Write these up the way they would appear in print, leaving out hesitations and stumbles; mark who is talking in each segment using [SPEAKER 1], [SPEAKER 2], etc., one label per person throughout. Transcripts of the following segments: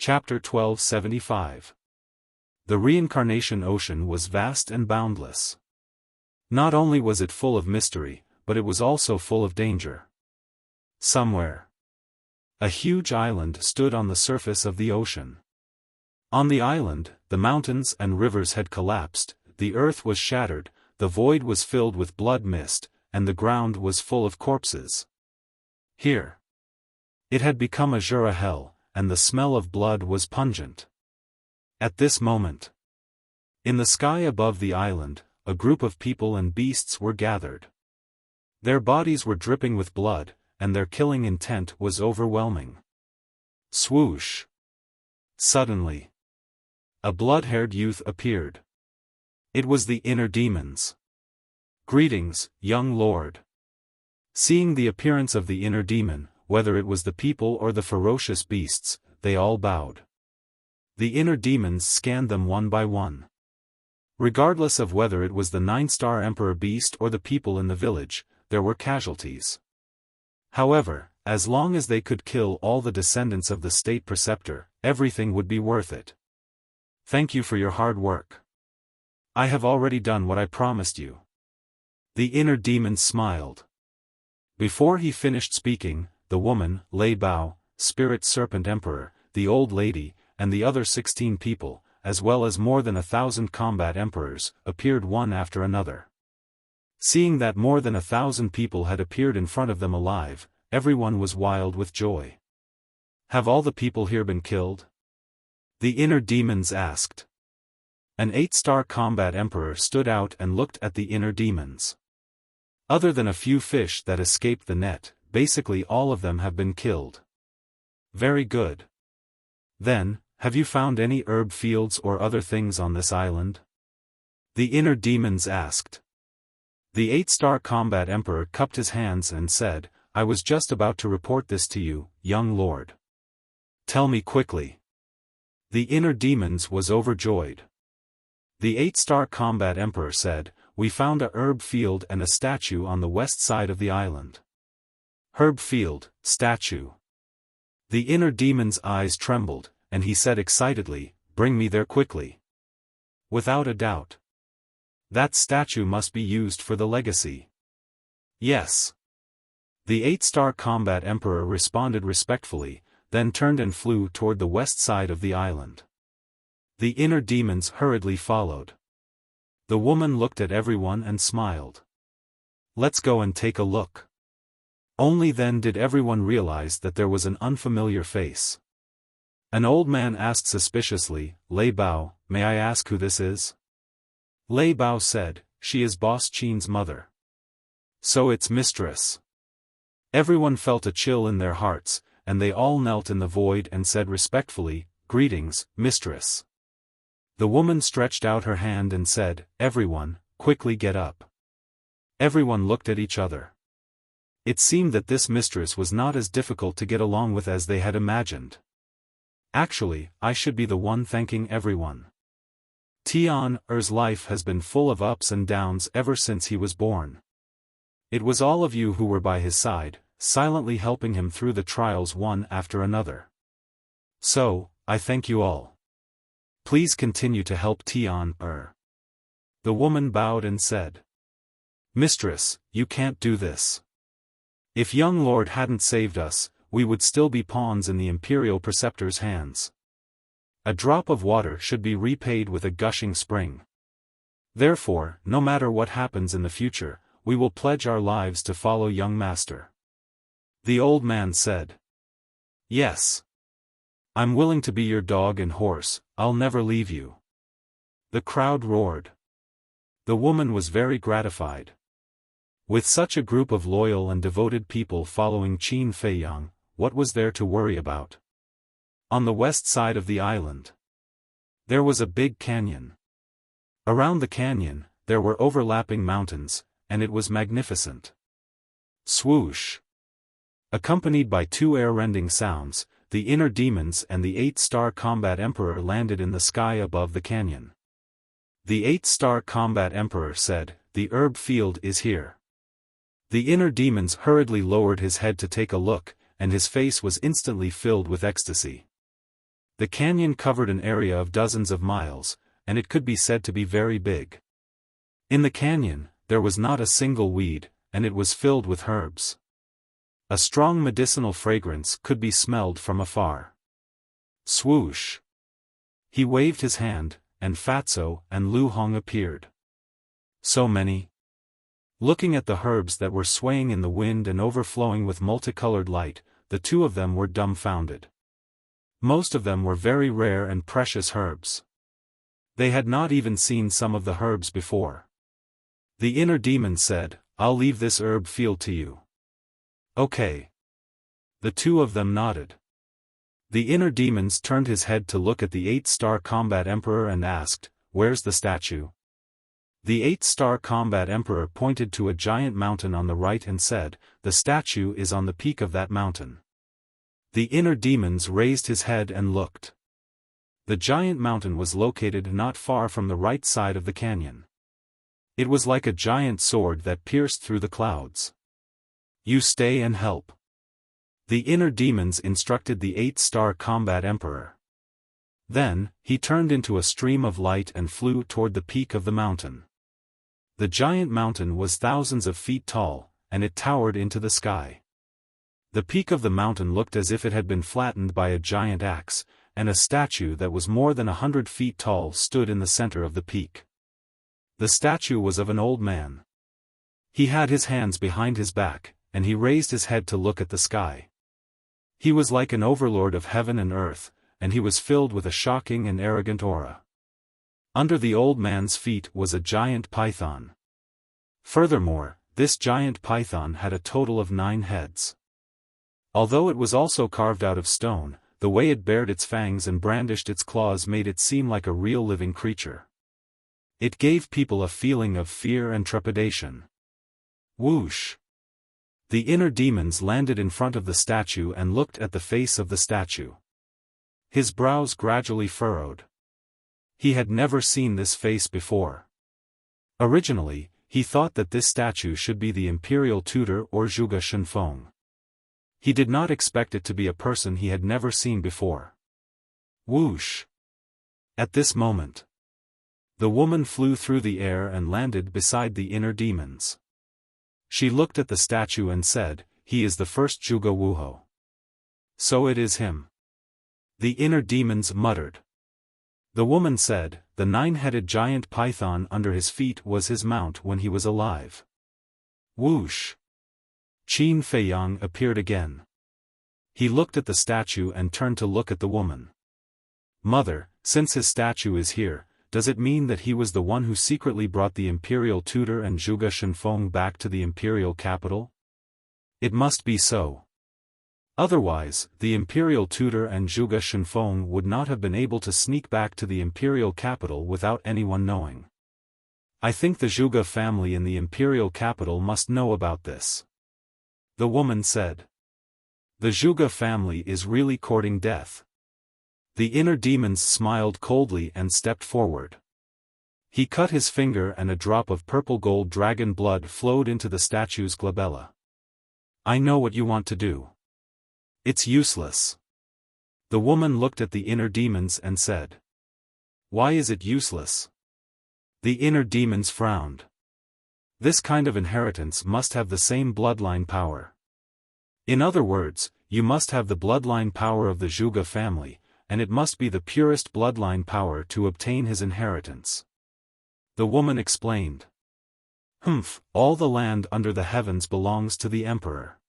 [SPEAKER 1] Chapter 1275. The reincarnation ocean was vast and boundless. Not only was it full of mystery, but it was also full of danger. Somewhere, a huge island stood on the surface of the ocean. On the island, the mountains and rivers had collapsed, the earth was shattered, the void was filled with blood mist, and the ground was full of corpses. Here, it had become a Jura hell, and the smell of blood was pungent. At this moment, in the sky above the island, a group of people and beasts were gathered. Their bodies were dripping with blood, and their killing intent was overwhelming. Swoosh! Suddenly, a blood-haired youth appeared. It was the inner demons. "Greetings, young lord." Seeing the appearance of the inner demon, whether it was the people or the ferocious beasts, they all bowed. The inner demons scanned them one by one. Regardless of whether it was the 9-star Emperor beast or the people in the village, there were casualties. However, as long as they could kill all the descendants of the state preceptor, everything would be worth it. "Thank you for your hard work. I have already done what I promised you." The inner demon smiled. Before he finished speaking, the woman, Lei Bao, Spirit Serpent Emperor, the old lady, and the other 16 people, as well as more than 1,000 combat emperors, appeared one after another. Seeing that more than 1,000 people had appeared in front of them alive, everyone was wild with joy. "Have all the people here been killed?" the inner demons asked. An 8-star combat emperor stood out and looked at the inner demons. "Other than a few fish that escaped the net, basically all of them have been killed." "Very good. Then, have you found any herb fields or other things on this island?" the inner demons asked. The 8-star combat emperor cupped his hands and said, "I was just about to report this to you, young lord." "Tell me quickly." The inner demons was overjoyed. The 8-star combat emperor said, "We found a herb field and a statue on the west side of the island." "Herb field, statue." The inner demon's eyes trembled, and he said excitedly, "Bring me there quickly." "Without a doubt. That statue must be used for the legacy." "Yes." The 8-star combat emperor responded respectfully, then turned and flew toward the west side of the island. The inner demons hurriedly followed. The woman looked at everyone and smiled. "Let's go and take a look." Only then did everyone realize that there was an unfamiliar face. An old man asked suspiciously, "Lei Bao, may I ask who this is?" Lei Bao said, "She is Boss Qin's mother." "So it's mistress." Everyone felt a chill in their hearts, and they all knelt in the void and said respectfully, "Greetings, mistress." The woman stretched out her hand and said, "Everyone, quickly get up." Everyone looked at each other. It seemed that this mistress was not as difficult to get along with as they had imagined. Actually, I should be the one thanking everyone. Tian-er's life has been full of ups and downs ever since he was born. It was all of you who were by his side, silently helping him through the trials one after another. So, I thank you all. Please continue to help Tian-er. The woman bowed and said, "Mistress, you can't do this. If young lord hadn't saved us, we would still be pawns in the imperial preceptor's hands. A drop of water should be repaid with a gushing spring. Therefore, no matter what happens in the future, we will pledge our lives to follow young master." The old man said, "Yes. I'm willing to be your dog and horse, I'll never leave you." The crowd roared. The woman was very gratified. With such a group of loyal and devoted people following Qin Feiyang, what was there to worry about? On the west side of the island, there was a big canyon. Around the canyon, there were overlapping mountains, and it was magnificent. Swoosh! Accompanied by 2 air-rending sounds, the inner demons and the 8-star combat emperor landed in the sky above the canyon. The 8-star combat emperor said, "The herb field is here." The inner demons hurriedly lowered his head to take a look, and his face was instantly filled with ecstasy. The canyon covered an area of dozens of miles, and it could be said to be very big. In the canyon, there was not a single weed, and it was filled with herbs. A strong medicinal fragrance could be smelled from afar. Swoosh! He waved his hand, and Fatso and Lu Hong appeared. So many. Looking at the herbs that were swaying in the wind and overflowing with multicolored light, the two of them were dumbfounded. Most of them were very rare and precious herbs. They had not even seen some of the herbs before. The inner demon said, "I'll leave this herb field to you." Okay. The two of them nodded. The inner demons turned his head to look at the 8-star combat emperor and asked, "Where's the statue?" The 8-star combat emperor pointed to a giant mountain on the right and said, "The statue is on the peak of that mountain." The inner demons raised his head and looked. The giant mountain was located not far from the right side of the canyon. It was like a giant sword that pierced through the clouds. "You stay and help." The inner demons instructed the 8-star combat emperor. Then, he turned into a stream of light and flew toward the peak of the mountain. The giant mountain was thousands of feet tall, and it towered into the sky. The peak of the mountain looked as if it had been flattened by a giant axe, and a statue that was more than 100 feet tall stood in the center of the peak. The statue was of an old man. He had his hands behind his back, and he raised his head to look at the sky. He was like an overlord of heaven and earth, and he was filled with a shocking and arrogant aura. Under the old man's feet was a giant python. Furthermore, this giant python had a total of 9 heads. Although it was also carved out of stone, the way it bared its fangs and brandished its claws made it seem like a real living creature. It gave people a feeling of fear and trepidation. Whoosh! The inner demons landed in front of the statue and looked at the face of the statue. His brows gradually furrowed. He had never seen this face before. Originally, he thought that this statue should be the imperial tutor or Zhuge Shenfeng. He did not expect it to be a person he had never seen before. Whoosh! At this moment, the woman flew through the air and landed beside the inner demons. She looked at the statue and said, "He is the first Zhuge Wuho." "So it is him." The inner demons muttered. The woman said, "The 9-headed giant python under his feet was his mount when he was alive." Whoosh! Qin Feiyang appeared again. He looked at the statue and turned to look at the woman. "Mother, since his statue is here, does it mean that he was the one who secretly brought the imperial tutor and Zhuge Shenfeng back to the imperial capital? It must be so. Otherwise, the imperial tutor and Zhuge Shenfeng would not have been able to sneak back to the imperial capital without anyone knowing. I think the Zhuge family in the imperial capital must know about this." The woman said. "The Zhuge family is really courting death." The inner demons smiled coldly and stepped forward. He cut his finger and a drop of purple gold dragon blood flowed into the statue's glabella. "I know what you want to do. It's useless." The woman looked at the inner demons and said. "Why is it useless?" The inner demons frowned. This kind of inheritance must have the same bloodline power. In other words, you must have the bloodline power of the Zhuge family, and it must be the purest bloodline power to obtain his inheritance. The woman explained. All the land under the heavens belongs to the emperor.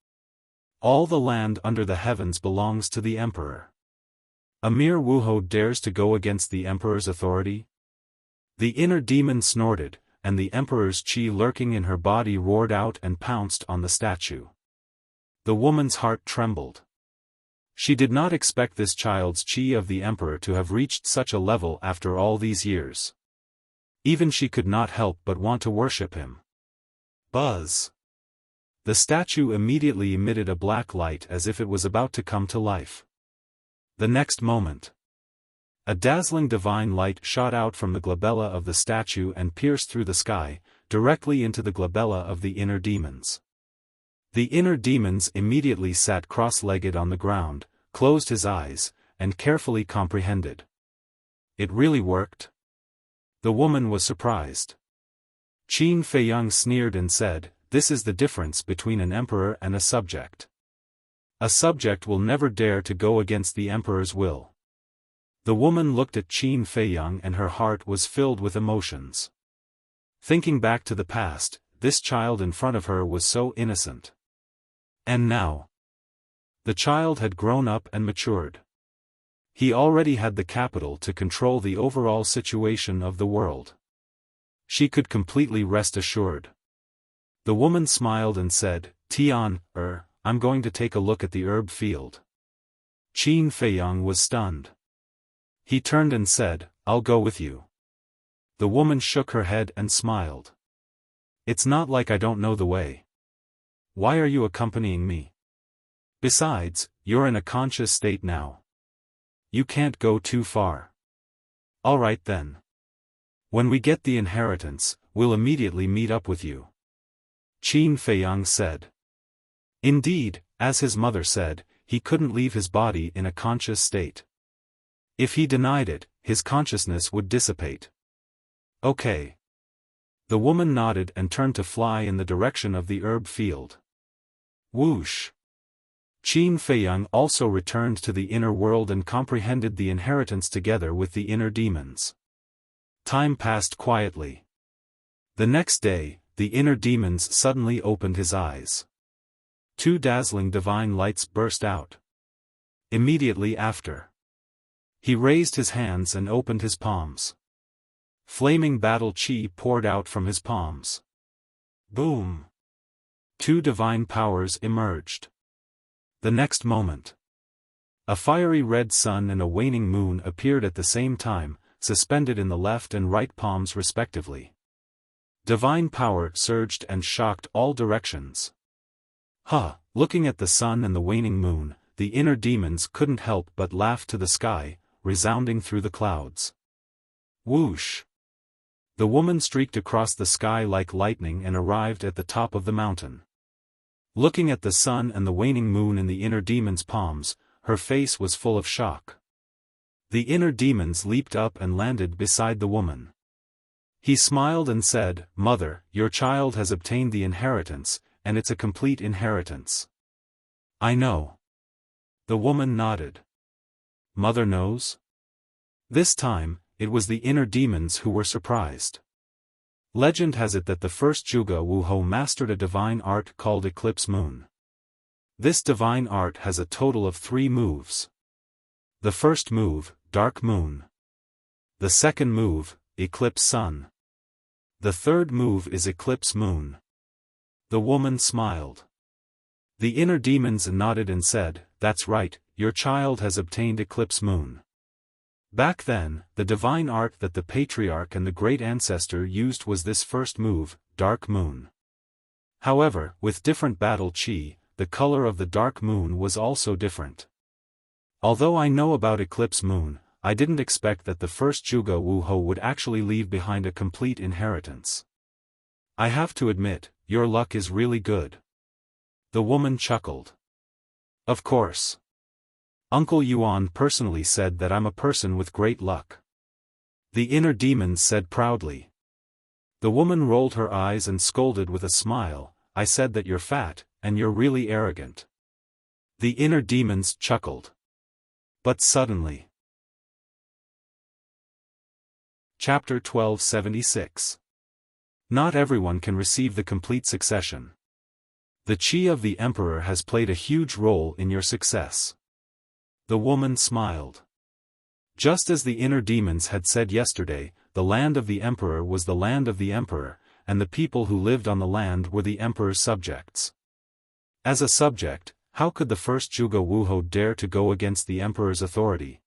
[SPEAKER 1] All the land under the heavens belongs to the emperor. A mere Wuho dares to go against the emperor's authority? The inner demon snorted, and the emperor's qi lurking in her body roared out and pounced on the statue. The woman's heart trembled. She did not expect this child's qi of the emperor to have reached such a level after all these years. Even she could not help but want to worship him. Buzz! The statue immediately emitted a black light as if it was about to come to life. The next moment, a dazzling divine light shot out from the glabella of the statue and pierced through the sky, directly into the glabella of the inner demons. The inner demons immediately sat cross-legged on the ground, closed his eyes, and carefully comprehended. It really worked? The woman was surprised. Qin Feiyang sneered and said, "This is the difference between an emperor and a subject. A subject will never dare to go against the emperor's will." The woman looked at Qin Feiyang and her heart was filled with emotions. Thinking back to the past, this child in front of her was so innocent. And now, the child had grown up and matured. He already had the capital to control the overall situation of the world. She could completely rest assured. The woman smiled and said, "Tian, I'm going to take a look at the herb field." Qin Feiyang was stunned. He turned and said, "I'll go with you." The woman shook her head and smiled. "It's not like I don't know the way. Why are you accompanying me? Besides, you're in a conscious state now. You can't go too far." "All right then. When we get the inheritance, we'll immediately meet up with you," Qin Feiyang said. Indeed, as his mother said, he couldn't leave his body in a conscious state. If he denied it, his consciousness would dissipate. "Okay." The woman nodded and turned to fly in the direction of the herb field. Whoosh! Qin Feiyang also returned to the inner world and comprehended the inheritance together with the inner demons. Time passed quietly. The next day, the inner demons suddenly opened his eyes. 2 dazzling divine lights burst out. Immediately after, he raised his hands and opened his palms. Flaming battle chi poured out from his palms. Boom! 2 divine powers emerged. The next moment, a fiery red sun and a waning moon appeared at the same time, suspended in the left and right palms respectively. Divine power surged and shocked all directions. Looking at the sun and the waning moon, the inner demons couldn't help but laugh to the sky, resounding through the clouds. Whoosh! The woman streaked across the sky like lightning and arrived at the top of the mountain. Looking at the sun and the waning moon in the inner demon's palms, her face was full of shock. The inner demons leaped up and landed beside the woman. He smiled and said, "Mother, your child has obtained the inheritance, and it's a complete inheritance." "I know." The woman nodded. "Mother knows?" This time, it was the inner demons who were surprised. Legend has it that the first Zhuge Wuhou mastered a divine art called Eclipse Moon. This divine art has a total of 3 moves. The first move, Dark Moon. The second move, Eclipse Sun. The third move is Eclipse Moon. The woman smiled. The inner demons nodded and said, "That's right, your child has obtained Eclipse Moon." Back then, the divine art that the patriarch and the great ancestor used was this first move, Dark Moon. However, with different battle chi, the color of the Dark Moon was also different. Although I know about Eclipse Moon, I didn't expect that the first Zhuge Wuhou would actually leave behind a complete inheritance. I have to admit, your luck is really good. The woman chuckled. Of course. Uncle Yuan personally said that I'm a person with great luck. The inner demons said proudly. The woman rolled her eyes and scolded with a smile, "I said that you're fat, and you're really arrogant." The inner demons chuckled. But suddenly. Chapter 1276. Not everyone can receive the complete succession. The chi of the emperor has played a huge role in your success. The woman smiled. Just as the inner demons had said yesterday, the land of the emperor was the land of the emperor, and the people who lived on the land were the emperor's subjects. As a subject, how could the first Zhuge Wuhou dare to go against the emperor's authority?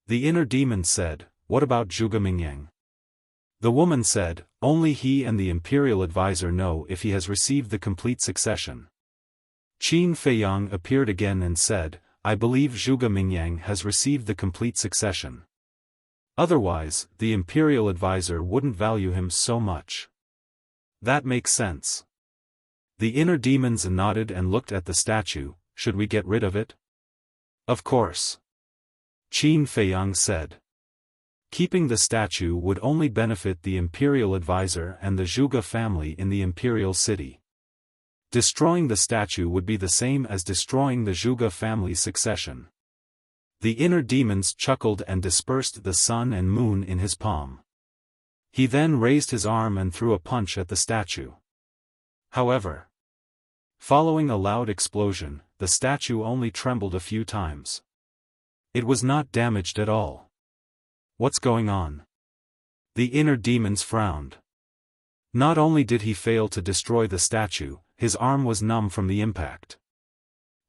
[SPEAKER 1] The inner demon said, "What about Zhuge Mingyang?" The woman said, "Only he and the imperial advisor know if he has received the complete succession." Qin Feiyang appeared again and said, "I believe Zhuge Mingyang has received the complete succession. Otherwise, the imperial advisor wouldn't value him so much." That makes sense. The inner demons nodded and looked at the statue. "Should we get rid of it?" "Of course. Qin Feiyang said. Keeping the statue would only benefit the imperial advisor and the Zhuge family in the imperial city. Destroying the statue would be the same as destroying the Zhuge family's succession. The inner demons chuckled and dispersed the sun and moon in his palm. He then raised his arm and threw a punch at the statue. However, following a loud explosion, the statue only trembled a few times. It was not damaged at all. What's going on? The inner demons frowned. Not only did he fail to destroy the statue, his arm was numb from the impact.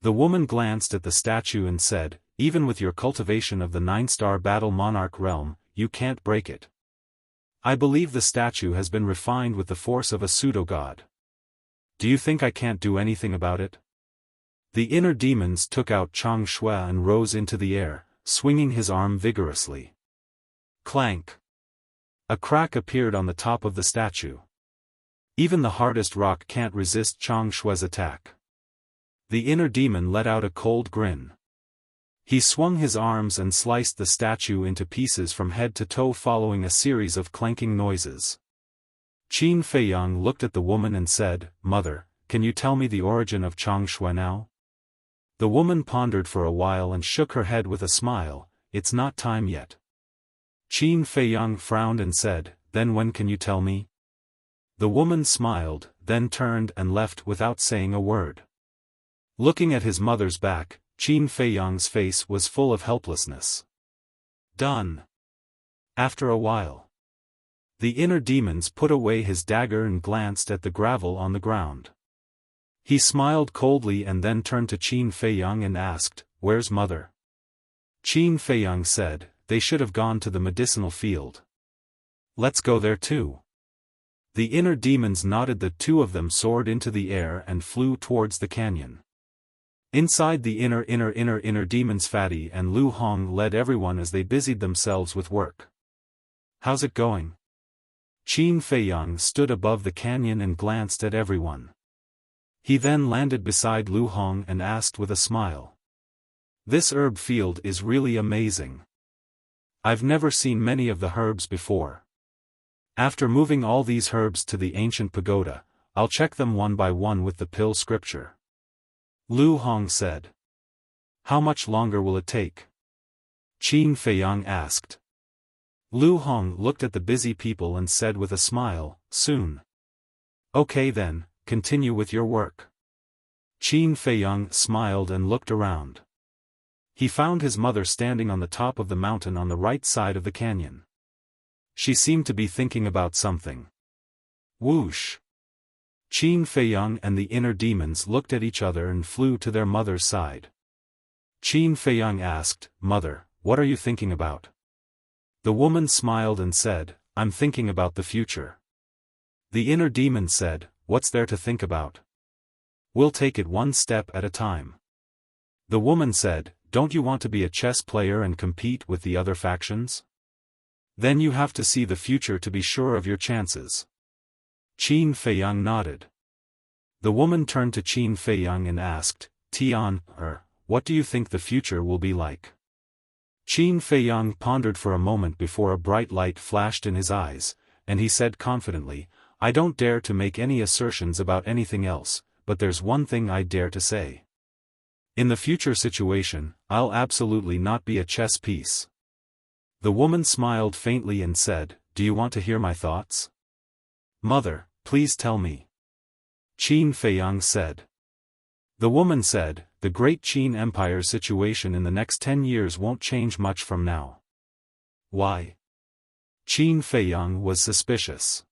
[SPEAKER 1] The woman glanced at the statue and said, "Even with your cultivation of the 9-star battle monarch realm, you can't break it. I believe the statue has been refined with the force of a pseudo-god. Do you think I can't do anything about it?" The inner demons took out Chang Shui and rose into the air, swinging his arm vigorously. Clank! A crack appeared on the top of the statue. Even the hardest rock can't resist Chang Shui's attack. The inner demon let out a cold grin. He swung his arms and sliced the statue into pieces from head to toe following a series of clanking noises. Qin Feiyang looked at the woman and said, "Mother, can you tell me the origin of Chang Shui now?" The woman pondered for a while and shook her head with a smile. "It's not time yet." Qin Feiyang frowned and said, "Then when can you tell me?" The woman smiled, then turned and left without saying a word. Looking at his mother's back, Qin Feiyang's face was full of helplessness. Done. After a while, the inner demons put away his dagger and glanced at the gravel on the ground. He smiled coldly and then turned to Qin Feiyang and asked, "Where's mother?" Qin Feiyang said, "They should have gone to the medicinal field." "Let's go there too." The inner demons nodded. The two of them soared into the air and flew towards the canyon. Inside the inner demons, Fatty and Lu Hong led everyone as they busied themselves with work. "How's it going?" Qin Feiyang stood above the canyon and glanced at everyone. He then landed beside Lu Hong and asked with a smile, "This herb field is really amazing. I've never seen many of the herbs before. After moving all these herbs to the ancient pagoda, I'll check them one by one with the pill scripture." Lu Hong said. "How much longer will it take?" Qin Feiyang asked. Lu Hong looked at the busy people and said with a smile, "Soon." "Okay then, continue with your work." Qin Feiyang smiled and looked around. He found his mother standing on the top of the mountain on the right side of the canyon. She seemed to be thinking about something. Whoosh! Qin Feiyang and the inner demons looked at each other and flew to their mother's side. Qin Feiyang asked, "Mother, what are you thinking about?" The woman smiled and said, "I'm thinking about the future." The inner demon said, "What's there to think about? We'll take it one step at a time." The woman said, "Don't you want to be a chess player and compete with the other factions? Then you have to see the future to be sure of your chances." Qin Feiyang nodded. The woman turned to Qin Feiyang and asked, "Tian, what do you think the future will be like?" Qin Feiyang pondered for a moment before a bright light flashed in his eyes, and he said confidently, "I don't dare to make any assertions about anything else, but there's one thing I dare to say. In the future situation, I'll absolutely not be a chess piece." The woman smiled faintly and said, "Do you want to hear my thoughts?" "Mother, please tell me." Qin Feiyang said. The woman said, "The Great Qin Empire's situation in the next 10 years won't change much from now." "Why?" Qin Feiyang was suspicious.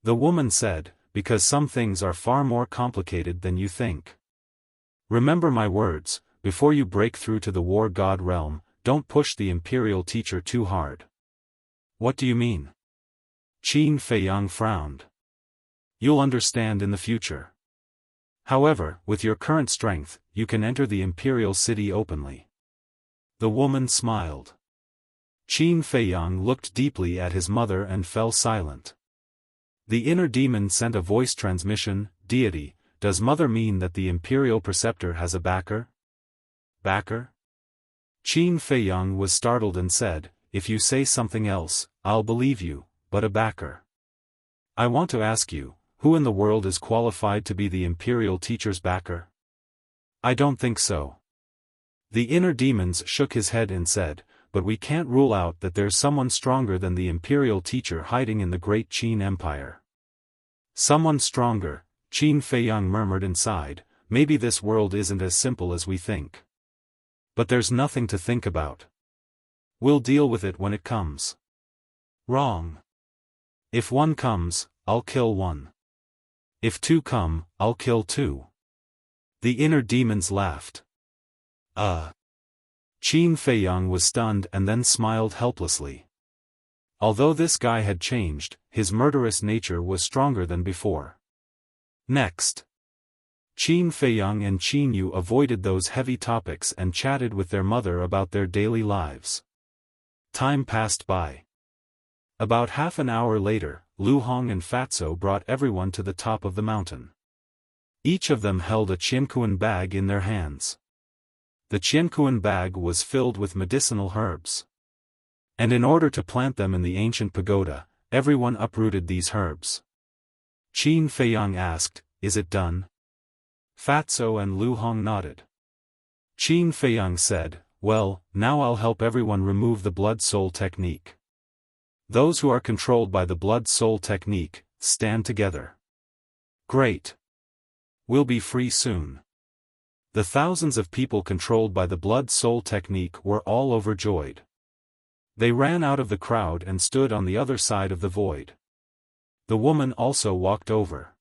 [SPEAKER 1] The woman said, "Because some things are far more complicated than you think. Remember my words, before you break through to the war god realm, don't push the imperial teacher too hard." "What do you mean?" Qin Feiyang frowned. "You'll understand in the future. However, with your current strength, you can enter the imperial city openly." The woman smiled. Qin Feiyang looked deeply at his mother and fell silent. The inner demon sent a voice transmission, "Deity, does mother mean that the imperial preceptor has a backer?" "Backer?" Qin Feiyang was startled and said, "If you say something else, I'll believe you, but a backer. I want to ask you, who in the world is qualified to be the imperial teacher's backer? I don't think so." The inner demons shook his head and said, "But we can't rule out that there's someone stronger than the imperial teacher hiding in the great Qin Empire." "Someone stronger," Qin Feiyang murmured inside. "Maybe this world isn't as simple as we think. But there's nothing to think about. We'll deal with it when it comes." "Wrong. If one comes, I'll kill one. If two come, I'll kill two." The inner demons laughed. Qin Feiyang was stunned and then smiled helplessly. Although this guy had changed, his murderous nature was stronger than before. Next, Qin Feiyang and Qin Yu avoided those heavy topics and chatted with their mother about their daily lives. Time passed by. About half an hour later, Lu Hong and Fatso brought everyone to the top of the mountain. Each of them held a qiankuan bag in their hands. The qiankuan bag was filled with medicinal herbs. And in order to plant them in the ancient pagoda, everyone uprooted these herbs. Qin Feiyang asked, "Is it done?" Fatso and Lu Hong nodded. Qin Feiyang said, "Well, now I'll help everyone remove the blood-soul technique. Those who are controlled by the blood-soul technique, stand together." "Great. We'll be free soon." The thousands of people controlled by the blood-soul technique were all overjoyed. They ran out of the crowd and stood on the other side of the void. The woman also walked over.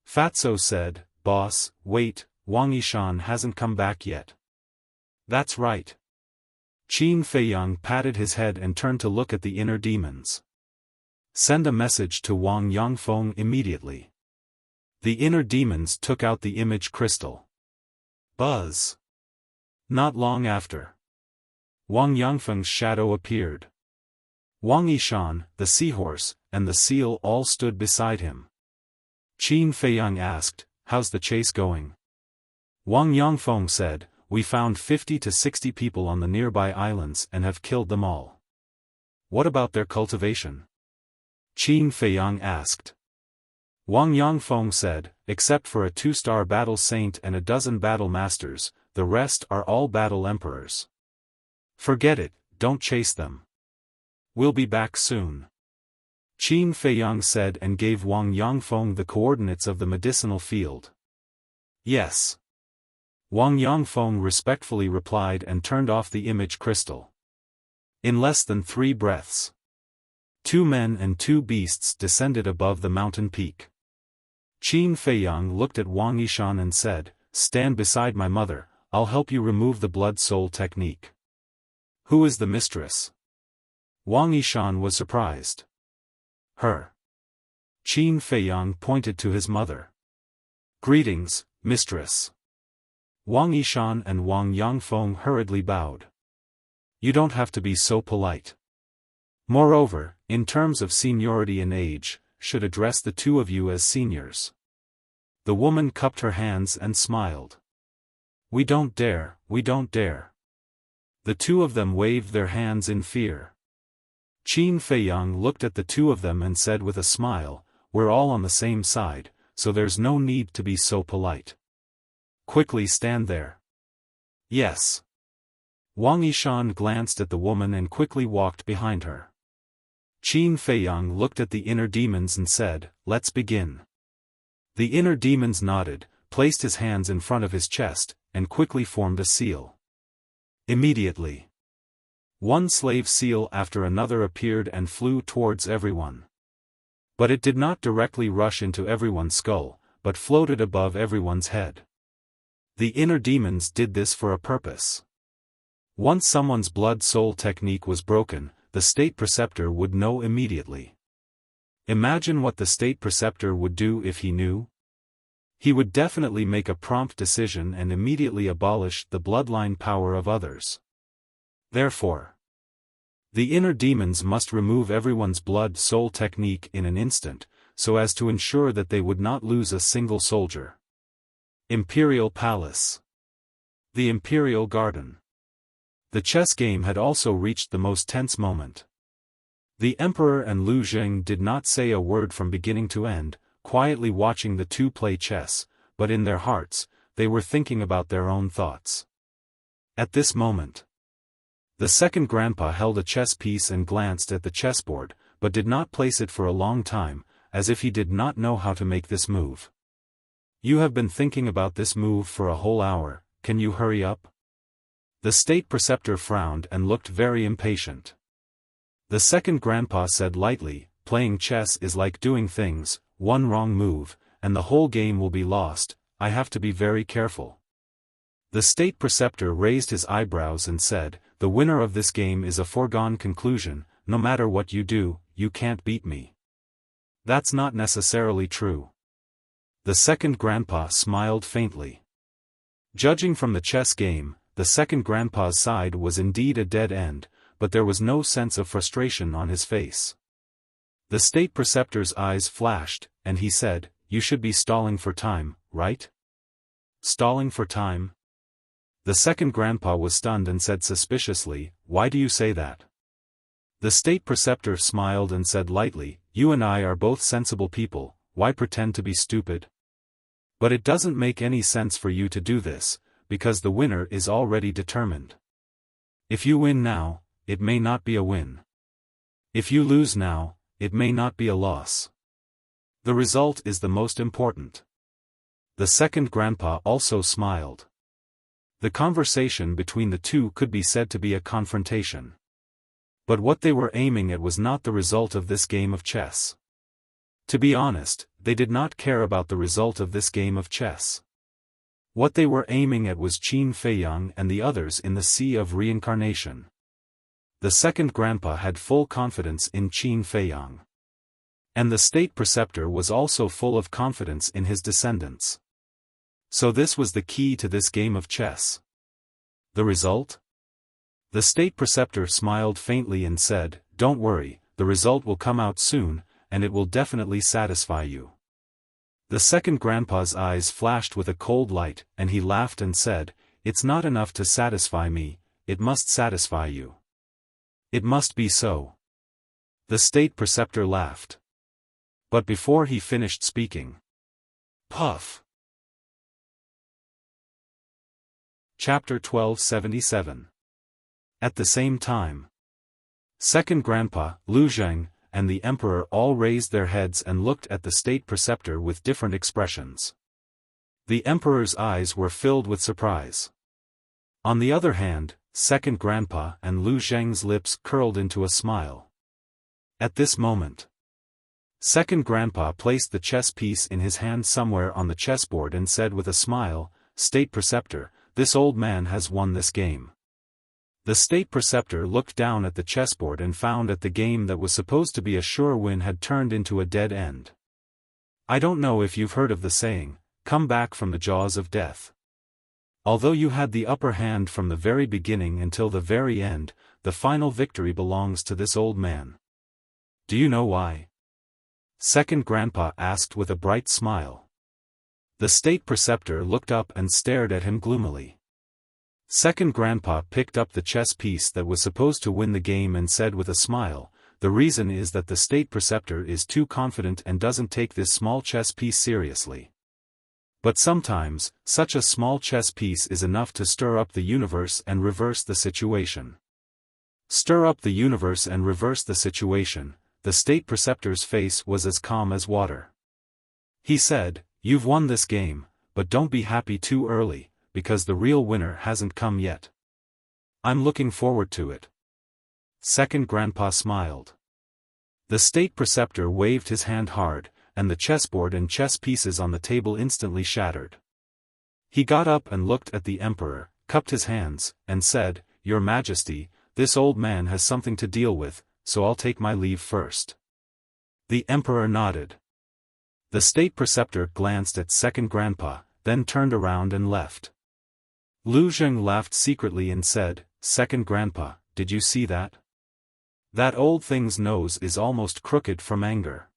[SPEAKER 1] Fatso said, "Boss, wait, Wang Yishan hasn't come back yet." "That's right." Qin Feiyang patted his head and turned to look at the inner demons. "Send a message to Wang Yangfeng immediately." The inner demons took out the image crystal. Buzz. Not long after, Wang Yangfeng's shadow appeared. Wang Yishan, the seahorse, and the seal all stood beside him. Qin Feiyang asked, "How's the chase going?" Wang Yangfeng said, "We found 50 to 60 people on the nearby islands and have killed them all." "What about their cultivation?" Qin Feiyang asked. Wang Yangfeng said, "Except for a 2-star battle saint and a dozen battle masters, the rest are all battle emperors. Forget it, don't chase them. We'll be back soon." Qin Feiyang said and gave Wang Yangfeng the coordinates of the medicinal field. "Yes." Wang Yangfeng respectfully replied and turned off the image crystal. In less than 3 breaths, 2 men and 2 beasts descended above the mountain peak. Qin Feiyang looked at Wang Yishan and said, "Stand beside my mother, I'll help you remove the blood-soul technique." "Who is the mistress?" Wang Yishan was surprised. "Her." Qin Feiyang pointed to his mother. "Greetings, mistress." Wang Yishan and Wang Yangfeng hurriedly bowed. "You don't have to be so polite. Moreover, in terms of seniority and age, should address the two of you as seniors." The woman cupped her hands and smiled. We don't dare, we don't dare." The two of them waved their hands in fear. Qin Feiyang looked at the two of them and said with a smile, "We're all on the same side, so there's no need to be so polite. Quickly stand there." "Yes." Wang Yishan glanced at the woman and quickly walked behind her. Qin Feiyang looked at the inner demons and said, "Let's begin." The inner demons nodded, placed his hands in front of his chest, and quickly formed a seal. Immediately, one slave seal after another appeared and flew towards everyone. But it did not directly rush into everyone's skull, but floated above everyone's head. The inner demons did this for a purpose. Once someone's blood-soul technique was broken, the state preceptor would know immediately. Imagine what the state preceptor would do if he knew. He would definitely make a prompt decision and immediately abolish the bloodline power of others. Therefore, the inner demons must remove everyone's blood-soul technique in an instant, so as to ensure that they would not lose a single soldier. Imperial Palace. The Imperial Garden. The chess game had also reached the most tense moment. The Emperor and Lu Zheng did not say a word from beginning to end, quietly watching the two play chess, but in their hearts, they were thinking about their own thoughts. At this moment, the second grandpa held a chess piece and glanced at the chessboard, but did not place it for a long time, as if he did not know how to make this move. You have been thinking about this move for a whole hour, can you hurry up? The state preceptor frowned and looked very impatient. The second grandpa said lightly, playing chess is like doing things, one wrong move, and the whole game will be lost, I have to be very careful. The state preceptor raised his eyebrows and said, the winner of this game is a foregone conclusion, no matter what you do, you can't beat me. That's not necessarily true. The second grandpa smiled faintly. Judging from the chess game, the second grandpa's side was indeed a dead end, but there was no sense of frustration on his face. The state preceptor's eyes flashed, and he said, you should be stalling for time, right? Stalling for time? The second grandpa was stunned and said suspiciously, why do you say that? The state preceptor smiled and said lightly, you and I are both sensible people, why pretend to be stupid? But it doesn't make any sense for you to do this, because the winner is already determined. If you win now, it may not be a win. If you lose now, it may not be a loss. The result is the most important. The second grandpa also smiled. The conversation between the two could be said to be a confrontation. But what they were aiming at was not the result of this game of chess. To be honest, they did not care about the result of this game of chess. What they were aiming at was Qin Feiyang and the others in the Sea of Reincarnation. The second grandpa had full confidence in Qin Feiyang. And the state preceptor was also full of confidence in his descendants. So this was the key to this game of chess. The result? The state preceptor smiled faintly and said, don't worry, the result will come out soon, and it will definitely satisfy you. The second grandpa's eyes flashed with a cold light, and he laughed and said, it's not enough to satisfy me, it must satisfy you. It must be so. The state preceptor laughed. But before he finished speaking, puff. Chapter 1277. At the same time, second grandpa, Lu Zheng, and the emperor all raised their heads and looked at the state preceptor with different expressions. The emperor's eyes were filled with surprise. On the other hand, second grandpa and Lu Zheng's lips curled into a smile. At this moment, second grandpa placed the chess piece in his hand somewhere on the chessboard and said with a smile, state preceptor, this old man has won this game. The state preceptor looked down at the chessboard and found that the game that was supposed to be a sure win had turned into a dead end. I don't know if you've heard of the saying, come back from the jaws of death. Although you had the upper hand from the very beginning until the very end, the final victory belongs to this old man. Do you know why? Second grandpa asked with a bright smile. The state preceptor looked up and stared at him gloomily. Second grandpa picked up the chess piece that was supposed to win the game and said with a smile, the reason is that the state preceptor is too confident and doesn't take this small chess piece seriously. But sometimes, such a small chess piece is enough to stir up the universe and reverse the situation. Stir up the universe and reverse the situation. The state preceptor's face was as calm as water. He said, you've won this game, but don't be happy too early, because the real winner hasn't come yet. I'm looking forward to it. Second grandpa smiled. The state preceptor waved his hand hard, and the chessboard and chess pieces on the table instantly shattered. He got up and looked at the emperor, cupped his hands, and said, Your Majesty, this old man has something to deal with, so I'll take my leave first. The emperor nodded. The state preceptor glanced at second grandpa, then turned around and left. Lu Zheng laughed secretly and said, Second grandpa, did you see that? That old thing's nose is almost crooked from anger.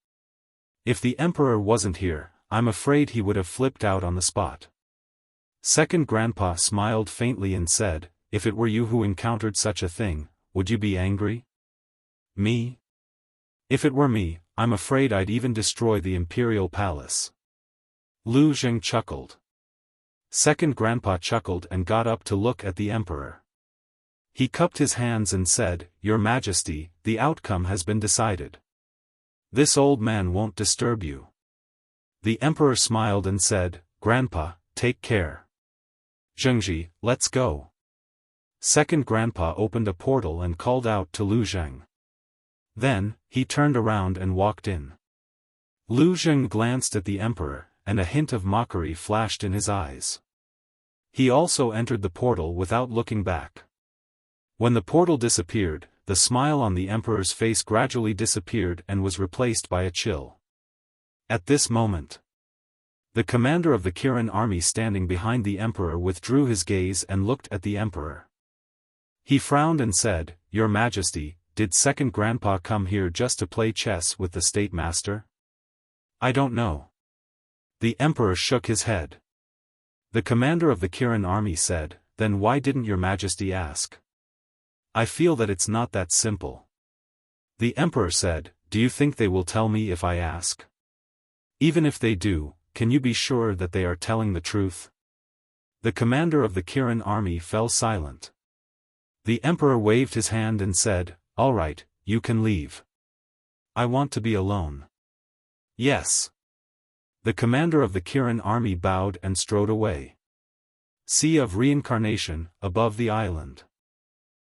[SPEAKER 1] If the emperor wasn't here, I'm afraid he would have flipped out on the spot. Second grandpa smiled faintly and said, if it were you who encountered such a thing, would you be angry? Me? If it were me, I'm afraid I'd even destroy the imperial palace. Lu Zheng chuckled. Second grandpa chuckled and got up to look at the emperor. He cupped his hands and said, Your Majesty, the outcome has been decided. This old man won't disturb you. The emperor smiled and said, Grandpa, take care. Zhengji, let's go. Second grandpa opened a portal and called out to Lu Zheng. Then, he turned around and walked in. Lu Zheng glanced at the emperor, and a hint of mockery flashed in his eyes. He also entered the portal without looking back. When the portal disappeared, the smile on the emperor's face gradually disappeared and was replaced by a chill. At this moment, the commander of the Kirin army standing behind the emperor withdrew his gaze and looked at the emperor. He frowned and said, Your Majesty, did second grandpa come here just to play chess with the state master? I don't know. The emperor shook his head. The commander of the Kirin army said, Then why didn't your Majesty ask? I feel that it's not that simple. The emperor said, Do you think they will tell me if I ask? Even if they do, can you be sure that they are telling the truth? The commander of the Kirin army fell silent. The emperor waved his hand and said, All right, you can leave. I want to be alone. Yes. The commander of the Kirin army bowed and strode away. Sea of Reincarnation, above the island.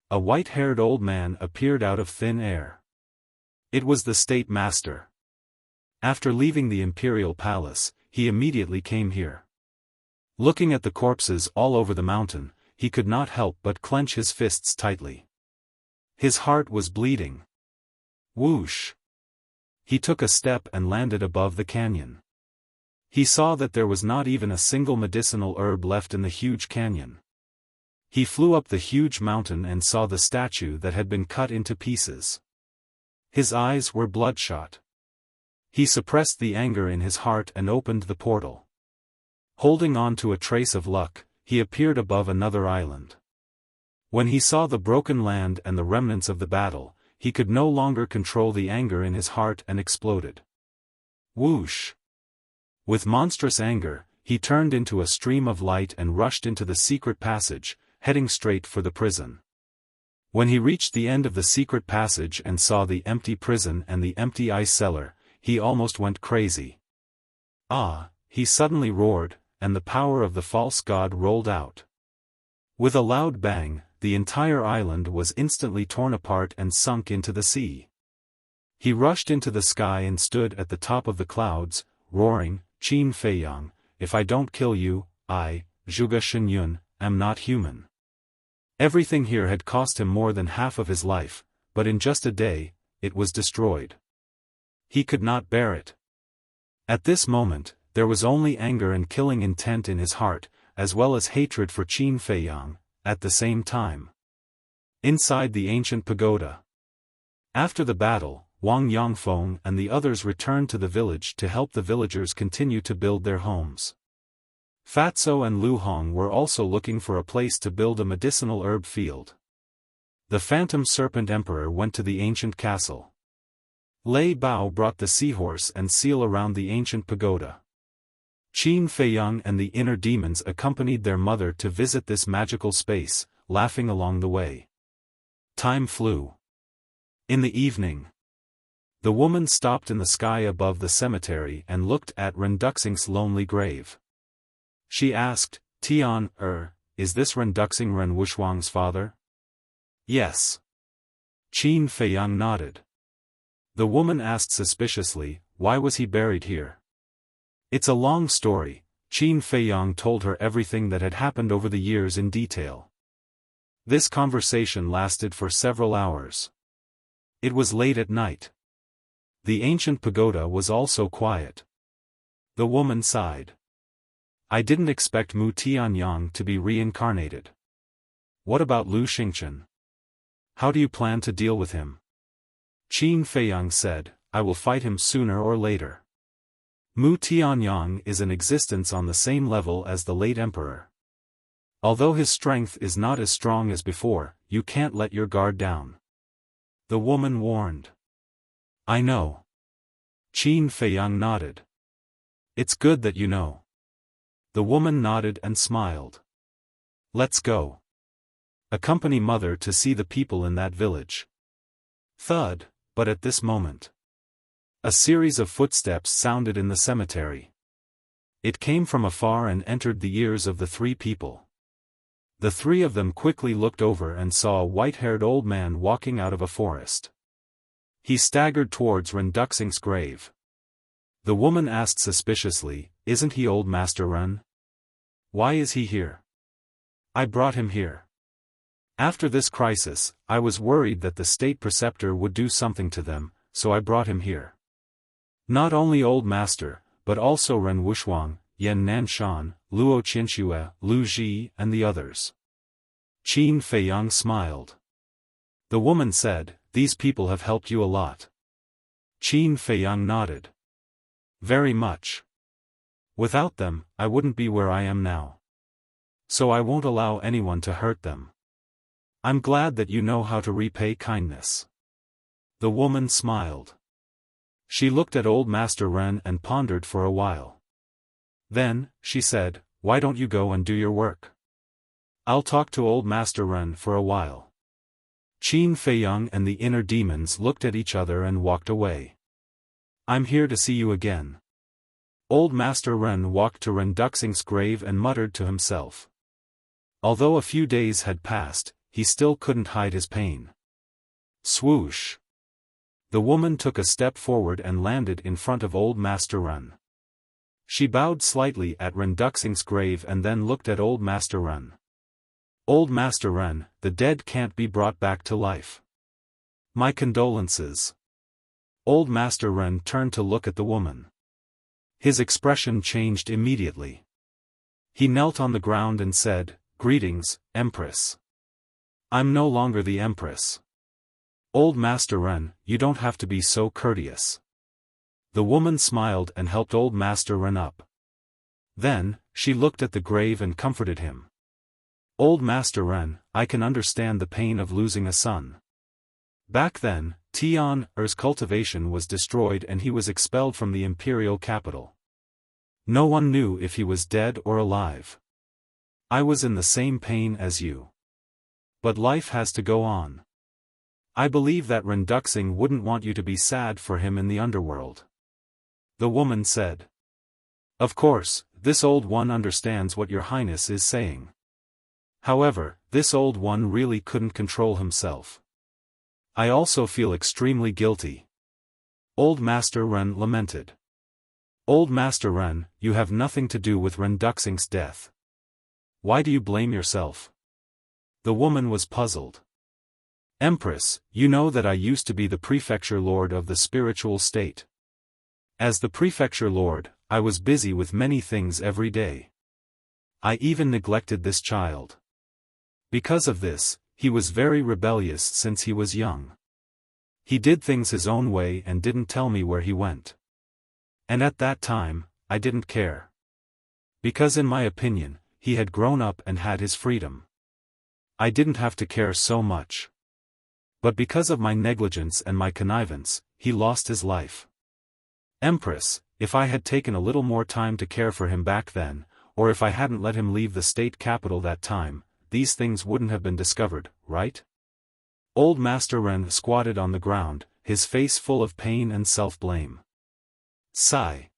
[SPEAKER 1] A white-haired old man appeared out of thin air. It was the state master. After leaving the imperial palace, he immediately came here. Looking at the corpses all over the mountain, he could not help but clench his fists tightly. His heart was bleeding. Whoosh! He took a step and landed above the canyon. He saw that there was not even a single medicinal herb left in the huge canyon. He flew up the huge mountain and saw the statue that had been cut into pieces. His eyes were bloodshot. He suppressed the anger in his heart and opened the portal. Holding on to a trace of luck, he appeared above another island. When he saw the broken land and the remnants of the battle, he could no longer control the anger in his heart and exploded. Whoosh! With monstrous anger, he turned into a stream of light and rushed into the secret passage, heading straight for the prison. When he reached the end of the secret passage and saw the empty prison and the empty ice cellar, he almost went crazy. Ah! He suddenly roared, and the power of the false god rolled out. With a loud bang, the entire island was instantly torn apart and sunk into the sea. He rushed into the sky and stood at the top of the clouds, roaring, Qin Feiyang, if I don't kill you, I, Zhuge Shenyun, am not human. Everything here had cost him more than half of his life, but in just a day, it was destroyed. He could not bear it. At this moment, there was only anger and killing intent in his heart, as well as hatred for Qin Feiyang, at the same time. Inside the ancient pagoda. After the battle, Wang Yongfeng and the others returned to the village to help the villagers continue to build their homes. Fatso and Lu Hong were also looking for a place to build a medicinal herb field. The Phantom Serpent Emperor went to the ancient castle. Lei Bao brought the seahorse and seal around the ancient pagoda. Qin Feiyang and the inner demons accompanied their mother to visit this magical space, laughing along the way. Time flew. In the evening, the woman stopped in the sky above the cemetery and looked at Renduxing's lonely grave. She asked, Tian, is this Renduxing Ren Wushuang's father? Yes. Qin Feiyang nodded. The woman asked suspiciously, why was he buried here? It's a long story. Qin Feiyang told her everything that had happened over the years in detail. This conversation lasted for several hours. It was late at night. The ancient pagoda was also quiet. The woman sighed. I didn't expect Mu Tianyang to be reincarnated. What about Lu Xingchen? How do you plan to deal with him? Qin Feiyang said, I will fight him sooner or later. Mu Tianyang is an existence on the same level as the late emperor. Although his strength is not as strong as before, you can't let your guard down. The woman warned. I know. Qin Feiyang nodded. It's good that you know. The woman nodded and smiled. Let's go. Accompany mother to see the people in that village. Thud, but at this moment. A series of footsteps sounded in the cemetery. It came from afar and entered the ears of the three people. The three of them quickly looked over and saw a white-haired old man walking out of a forest. He staggered towards Renduxing's grave. The woman asked suspiciously, "Isn't he old Master Ren? Why is he here?" "I brought him here. After this crisis, I was worried that the state preceptor would do something to them, so I brought him here. Not only old master, but also Ren Wushuang, Yan Nanshan, Luo Qianxue, Lu Ji, and the others." Qin Feiyang smiled. The woman said, "These people have helped you a lot." Qin Feiyang nodded. "Very much. Without them, I wouldn't be where I am now. So I won't allow anyone to hurt them. I'm glad that you know how to repay kindness." The woman smiled. She looked at old Master Ren and pondered for a while. Then, she said, "Why don't you go and do your work? I'll talk to old Master Ren for a while." Qin Feiyang and the inner demons looked at each other and walked away. "I'm here to see you again." Old Master Ren walked to Renduxing's grave and muttered to himself. Although a few days had passed, he still couldn't hide his pain. Swoosh! The woman took a step forward and landed in front of old Master Ren. She bowed slightly at Renduxing's grave and then looked at old Master Ren. "Old Master Ren, the dead can't be brought back to life. My condolences." Old Master Ren turned to look at the woman. His expression changed immediately. He knelt on the ground and said, "Greetings, Empress. I'm no longer the Empress. Old Master Ren, you don't have to be so courteous." The woman smiled and helped old Master Ren up. Then, she looked at the grave and comforted him. "Old Master Ren, I can understand the pain of losing a son. Back then, Tian-er's cultivation was destroyed and he was expelled from the imperial capital. No one knew if he was dead or alive. I was in the same pain as you. But life has to go on. I believe that Renduxing wouldn't want you to be sad for him in the underworld." The woman said. "Of course, this old one understands what your highness is saying. However, this old one really couldn't control himself. I also feel extremely guilty." Old Master Ren lamented. "Old Master Ren, you have nothing to do with Renduxing's death. Why do you blame yourself?" The woman was puzzled. "Empress, you know that I used to be the prefecture lord of the spiritual state. As the prefecture lord, I was busy with many things every day. I even neglected this child. Because of this, he was very rebellious since he was young. He did things his own way and didn't tell me where he went. And at that time, I didn't care. Because in my opinion, he had grown up and had his freedom. I didn't have to care so much. But because of my negligence and my connivance, he lost his life. Empress, if I had taken a little more time to care for him back then, or if I hadn't let him leave the state capital that time, these things wouldn't have been discovered, right?" Old Master Ren squatted on the ground, his face full of pain and self-blame. Sigh.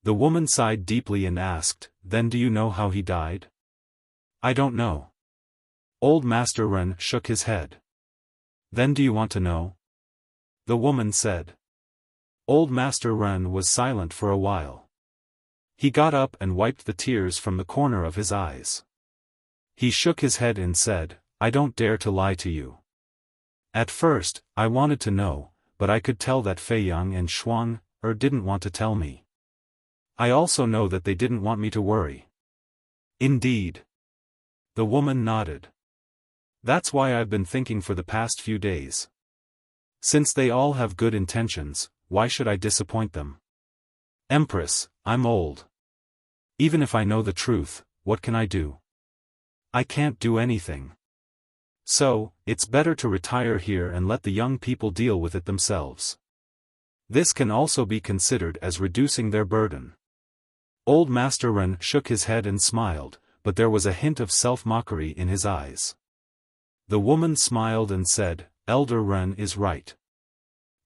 [SPEAKER 1] The woman sighed deeply and asked, "Then do you know how he died?" "I don't know." Old Master Ren shook his head. "Then do you want to know?" The woman said. Old Master Ren was silent for a while. He got up and wiped the tears from the corner of his eyes. He shook his head and said, "I don't dare to lie to you. At first, I wanted to know, but I could tell that Feiyang and Xuan-er didn't want to tell me. I also know that they didn't want me to worry." "Indeed." The woman nodded. "That's why I've been thinking for the past few days. Since they all have good intentions, why should I disappoint them? Empress, I'm old. Even if I know the truth, what can I do? I can't do anything. So, it's better to retire here and let the young people deal with it themselves. This can also be considered as reducing their burden. Old Master Ren shook his head and smiled, but there was a hint of self-mockery in his eyes. The woman smiled and said, Elder Ren is right.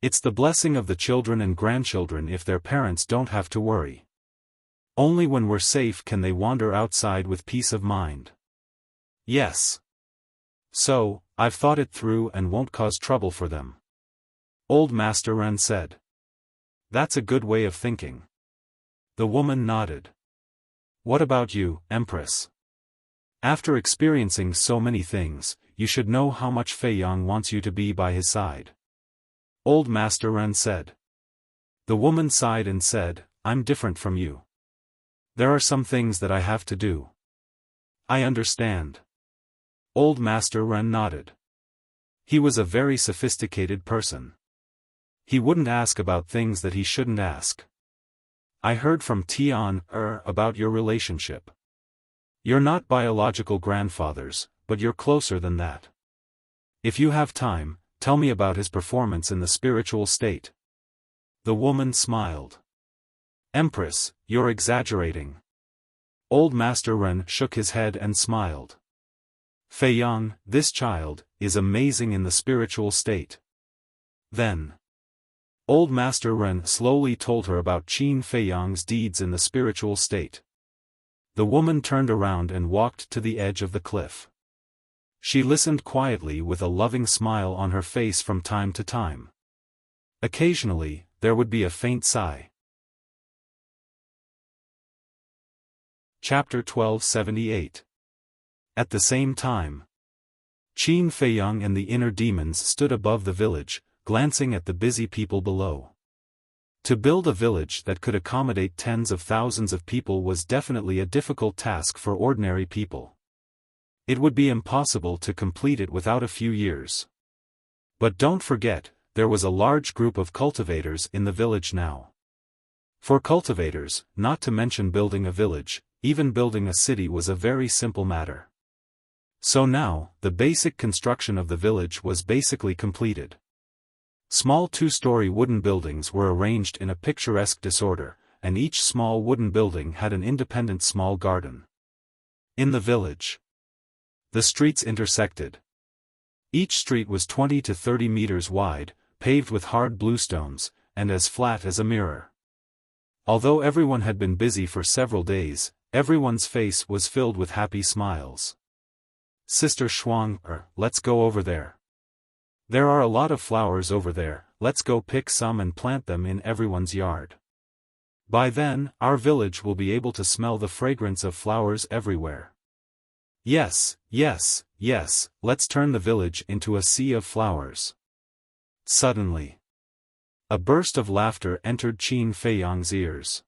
[SPEAKER 1] It's the blessing of the children and grandchildren if their parents don't have to worry. Only when we're safe can they wander outside with peace of mind. Yes. So, I've thought it through and won't cause trouble for them. Old Master Ren said. That's a good way of thinking. The woman nodded. What about you, Empress? After experiencing so many things, you should know how much Fei Yang wants you to be by his side. Old Master Ren said. The woman sighed and said, I'm different from you. There are some things that I have to do. I understand. Old Master Ren nodded. He was a very sophisticated person. He wouldn't ask about things that he shouldn't ask. I heard from Tian about your relationship. You're not biological grandfathers, but you're closer than that. If you have time, tell me about his performance in the spiritual state. The woman smiled. Empress, you're exaggerating. Old Master Ren shook his head and smiled. Fei Yang, this child, is amazing in the spiritual state. Then, Old Master Ren slowly told her about Qin Fei Yang's deeds in the spiritual state. The woman turned around and walked to the edge of the cliff. She listened quietly with a loving smile on her face from time to time. Occasionally, there would be a faint sigh. Chapter 1278. At the same time, Qin Fei Yang and the inner demons stood above the village, glancing at the busy people below. To build a village that could accommodate tens of thousands of people was definitely a difficult task for ordinary people. It would be impossible to complete it without a few years. But don't forget, there was a large group of cultivators in the village now. For cultivators, not to mention building a village, even building a city was a very simple matter. So now, the basic construction of the village was basically completed. Small two-story wooden buildings were arranged in a picturesque disorder, and each small wooden building had an independent small garden. In the village, the streets intersected. Each street was 20 to 30 meters wide, paved with hard bluestones, and as flat as a mirror. Although everyone had been busy for several days, everyone's face was filled with happy smiles. Sister Shuang, let's go over there. There are a lot of flowers over there, let's go pick some and plant them in everyone's yard. By then, our village will be able to smell the fragrance of flowers everywhere. Yes, yes, yes, let's turn the village into a sea of flowers. Suddenly, a burst of laughter entered Qin Fei Yang's ears.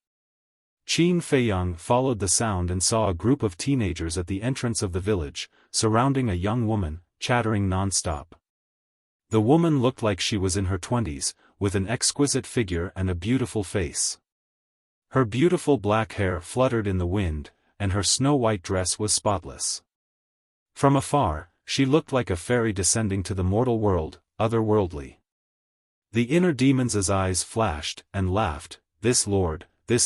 [SPEAKER 1] Qin Fei Yang followed the sound and saw a group of teenagers at the entrance of the village, surrounding a young woman, chattering non-stop. The woman looked like she was in her 20s, with an exquisite figure and a beautiful face. Her beautiful black hair fluttered in the wind, and her snow-white dress was spotless. From afar, she looked like a fairy descending to the mortal world, otherworldly. The inner demon's eyes flashed, and laughed, this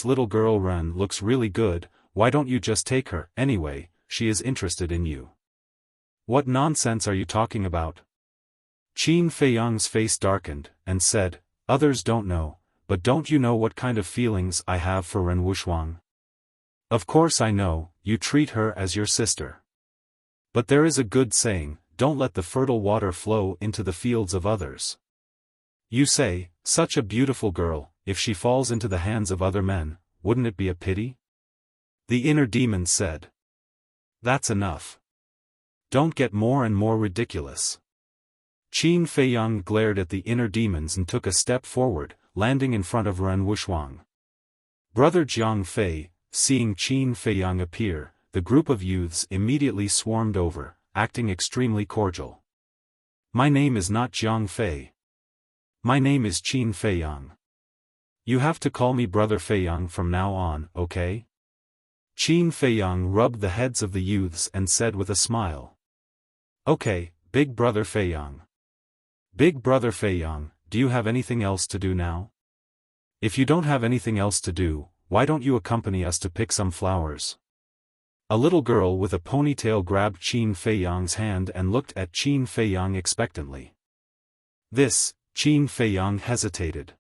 [SPEAKER 1] little girl Ren looks really good, why don't you just take her, anyway, she is interested in you. What nonsense are you talking about? Qin Fei Yang's face darkened, and said, others don't know, but don't you know what kind of feelings I have for Ren Wuxia? Of course I know, you treat her as your sister. But there is a good saying, don't let the fertile water flow into the fields of others. You say, such a beautiful girl, if she falls into the hands of other men, wouldn't it be a pity? The inner demon said. That's enough. Don't get more and more ridiculous. Qin Fei Yang glared at the inner demons and took a step forward, landing in front of Ren Wuxia. Brother Jiang Fei, seeing Qin Fei Yang appear, the group of youths immediately swarmed over, acting extremely cordial. My name is not Jiang Fei. My name is Qin Fei Yang. You have to call me Brother Fei Yang from now on, okay? Qin Feiyang rubbed the heads of the youths and said with a smile. Okay, Big Brother Feiyang. Big Brother Feiyang, do you have anything else to do now? If you don't have anything else to do, why don't you accompany us to pick some flowers? A little girl with a ponytail grabbed Qin Feiyang's hand and looked at Qin Feiyang expectantly. Qin Feiyang hesitated.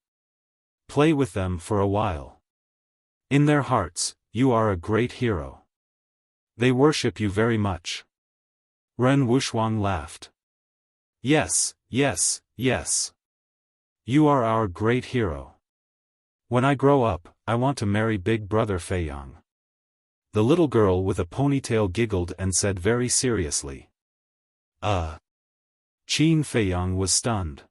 [SPEAKER 1] Play with them for a while. In their hearts, you are a great hero. They worship you very much. Ren Wuxia laughed. Yes, yes, yes. You are our great hero. When I grow up, I want to marry Big Brother Feiyang. The little girl with a ponytail giggled and said very seriously. Qin Feiyang was stunned.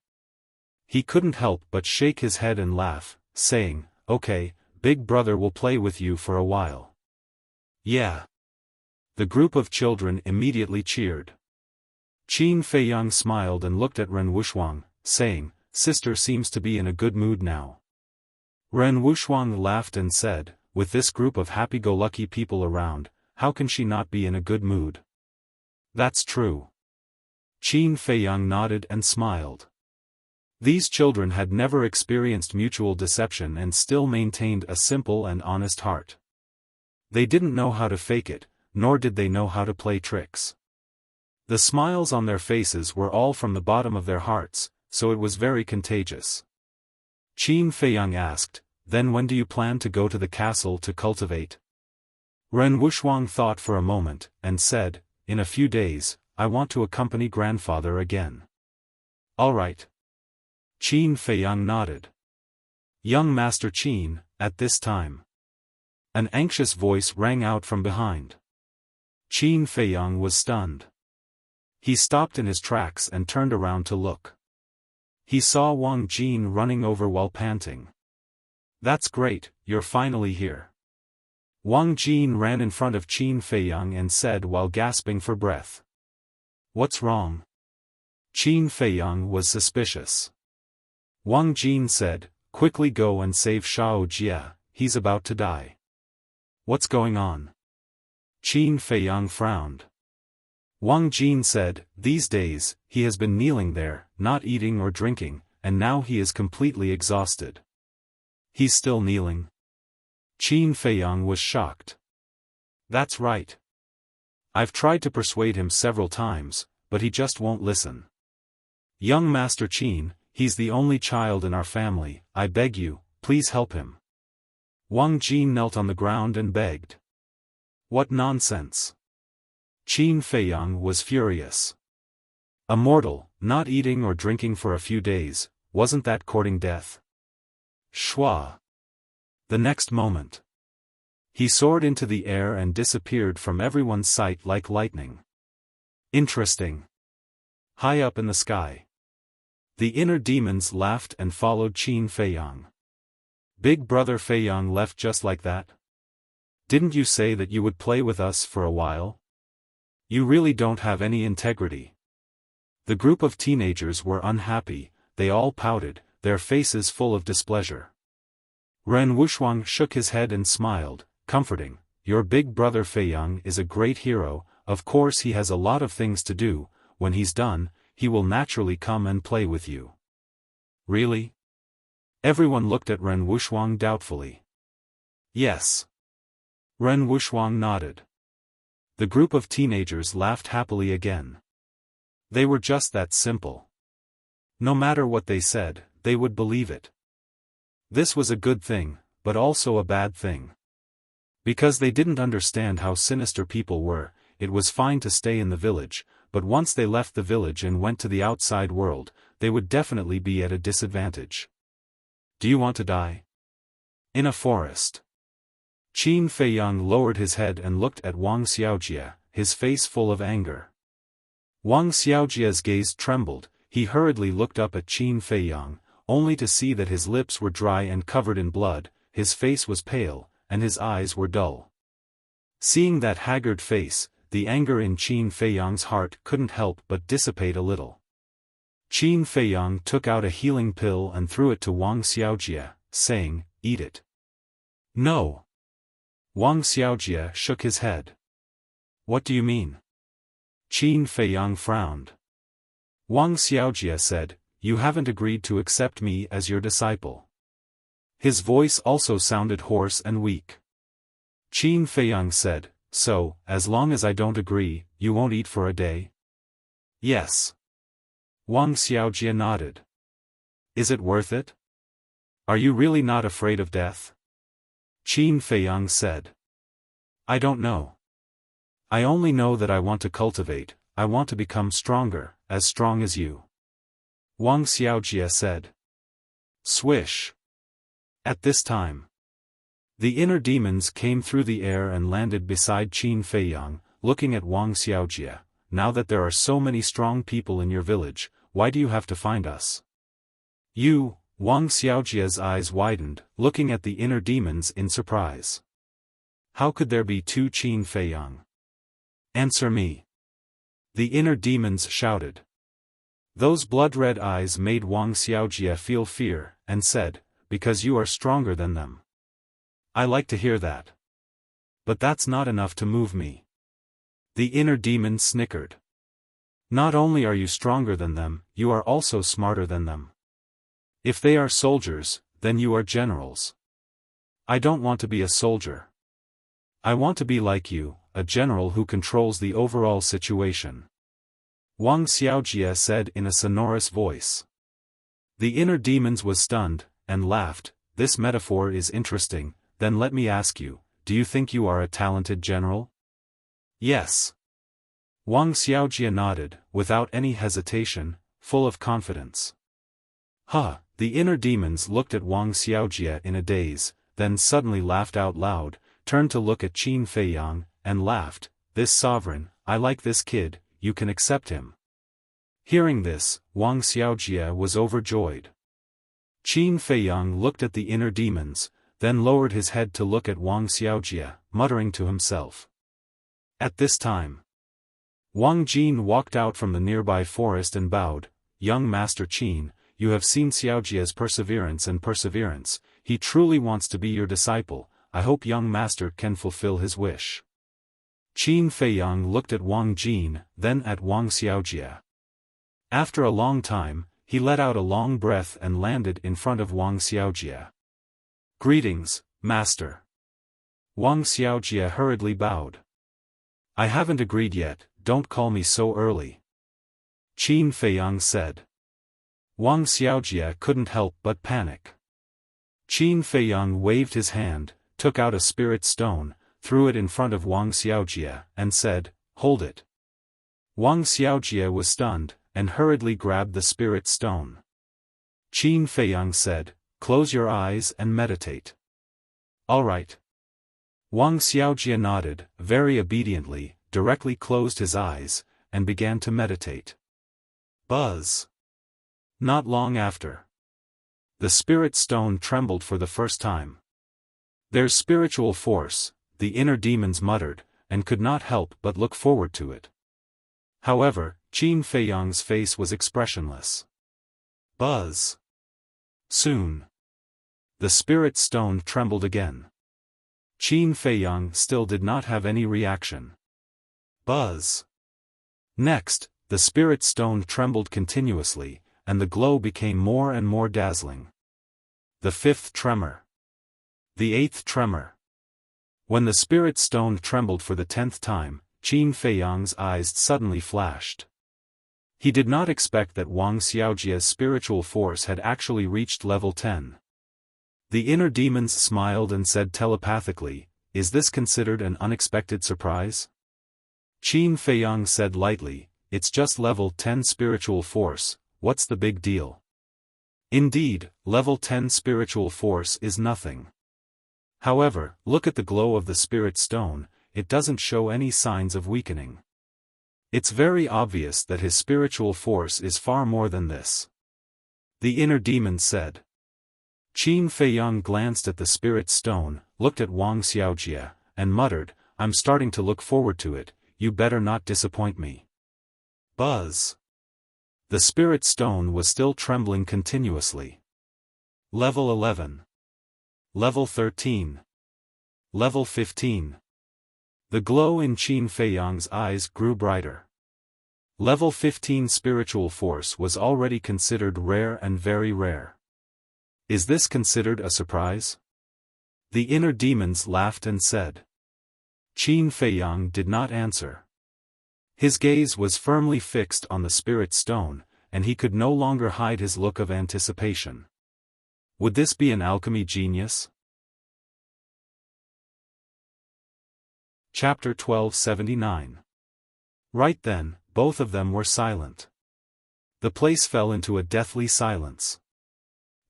[SPEAKER 1] He couldn't help but shake his head and laugh, saying, Okay, Big Brother will play with you for a while. Yeah. The group of children immediately cheered. Qin Feiyang smiled and looked at Ren Wuxia, saying, Sister seems to be in a good mood now. Ren Wuxia laughed and said, with this group of happy-go-lucky people around, how can she not be in a good mood? That's true. Qin Feiyang nodded and smiled. These children had never experienced mutual deception and still maintained a simple and honest heart. They didn't know how to fake it, nor did they know how to play tricks. The smiles on their faces were all from the bottom of their hearts, so it was very contagious. Qin Feiyang asked, Then when do you plan to go to the castle to cultivate? Ren Wuxia thought for a moment, and said, In a few days, I want to accompany grandfather again. All right. Qin Feiyang nodded. Young Master Qin, at this time. An anxious voice rang out from behind. Qin Feiyang was stunned. He stopped in his tracks and turned around to look. He saw Wang Jin running over while panting. That's great, you're finally here. Wang Jin ran in front of Qin Feiyang and said while gasping for breath. What's wrong? Qin Feiyang was suspicious. Wang Jin said, Quickly go and save Xiao Jie, he's about to die. What's going on? Qin Feiyang frowned. Wang Jin said, These days, he has been kneeling there, not eating or drinking, and now he is completely exhausted. He's still kneeling? Qin Feiyang was shocked. That's right. I've tried to persuade him several times, but he just won't listen. Young Master Qin, he's the only child in our family, I beg you, please help him. Wang Jin knelt on the ground and begged. What nonsense. Qin Feiyang was furious. A mortal, not eating or drinking for a few days, wasn't that courting death? Shua. The next moment. He soared into the air and disappeared from everyone's sight like lightning. Interesting. High up in the sky. The inner demons laughed and followed Qin Feiyang. Big Brother Feiyang left just like that? Didn't you say that you would play with us for a while? You really don't have any integrity. The group of teenagers were unhappy, they all pouted, their faces full of displeasure. Ren Wuxia shook his head and smiled, comforting, Your Big Brother Feiyang is a great hero, of course he has a lot of things to do, when he's done, he will naturally come and play with you. Really? Everyone looked at Ren Wuxia doubtfully. Yes. Ren Wuxia nodded. The group of teenagers laughed happily again. They were just that simple. No matter what they said, they would believe it. This was a good thing, but also a bad thing. Because they didn't understand how sinister people were, it was fine to stay in the village, but once they left the village and went to the outside world, they would definitely be at a disadvantage. Do you want to die? In a forest. Qin Feiyang lowered his head and looked at Wang Xiaojie, his face full of anger. Wang Xiaojie's gaze trembled, he hurriedly looked up at Qin Feiyang, only to see that his lips were dry and covered in blood, his face was pale, and his eyes were dull. Seeing that haggard face, the anger in Qin Feiyang's heart couldn't help but dissipate a little. Qin Feiyang took out a healing pill and threw it to Wang Xiaojie, saying, Eat it. No. Wang Xiaojie shook his head. What do you mean? Qin Feiyang frowned. Wang Xiaojie said, you haven't agreed to accept me as your disciple. His voice also sounded hoarse and weak. Qin Feiyang said, so, as long as I don't agree, you won't eat for a day? Yes. Wang Xiaojie nodded. Is it worth it? Are you really not afraid of death? Qin Feiyang said. I don't know. I only know that I want to cultivate, I want to become stronger, as strong as you. Wang Xiaojie said. Swish. At this time, the inner demons came through the air and landed beside Qin Feiyang, looking at Wang Xiaojie. Now that there are so many strong people in your village, why do you have to find us? You, Wang Xiaojie's eyes widened, looking at the inner demons in surprise. How could there be two Qin Feiyang? Answer me. The inner demons shouted. Those blood-red eyes made Wang Xiaojie feel fear, and said, because you are stronger than them. I like to hear that. But that's not enough to move me. The inner demon snickered. Not only are you stronger than them, you are also smarter than them. If they are soldiers, then you are generals. I don't want to be a soldier. I want to be like you, a general who controls the overall situation. Wang Xiaojie said in a sonorous voice. The inner demons was stunned, and laughed. This metaphor is interesting, then let me ask you, do you think you are a talented general? Yes. Wang Xiaojie nodded, without any hesitation, full of confidence. Huh, the inner demons looked at Wang Xiaojie in a daze, then suddenly laughed out loud, turned to look at Qin Feiyang, and laughed, this sovereign, I like this kid, you can accept him. Hearing this, Wang Xiaojie was overjoyed. Qin Feiyang looked at the inner demons, then lowered his head to look at Wang Xiaojie, muttering to himself. At this time, Wang Jin walked out from the nearby forest and bowed, young Master Qin, you have seen Xiaojie's perseverance, he truly wants to be your disciple, I hope young Master can fulfill his wish. Qin Feiyang looked at Wang Jin, then at Wang Xiaojie. After a long time, he let out a long breath and landed in front of Wang Xiaojie. Greetings, Master. Wang Xiaojie hurriedly bowed. I haven't agreed yet, don't call me so early. Qin Feiyang said. Wang Xiaojie couldn't help but panic. Qin Feiyang waved his hand, took out a spirit stone, threw it in front of Wang Xiaojie, and said, hold it. Wang Xiaojie was stunned, and hurriedly grabbed the spirit stone. Qin Feiyang said, close your eyes and meditate. All right. Wang Xiaojie nodded, very obediently, directly closed his eyes, and began to meditate. Buzz. Not long after, the spirit stone trembled for the first time. There's spiritual force, the inner demons muttered, and could not help but look forward to it. However, Qin Feiyang's face was expressionless. Buzz. Soon. The spirit stone trembled again. Qin Feiyang still did not have any reaction. Buzz. Next, the spirit stone trembled continuously, and the glow became more and more dazzling. The fifth tremor. The eighth tremor. When the spirit stone trembled for the 10th time, Qin Feiyang's eyes suddenly flashed. He did not expect that Wang Xiaojie's spiritual force had actually reached level 10. The inner demons smiled and said telepathically, is this considered an unexpected surprise? Qin Feiyang said lightly, it's just level 10 spiritual force, what's the big deal? Indeed, level 10 spiritual force is nothing. However, look at the glow of the spirit stone, it doesn't show any signs of weakening. It's very obvious that his spiritual force is far more than this. The inner demon said. Qin Feiyang glanced at the spirit stone, looked at Wang Xiaojie, and muttered, I'm starting to look forward to it, you better not disappoint me. Buzz. The spirit stone was still trembling continuously. Level 11. Level 13. Level 15. The glow in Qin Feiyang's eyes grew brighter. Level 15 spiritual force was already considered rare and very rare. Is this considered a surprise? The inner demons laughed and said. Qin Feiyang did not answer. His gaze was firmly fixed on the spirit stone, and he could no longer hide his look of anticipation. Would this be an alchemy genius? Chapter 1279. Right then, both of them were silent. The place fell into a deathly silence.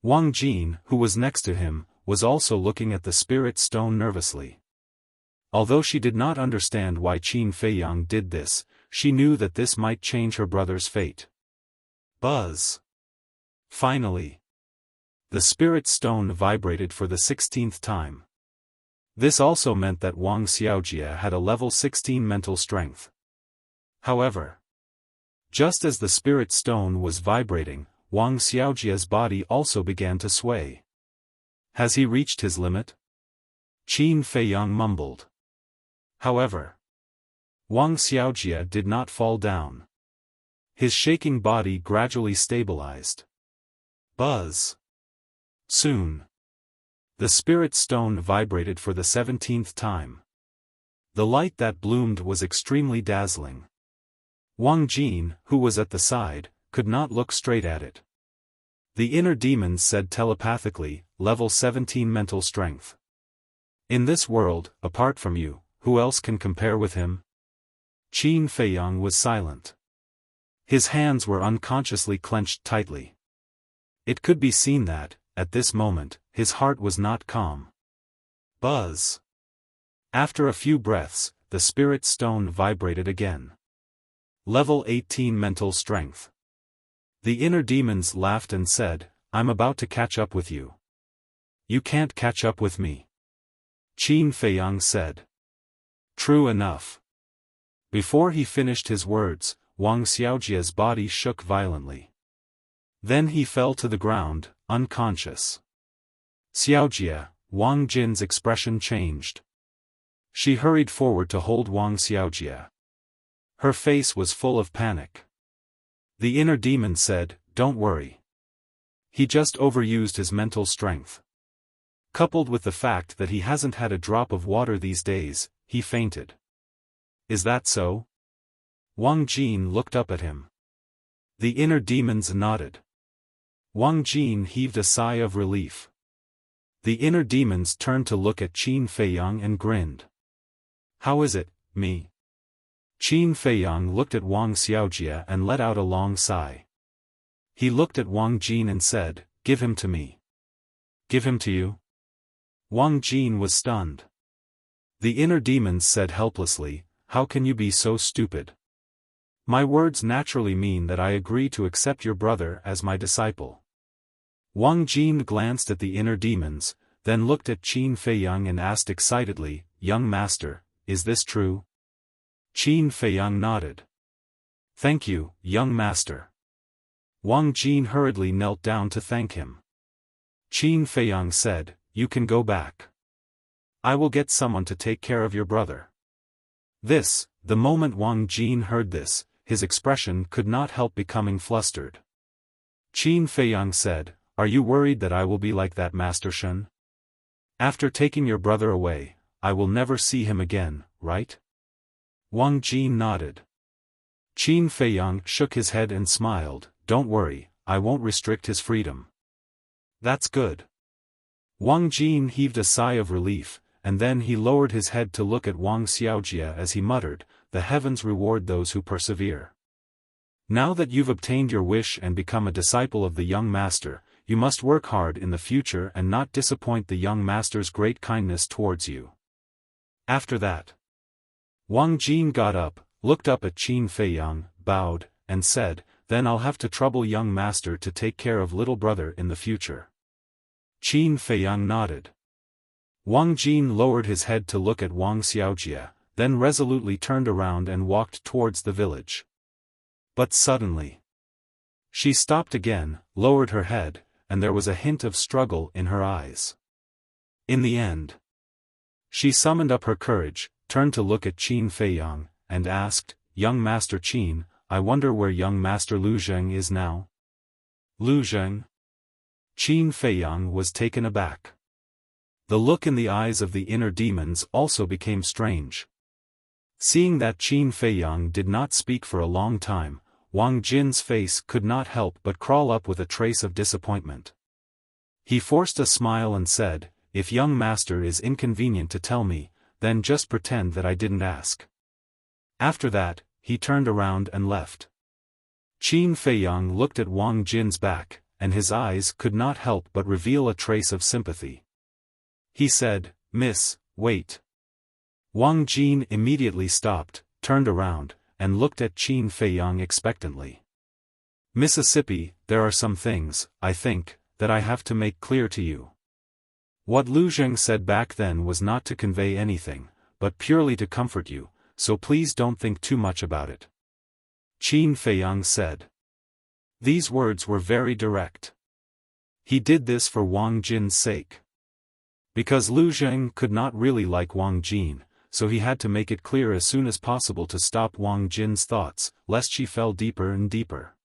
[SPEAKER 1] Wang Jin, who was next to him, was also looking at the spirit stone nervously. Although she did not understand why Qin Feiyang did this, she knew that this might change her brother's fate. Buzz! Finally, the spirit stone vibrated for the 16th time. This also meant that Wang Xiaojie had a level 16 mental strength. However, just as the spirit stone was vibrating, Wang Xiaojie's body also began to sway. Has he reached his limit? Qin Feiyang mumbled. However, Wang Xiaojie did not fall down. His shaking body gradually stabilized. Buzz! Soon, the spirit stone vibrated for the 17th time. The light that bloomed was extremely dazzling. Wang Jin, who was at the side, could not look straight at it. The inner demons said telepathically, level 17 mental strength. In this world, apart from you, who else can compare with him? Qin Feiyang was silent. His hands were unconsciously clenched tightly. It could be seen that, at this moment, his heart was not calm. Buzz! After a few breaths, the spirit stone vibrated again. Level 18 mental strength. The inner demons laughed and said, I'm about to catch up with you. You can't catch up with me. Qin Feiyang said. True enough. Before he finished his words, Wang Xiaojie's body shook violently. Then he fell to the ground, unconscious. Xiaojie, Wang Jin's expression changed. She hurried forward to hold Wang Xiaojie. Her face was full of panic. The inner demon said, Don't worry. He just overused his mental strength. Coupled with the fact that he hasn't had a drop of water these days, he fainted. Is that so? Wang Jin looked up at him. The inner demons nodded. Wang Jin heaved a sigh of relief. The inner demons turned to look at Qin Feiyang and grinned. How is it, me? Qin Feiyang looked at Wang Xiaojie and let out a long sigh. He looked at Wang Jin and said, Give him to me. Give him to you? Wang Jin was stunned. The inner demons said helplessly, How can you be so stupid? My words naturally mean that I agree to accept your brother as my disciple. Wang Jin glanced at the inner demons, then looked at Qin Feiyang and asked excitedly, Young master, is this true? Qin Feiyang nodded. Thank you, young master. Wang Jin hurriedly knelt down to thank him. Qin Feiyang said, You can go back. I will get someone to take care of your brother. The moment Wang Jin heard this, his expression could not help becoming flustered. Qin Feiyang said, Are you worried that I will be like that Master Shen? After taking your brother away, I will never see him again, right? Wang Jin nodded. Qin Feiyang shook his head and smiled, Don't worry, I won't restrict his freedom. That's good. Wang Jin heaved a sigh of relief, and then he lowered his head to look at Wang Xiaojie as he muttered, The heavens reward those who persevere. Now that you've obtained your wish and become a disciple of the young master, you must work hard in the future and not disappoint the young master's great kindness towards you. After that, Wang Jin got up, looked up at Qin Feiyang, bowed, and said, Then I'll have to trouble young master to take care of little brother in the future. Qin Feiyang nodded. Wang Jin lowered his head to look at Wang Xiaojie, then resolutely turned around and walked towards the village. But suddenly, she stopped again, lowered her head, and there was a hint of struggle in her eyes. In the end, She summoned up her courage, turned to look at Qin Feiyang, and asked, "Young Master Qin, I wonder where young Master Lu Zheng is now?" Lu Zheng? Qin Feiyang was taken aback. The look in the eyes of the inner demons also became strange. Seeing that Qin Feiyang did not speak for a long time, Wang Jin's face could not help but crawl up with a trace of disappointment. He forced a smile and said, "If young master is inconvenient to tell me, then just pretend that I didn't ask." After that, he turned around and left. Qin Feiyang looked at Wang Jin's back, and his eyes could not help but reveal a trace of sympathy. He said, "Miss, wait." Wang Jin immediately stopped, turned around, and looked at Qin Feiyang expectantly. "Mississippi, there are some things, I think, that I have to make clear to you." What Lu Zheng said back then was not to convey anything, but purely to comfort you, so please don't think too much about it. Qin Feiyang said. These words were very direct. He did this for Wang Jin's sake. Because Lu Zheng could not really like Wang Jin, so he had to make it clear as soon as possible to stop Wang Jin's thoughts, lest she fell deeper and deeper.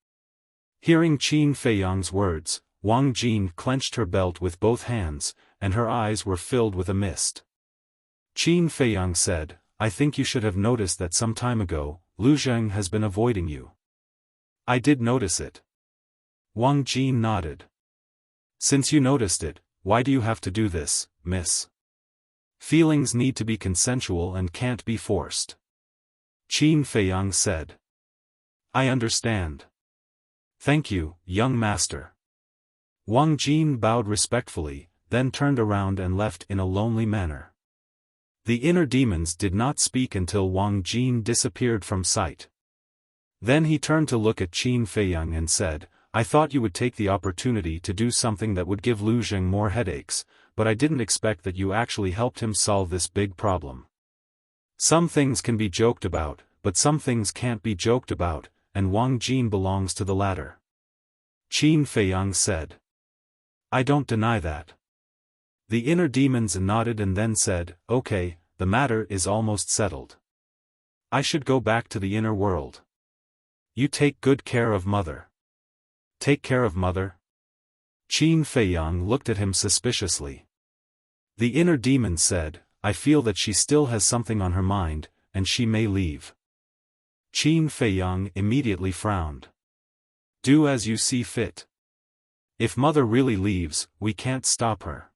[SPEAKER 1] Hearing Qin Feiyang's words, Wang Jin clenched her belt with both hands, and her eyes were filled with a mist. Qin Feiyang said, "I think you should have noticed that some time ago, Lu Zheng has been avoiding you." "I did notice it." Wang Jin nodded. "Since you noticed it, why do you have to do this, miss? Feelings need to be consensual and can't be forced." Qin Feiyang said. "I understand. Thank you, young master." Wang Jin bowed respectfully, then turned around and left in a lonely manner. The inner demons did not speak until Wang Jin disappeared from sight. Then he turned to look at Qin Feiyang and said, "I thought you would take the opportunity to do something that would give Lu Zheng more headaches, but I didn't expect that you actually helped him solve this big problem. Some things can be joked about, but some things can't be joked about, and Wang Jin belongs to the latter." Qin Feiyang said. "I don't deny that." The inner demons nodded and then said, "Okay, the matter is almost settled. I should go back to the inner world. You take good care of mother." "Take care of mother?" Qin Feiyang looked at him suspiciously. The inner demon said, "I feel that she still has something on her mind, and she may leave." Qin Feiyang immediately frowned. "Do as you see fit. If mother really leaves, we can't stop her."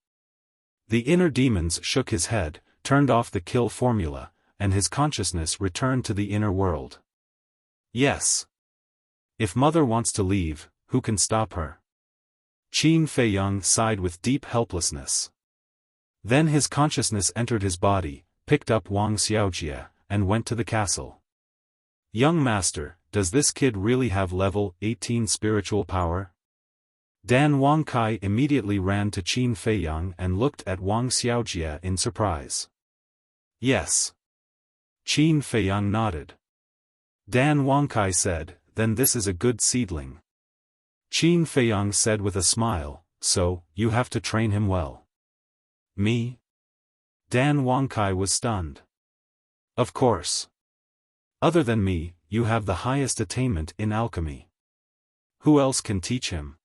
[SPEAKER 1] The inner demons shook his head, turned off the kill formula, and his consciousness returned to the inner world. "Yes. If mother wants to leave, who can stop her?" Qin Feiyang sighed with deep helplessness. Then his consciousness entered his body, picked up Wang Xiaojie, and went to the castle. "Young master, does this kid really have level 18 spiritual power?" Dan Wangkai immediately ran to Qin Feiyang and looked at Wang Xiaojie in surprise. "Yes." Qin Feiyang nodded. Dan Wangkai said, "Then this is a good seedling." Qin Feiyang said with a smile, "So, you have to train him well." "Me?" Dan Wangkai was stunned. "Of course. Other than me, you have the highest attainment in alchemy. Who else can teach him?"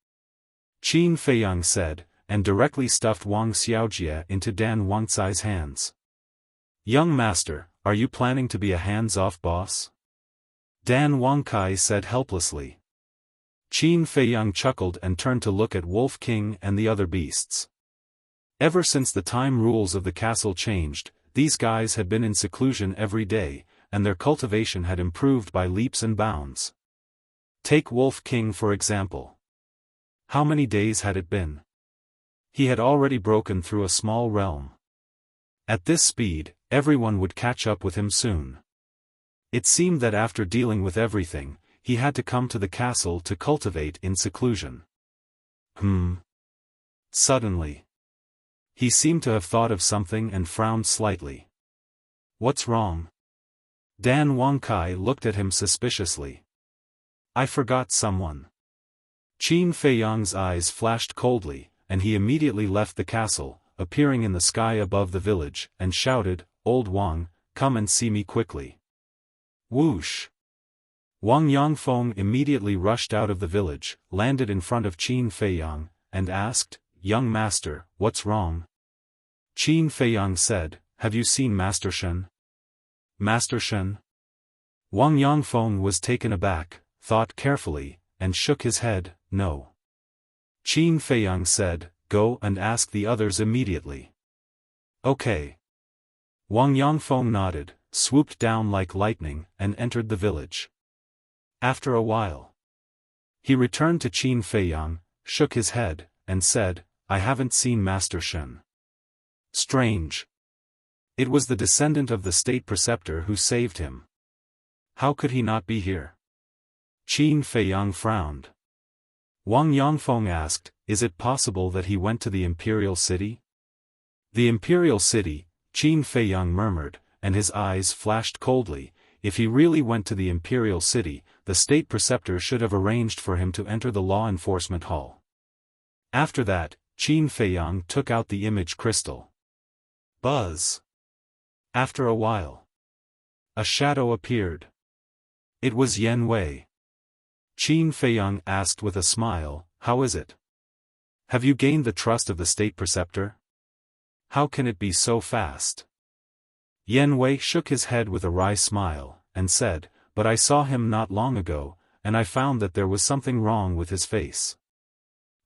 [SPEAKER 1] Qin Feiyang said, and directly stuffed Wang Xiaojie into Dan Wangcai's hands. "Young master, are you planning to be a hands-off boss?" Dan Wangkai said helplessly. Qin Feiyang chuckled and turned to look at Wolf King and the other beasts. Ever since the time rules of the castle changed, these guys had been in seclusion every day, and their cultivation had improved by leaps and bounds. Take Wolf King for example. How many days had it been? He had already broken through a small realm. At this speed, everyone would catch up with him soon. It seemed that after dealing with everything, he had to come to the castle to cultivate in seclusion. Suddenly. He seemed to have thought of something and frowned slightly. "What's wrong?" Dan Wangkai looked at him suspiciously. "I forgot someone." Qin Feiyang's eyes flashed coldly, and he immediately left the castle, appearing in the sky above the village, and shouted, "Old Wang, come and see me quickly." Whoosh! Wang Yongfeng immediately rushed out of the village, landed in front of Qin Feiyang, and asked, "Young master, what's wrong?" Qin Feiyang said, "Have you seen Master Shen?" Master Shen? Wang Yongfeng was taken aback, thought carefully, and shook his head, "No." Qin Feiyang said, "Go and ask the others immediately." "Okay." Wang Yongfeng nodded, swooped down like lightning, and entered the village. After a while, he returned to Qin Feiyang, shook his head, and said, "I haven't seen Master Shen." Strange. It was the descendant of the state preceptor who saved him. How could he not be here? Qin Feiyang frowned. Wang Yongfeng asked, "Is it possible that he went to the imperial city?" "The imperial city," Qin Feiyang murmured, and his eyes flashed coldly. If he really went to the imperial city, the state preceptor should have arranged for him to enter the law enforcement hall. After that, Qin Feiyang took out the image crystal. Buzz! After a while, a shadow appeared. It was Yan Wei. Qin Feiyang asked with a smile, "How is it? Have you gained the trust of the state preceptor? How can it be so fast?" Yan Wei shook his head with a wry smile, and said, "But I saw him not long ago, and I found that there was something wrong with his face."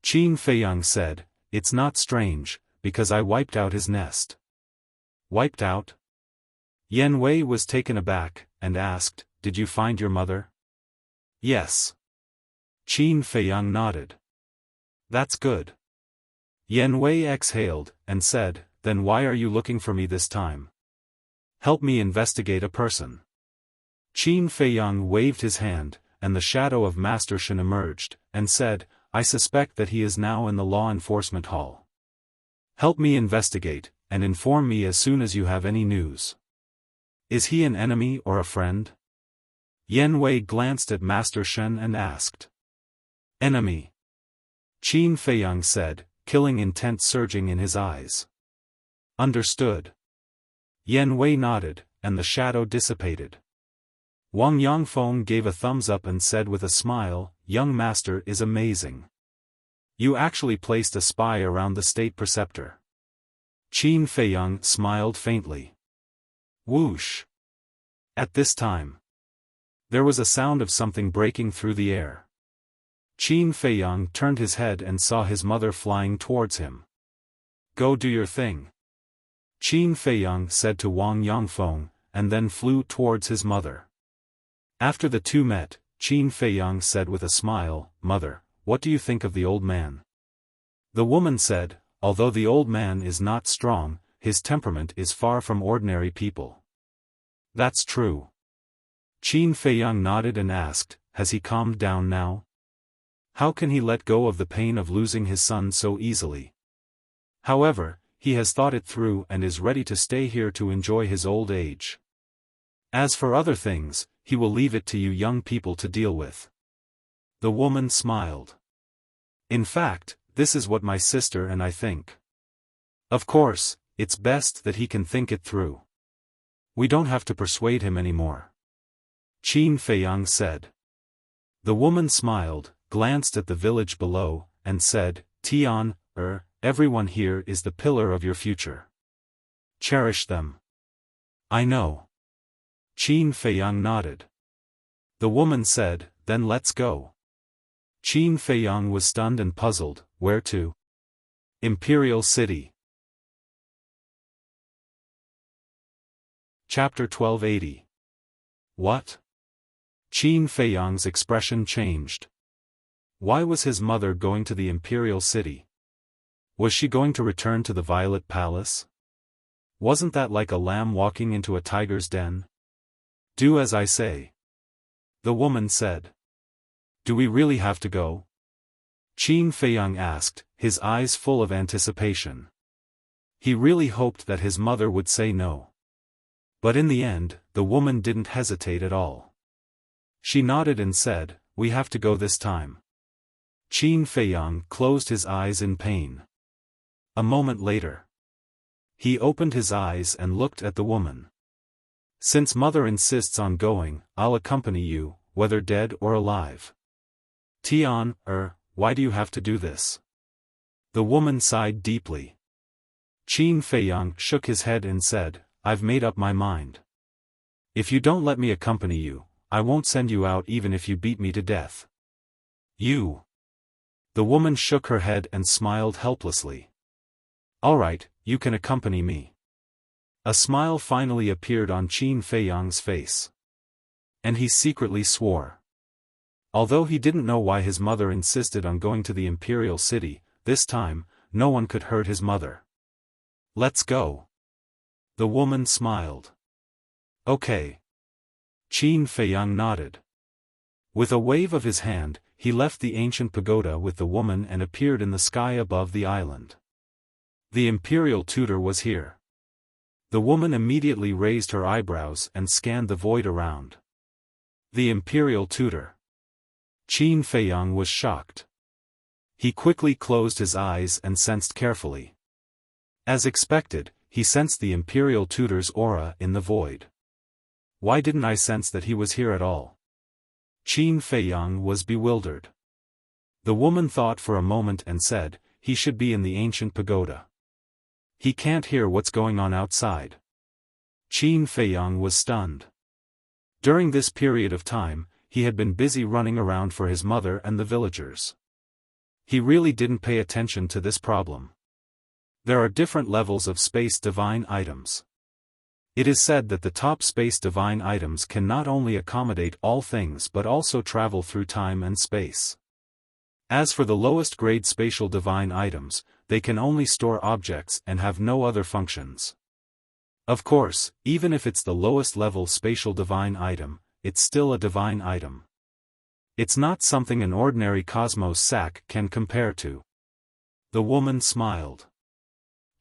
[SPEAKER 1] Qin Feiyang said, "It's not strange, because I wiped out his nest." "Wiped out?" Yan Wei was taken aback, and asked, "Did you find your mother?" "Yes." Qin Feiyang nodded. "That's good." Yan Wei exhaled, and said, "Then why are you looking for me this time? Help me investigate a person." Qin Feiyang waved his hand, and the shadow of Master Shen emerged, and said, "I suspect that he is now in the law enforcement hall. Help me investigate, and inform me as soon as you have any news. Is he an enemy or a friend?" Yan Wei glanced at Master Shen and asked. "Enemy." Qin Feiyang said, killing intent surging in his eyes. "Understood." Yan Wei nodded, and the shadow dissipated. Wang Yongfeng gave a thumbs up and said with a smile, "Young master is amazing. You actually placed a spy around the state preceptor." Qin Feiyang smiled faintly. Whoosh! At this time, there was a sound of something breaking through the air. Qin Feiyang turned his head and saw his mother flying towards him. "Go do your thing," Qin Feiyang said to Wang Yongfeng, and then flew towards his mother. After the two met, Qin Feiyang said with a smile, "Mother, what do you think of the old man?" The woman said, "Although the old man is not strong, his temperament is far from ordinary people." "That's true." Qin Feiyang nodded and asked, "Has he calmed down now? How can he let go of the pain of losing his son so easily? However, he has thought it through and is ready to stay here to enjoy his old age. As for other things, he will leave it to you young people to deal with." The woman smiled. "In fact, this is what my sister and I think. Of course, it's best that he can think it through. We don't have to persuade him anymore," Qin Feiyang said. The woman smiled, glanced at the village below, and said, "Tian, everyone here is the pillar of your future. Cherish them." "I know." Qin Feiyang nodded. The woman said, "Then let's go." Qin Feiyang was stunned and puzzled. Where to? Imperial City. Chapter 1280. What? Qin Feiyang's expression changed. Why was his mother going to the Imperial City? Was she going to return to the Violet Palace? Wasn't that like a lamb walking into a tiger's den? "Do as I say," the woman said. "Do we really have to go?" Qin Feiyang asked, his eyes full of anticipation. He really hoped that his mother would say no. But in the end, the woman didn't hesitate at all. She nodded and said, "We have to go this time." Qin Feiyang closed his eyes in pain. A moment later, He opened his eyes and looked at the woman. Since mother insists on going, I'll accompany you, whether dead or alive. Tian, why do you have to do this? The woman sighed deeply. Qin Feiyang shook his head and said, I've made up my mind. If you don't let me accompany you, I won't send you out even if you beat me to death. You. The woman shook her head and smiled helplessly. All right, you can accompany me. A smile finally appeared on Qin Feiyang's face. And he secretly swore. Although he didn't know why his mother insisted on going to the imperial city, this time, no one could hurt his mother. Let's go. The woman smiled. Okay. Qin Feiyang nodded. With a wave of his hand, he left the ancient pagoda with the woman and appeared in the sky above the island. The imperial tutor was here. The woman immediately raised her eyebrows and scanned the void around. The imperial tutor. Qin Feiyang was shocked. He quickly closed his eyes and sensed carefully. As expected, he sensed the imperial tutor's aura in the void. Why didn't I sense that he was here at all? Qin Feiyang was bewildered. The woman thought for a moment and said, he should be in the ancient pagoda. He can't hear what's going on outside. Qin Feiyang was stunned. During this period of time, he had been busy running around for his mother and the villagers. He really didn't pay attention to this problem. There are different levels of space divine items. It is said that the top space divine items can not only accommodate all things but also travel through time and space. As for the lowest grade spatial divine items, they can only store objects and have no other functions. Of course, even if it's the lowest level spatial divine item, it's still a divine item. It's not something an ordinary cosmos sack can compare to. The woman smiled.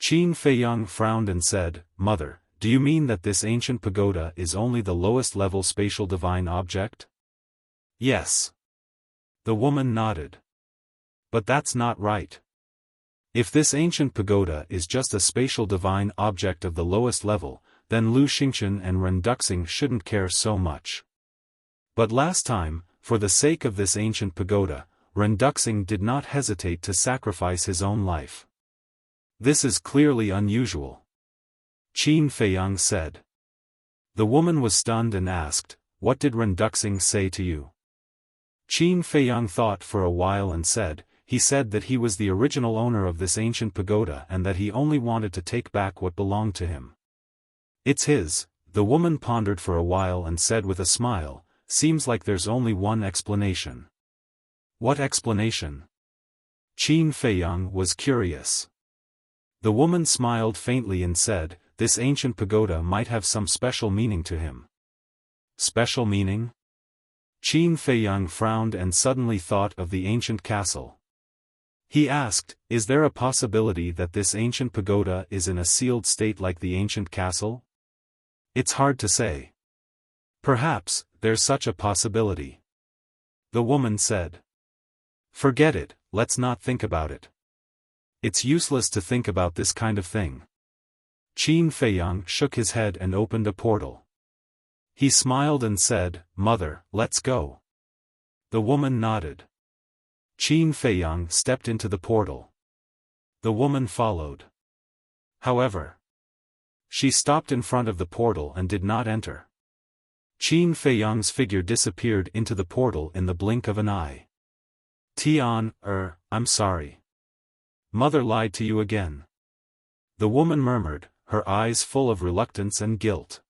[SPEAKER 1] Qin Feiyang frowned and said, Mother, do you mean that this ancient pagoda is only the lowest level spatial divine object? Yes. The woman nodded. But that's not right. If this ancient pagoda is just a spatial divine object of the lowest level, then Lu Xingchen and Ren Duxing shouldn't care so much. But last time, for the sake of this ancient pagoda, Ren Duxing did not hesitate to sacrifice his own life. This is clearly unusual. Qin Feiyang said. The woman was stunned and asked, What did Ren Duxing say to you? Qin Feiyang thought for a while and said, He said that he was the original owner of this ancient pagoda and that he only wanted to take back what belonged to him. It's his. The woman pondered for a while and said with a smile, Seems like there's only one explanation. What explanation? Qin Feiyang was curious. The woman smiled faintly and said, This ancient pagoda might have some special meaning to him. Special meaning? Qin Feiyang frowned and suddenly thought of the ancient castle. He asked, Is there a possibility that this ancient pagoda is in a sealed state like the ancient castle? It's hard to say. Perhaps, there's such a possibility. The woman said. Forget it, let's not think about it. It's useless to think about this kind of thing. Qin Feiyang shook his head and opened a portal. He smiled and said, Mother, let's go. The woman nodded. Qin Feiyang stepped into the portal. The woman followed. However, she stopped in front of the portal and did not enter. Qin Feiyang's figure disappeared into the portal in the blink of an eye. Tian, I'm sorry. Mother lied to you again. The woman murmured, her eyes full of reluctance and guilt.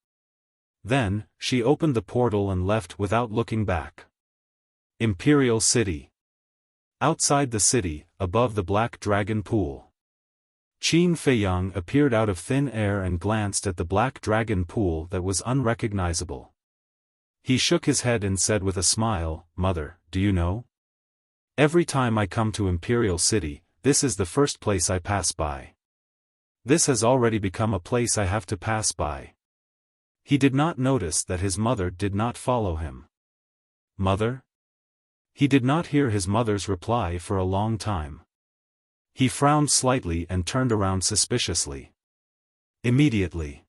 [SPEAKER 1] Then, she opened the portal and left without looking back. Imperial City. Outside the city, above the Black Dragon Pool. Qin Feiyang appeared out of thin air and glanced at the Black Dragon Pool that was unrecognizable. He shook his head and said with a smile, Mother, do you know? Every time I come to Imperial City, this is the first place I pass by. This has already become a place I have to pass by. He did not notice that his mother did not follow him. Mother? He did not hear his mother's reply for a long time. He frowned slightly and turned around suspiciously. Immediately,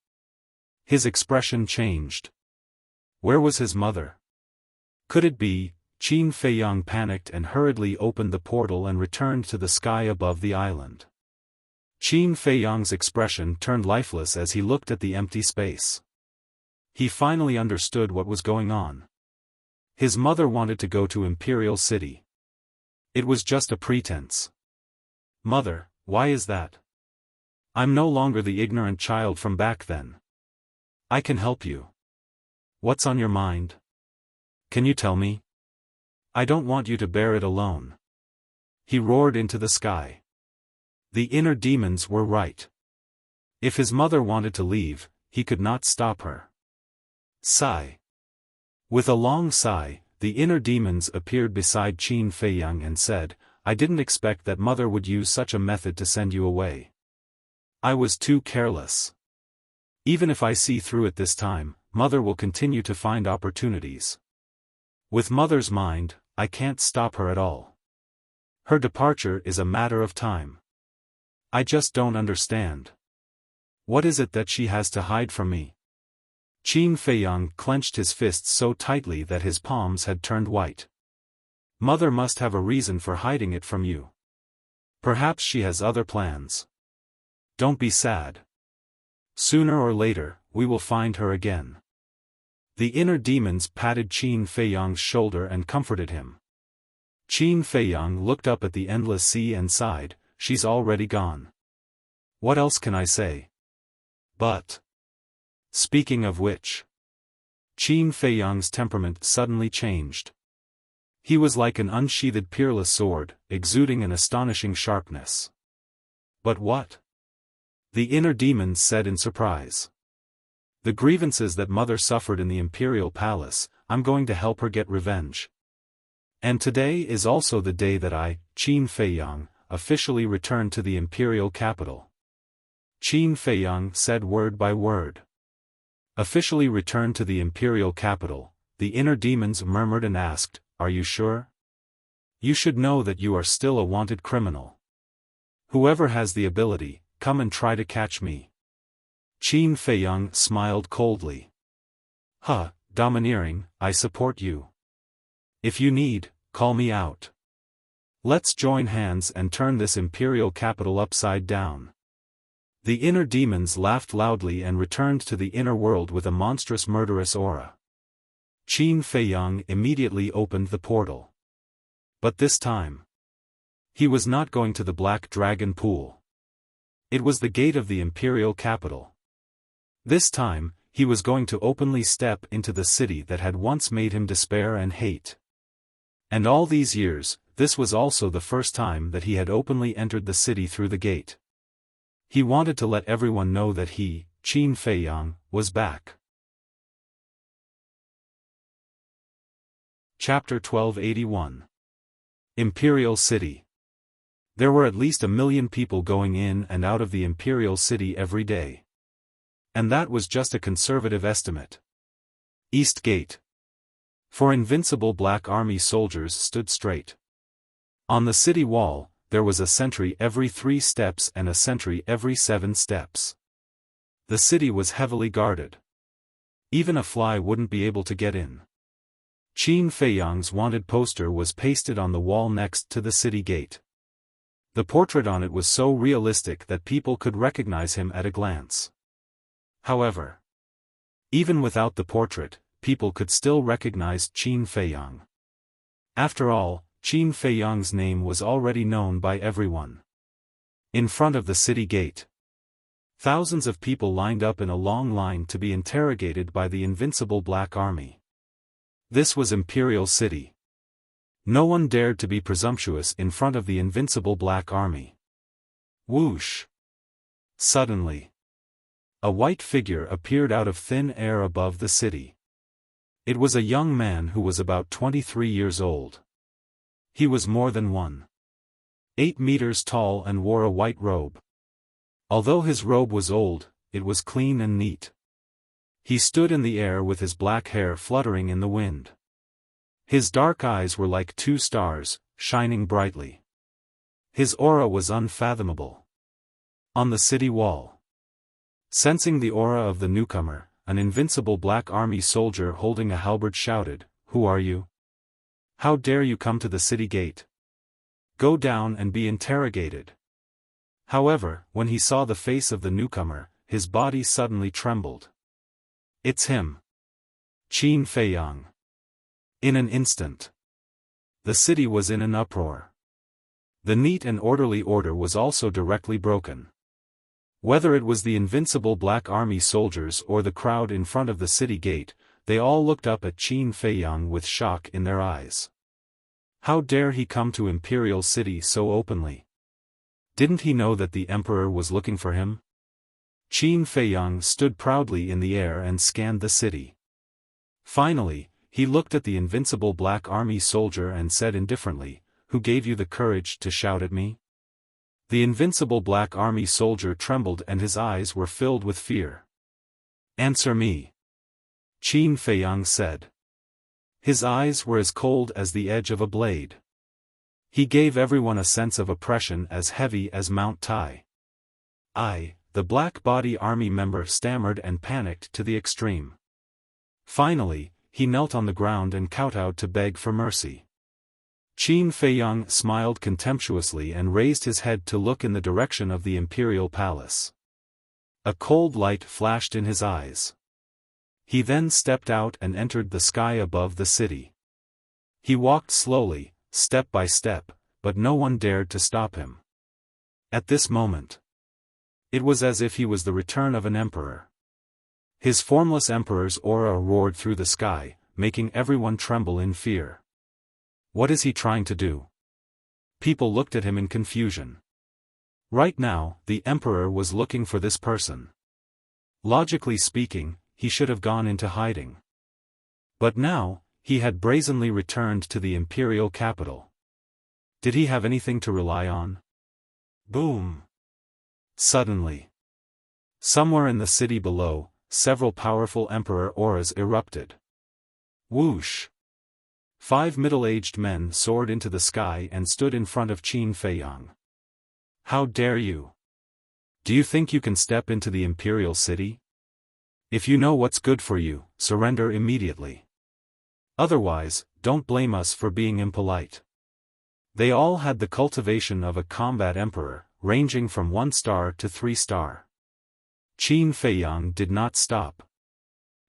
[SPEAKER 1] his expression changed. Where was his mother? Could it be? Qin Feiyang panicked and hurriedly opened the portal and returned to the sky above the island. Qin Feiyang's expression turned lifeless as he looked at the empty space. He finally understood what was going on. His mother wanted to go to Imperial City. It was just a pretense. Mother, why is that? I'm no longer the ignorant child from back then. I can help you. What's on your mind? Can you tell me? I don't want you to bear it alone. He roared into the sky. The inner demons were right. If his mother wanted to leave, he could not stop her. Sigh. With a long sigh, the inner demons appeared beside Qin Feiyang and said, I didn't expect that mother would use such a method to send you away. I was too careless. Even if I see through it this time, mother will continue to find opportunities. With mother's mind, I can't stop her at all. Her departure is a matter of time. I just don't understand. What is it that she has to hide from me? Qin Feiyang clenched his fists so tightly that his palms had turned white. Mother must have a reason for hiding it from you. Perhaps she has other plans. Don't be sad. Sooner or later, we will find her again. The inner demons patted Qin Feiyang's shoulder and comforted him. Qin Feiyang looked up at the endless sea and sighed, she's already gone. What else can I say? But... Speaking of which... Qin Feiyang's temperament suddenly changed. He was like an unsheathed peerless sword, exuding an astonishing sharpness. But what? The inner demons said in surprise. The grievances that mother suffered in the imperial palace, I'm going to help her get revenge. And today is also the day that I, Qin Feiyang, officially return to the imperial capital. Qin Feiyang said word by word. Officially return to the imperial capital, the inner demons murmured and asked, are you sure? You should know that you are still a wanted criminal. Whoever has the ability, come and try to catch me. Qin Feiyang smiled coldly. Domineering, I support you. If you need, call me out. Let's join hands and turn this imperial capital upside down. The inner demons laughed loudly and returned to the inner world with a monstrous murderous aura. Qin Feiyang immediately opened the portal. But this time, he was not going to the Black Dragon Pool. It was the gate of the imperial capital. This time, he was going to openly step into the city that had once made him despair and hate. And all these years, this was also the first time that he had openly entered the city through the gate. He wanted to let everyone know that he, Qin Feiyang, was back. Chapter 1281. Imperial City. There were at least 1 million people going in and out of the Imperial City every day. And that was just a conservative estimate. East Gate. 4 invincible Black Army soldiers stood straight. On the city wall, there was a sentry every 3 steps and a sentry every 7 steps. The city was heavily guarded. Even a fly wouldn't be able to get in. Qin Feiyang's wanted poster was pasted on the wall next to the city gate. The portrait on it was so realistic that people could recognize him at a glance. However, even without the portrait, people could still recognize Qin Feiyang. After all, Qin Feiyang's name was already known by everyone. In front of the city gate, thousands of people lined up in a long line to be interrogated by the invincible Black Army. This was Imperial City. No one dared to be presumptuous in front of the invincible Black Army. Whoosh! Suddenly, a white figure appeared out of thin air above the city. It was a young man who was about 23 years old. He was more than 1.8 meters tall and wore a white robe. Although his robe was old, it was clean and neat. He stood in the air with his black hair fluttering in the wind. His dark eyes were like 2 stars, shining brightly. His aura was unfathomable. On the city wall, Sensing the aura of the newcomer, an invincible black army soldier holding a halberd shouted, "Who are you? How dare you come to the city gate? Go down and be interrogated." However, when he saw the face of the newcomer, his body suddenly trembled. It's him. Qin Feiyang. In an instant, the city was in an uproar. The neat and orderly order was also directly broken. Whether it was the invincible black army soldiers or the crowd in front of the city gate, they all looked up at Qin Feiyang with shock in their eyes. How dare he come to Imperial City so openly? Didn't he know that the emperor was looking for him? Qin Feiyang stood proudly in the air and scanned the city. Finally, he looked at the invincible black army soldier and said indifferently, "Who gave you the courage to shout at me?" The invincible black army soldier trembled and his eyes were filled with fear. "Answer me," Qin Feiyang said. His eyes were as cold as the edge of a blade. He gave everyone a sense of oppression as heavy as Mount Tai. The black body army member stammered and panicked to the extreme. Finally, he knelt on the ground and kowtowed to beg for mercy. Qin Feiyang smiled contemptuously and raised his head to look in the direction of the imperial palace. A cold light flashed in his eyes. He then stepped out and entered the sky above the city. He walked slowly, step by step, but no one dared to stop him. At this moment, it was as if he was the return of an emperor. His formless emperor's aura roared through the sky, making everyone tremble in fear. What is he trying to do? People looked at him in confusion. Right now, the emperor was looking for this person. Logically speaking, he should have gone into hiding. But now, he had brazenly returned to the imperial capital. Did he have anything to rely on? Boom! Suddenly, somewhere in the city below, several powerful emperor auras erupted. Whoosh! 5 middle-aged men soared into the sky and stood in front of Qin Feiyang. How dare you? Do you think you can step into the imperial city? If you know what's good for you, surrender immediately. Otherwise, don't blame us for being impolite. They all had the cultivation of a combat emperor, ranging from 1 star to 3 star. Qin Feiyang did not stop.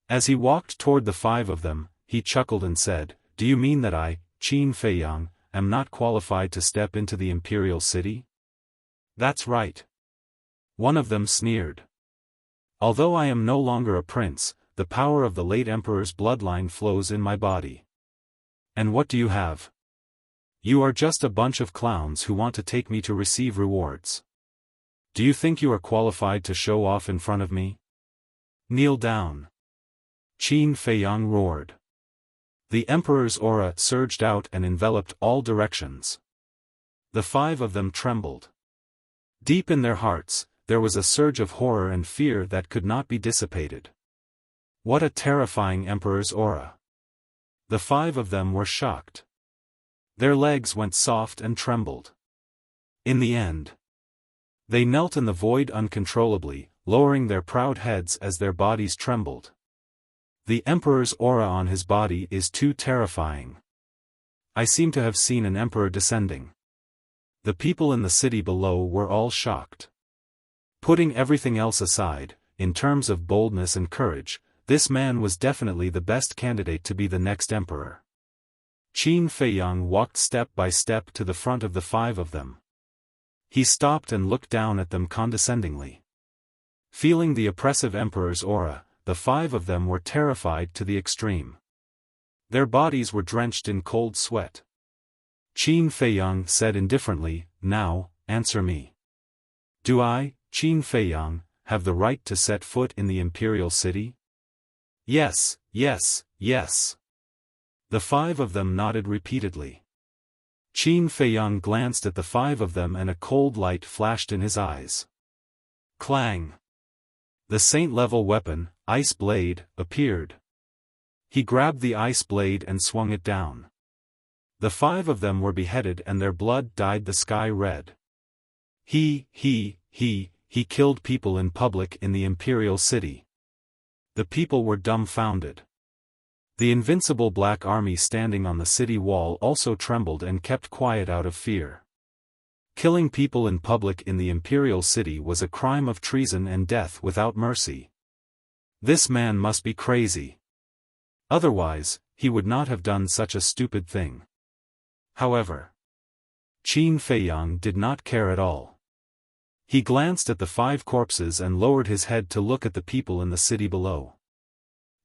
[SPEAKER 1] As he walked toward the 5 of them, he chuckled and said, "Do you mean that I, Qin Feiyang, am not qualified to step into the imperial city?" "That's right." One of them sneered. "Although I am no longer a prince, the power of the late emperor's bloodline flows in my body." "And what do you have?" "You are just a bunch of clowns who want to take me to receive rewards. Do you think you are qualified to show off in front of me? Kneel down." Qin Feiyang roared. The emperor's aura surged out and enveloped all directions. The 5 of them trembled. Deep in their hearts, there was a surge of horror and fear that could not be dissipated. What a terrifying emperor's aura! The 5 of them were shocked. Their legs went soft and trembled. In the end, they knelt in the void uncontrollably, lowering their proud heads as their bodies trembled. The emperor's aura on his body is too terrifying. I seem to have seen an emperor descending. The people in the city below were all shocked. Putting everything else aside, in terms of boldness and courage, this man was definitely the best candidate to be the next emperor. Qin Feiyang walked step by step to the front of the 5 of them. He stopped and looked down at them condescendingly. Feeling the oppressive emperor's aura, the 5 of them were terrified to the extreme. Their bodies were drenched in cold sweat. Qin Feiyang said indifferently, "Now, answer me. Do I, Qin Feiyang, have the right to set foot in the imperial city?" "Yes, yes, yes." The 5 of them nodded repeatedly. Qin Feiyang glanced at the 5 of them and a cold light flashed in his eyes. Clang! The saint-level weapon, Ice Blade, appeared. He grabbed the ice blade and swung it down. The 5 of them were beheaded and their blood dyed the sky red. He he killed people in public in the imperial city. The people were dumbfounded. The invincible black army standing on the city wall also trembled and kept quiet out of fear. Killing people in public in the imperial city was a crime of treason and death without mercy. This man must be crazy. Otherwise, he would not have done such a stupid thing. However, Qin Feiyang did not care at all. He glanced at the 5 corpses and lowered his head to look at the people in the city below.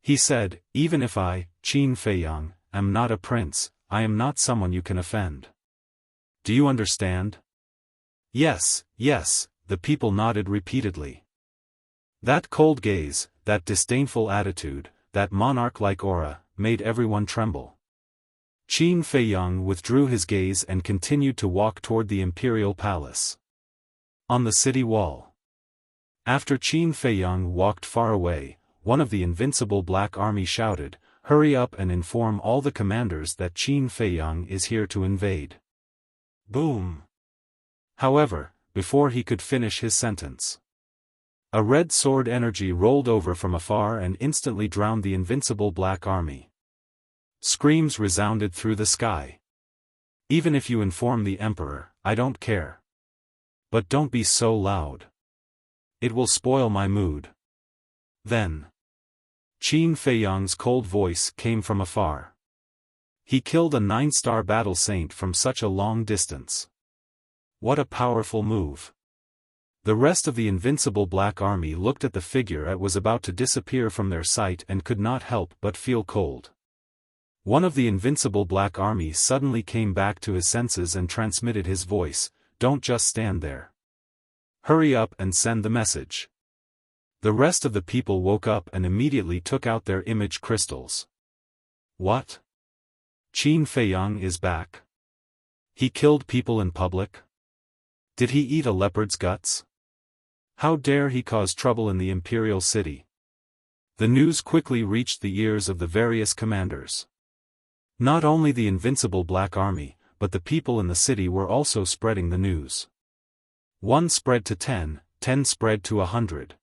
[SPEAKER 1] He said, "Even if I, Qin Feiyang, am not a prince, I am not someone you can offend. Do you understand?" "Yes, yes," the people nodded repeatedly. That cold gaze, that disdainful attitude, that monarch-like aura, made everyone tremble. Qin Feiyang withdrew his gaze and continued to walk toward the imperial palace. On the city wall. After Qin Feiyang walked far away, one of the invincible black army shouted, "Hurry up and inform all the commanders that Qin Feiyang is here to invade." Boom! However, before he could finish his sentence, a red sword energy rolled over from afar and instantly drowned the invincible black army. Screams resounded through the sky. "Even if you inform the emperor, I don't care. But don't be so loud. It will spoil my mood." Then, Qin Feiyang's cold voice came from afar. He killed a 9-star battle saint from such a long distance. What a powerful move. The rest of the invincible black army looked at the figure that was about to disappear from their sight and could not help but feel cold. One of the invincible black army suddenly came back to his senses and transmitted his voice, "Don't just stand there. Hurry up and send the message." The rest of the people woke up and immediately took out their image crystals. What? Qin Feiyang is back? He killed people in public? Did he eat a leopard's guts? How dare he cause trouble in the imperial city? The news quickly reached the ears of the various commanders. Not only the invincible black army, but the people in the city were also spreading the news. 1 spread to 10, 10 spread to 100.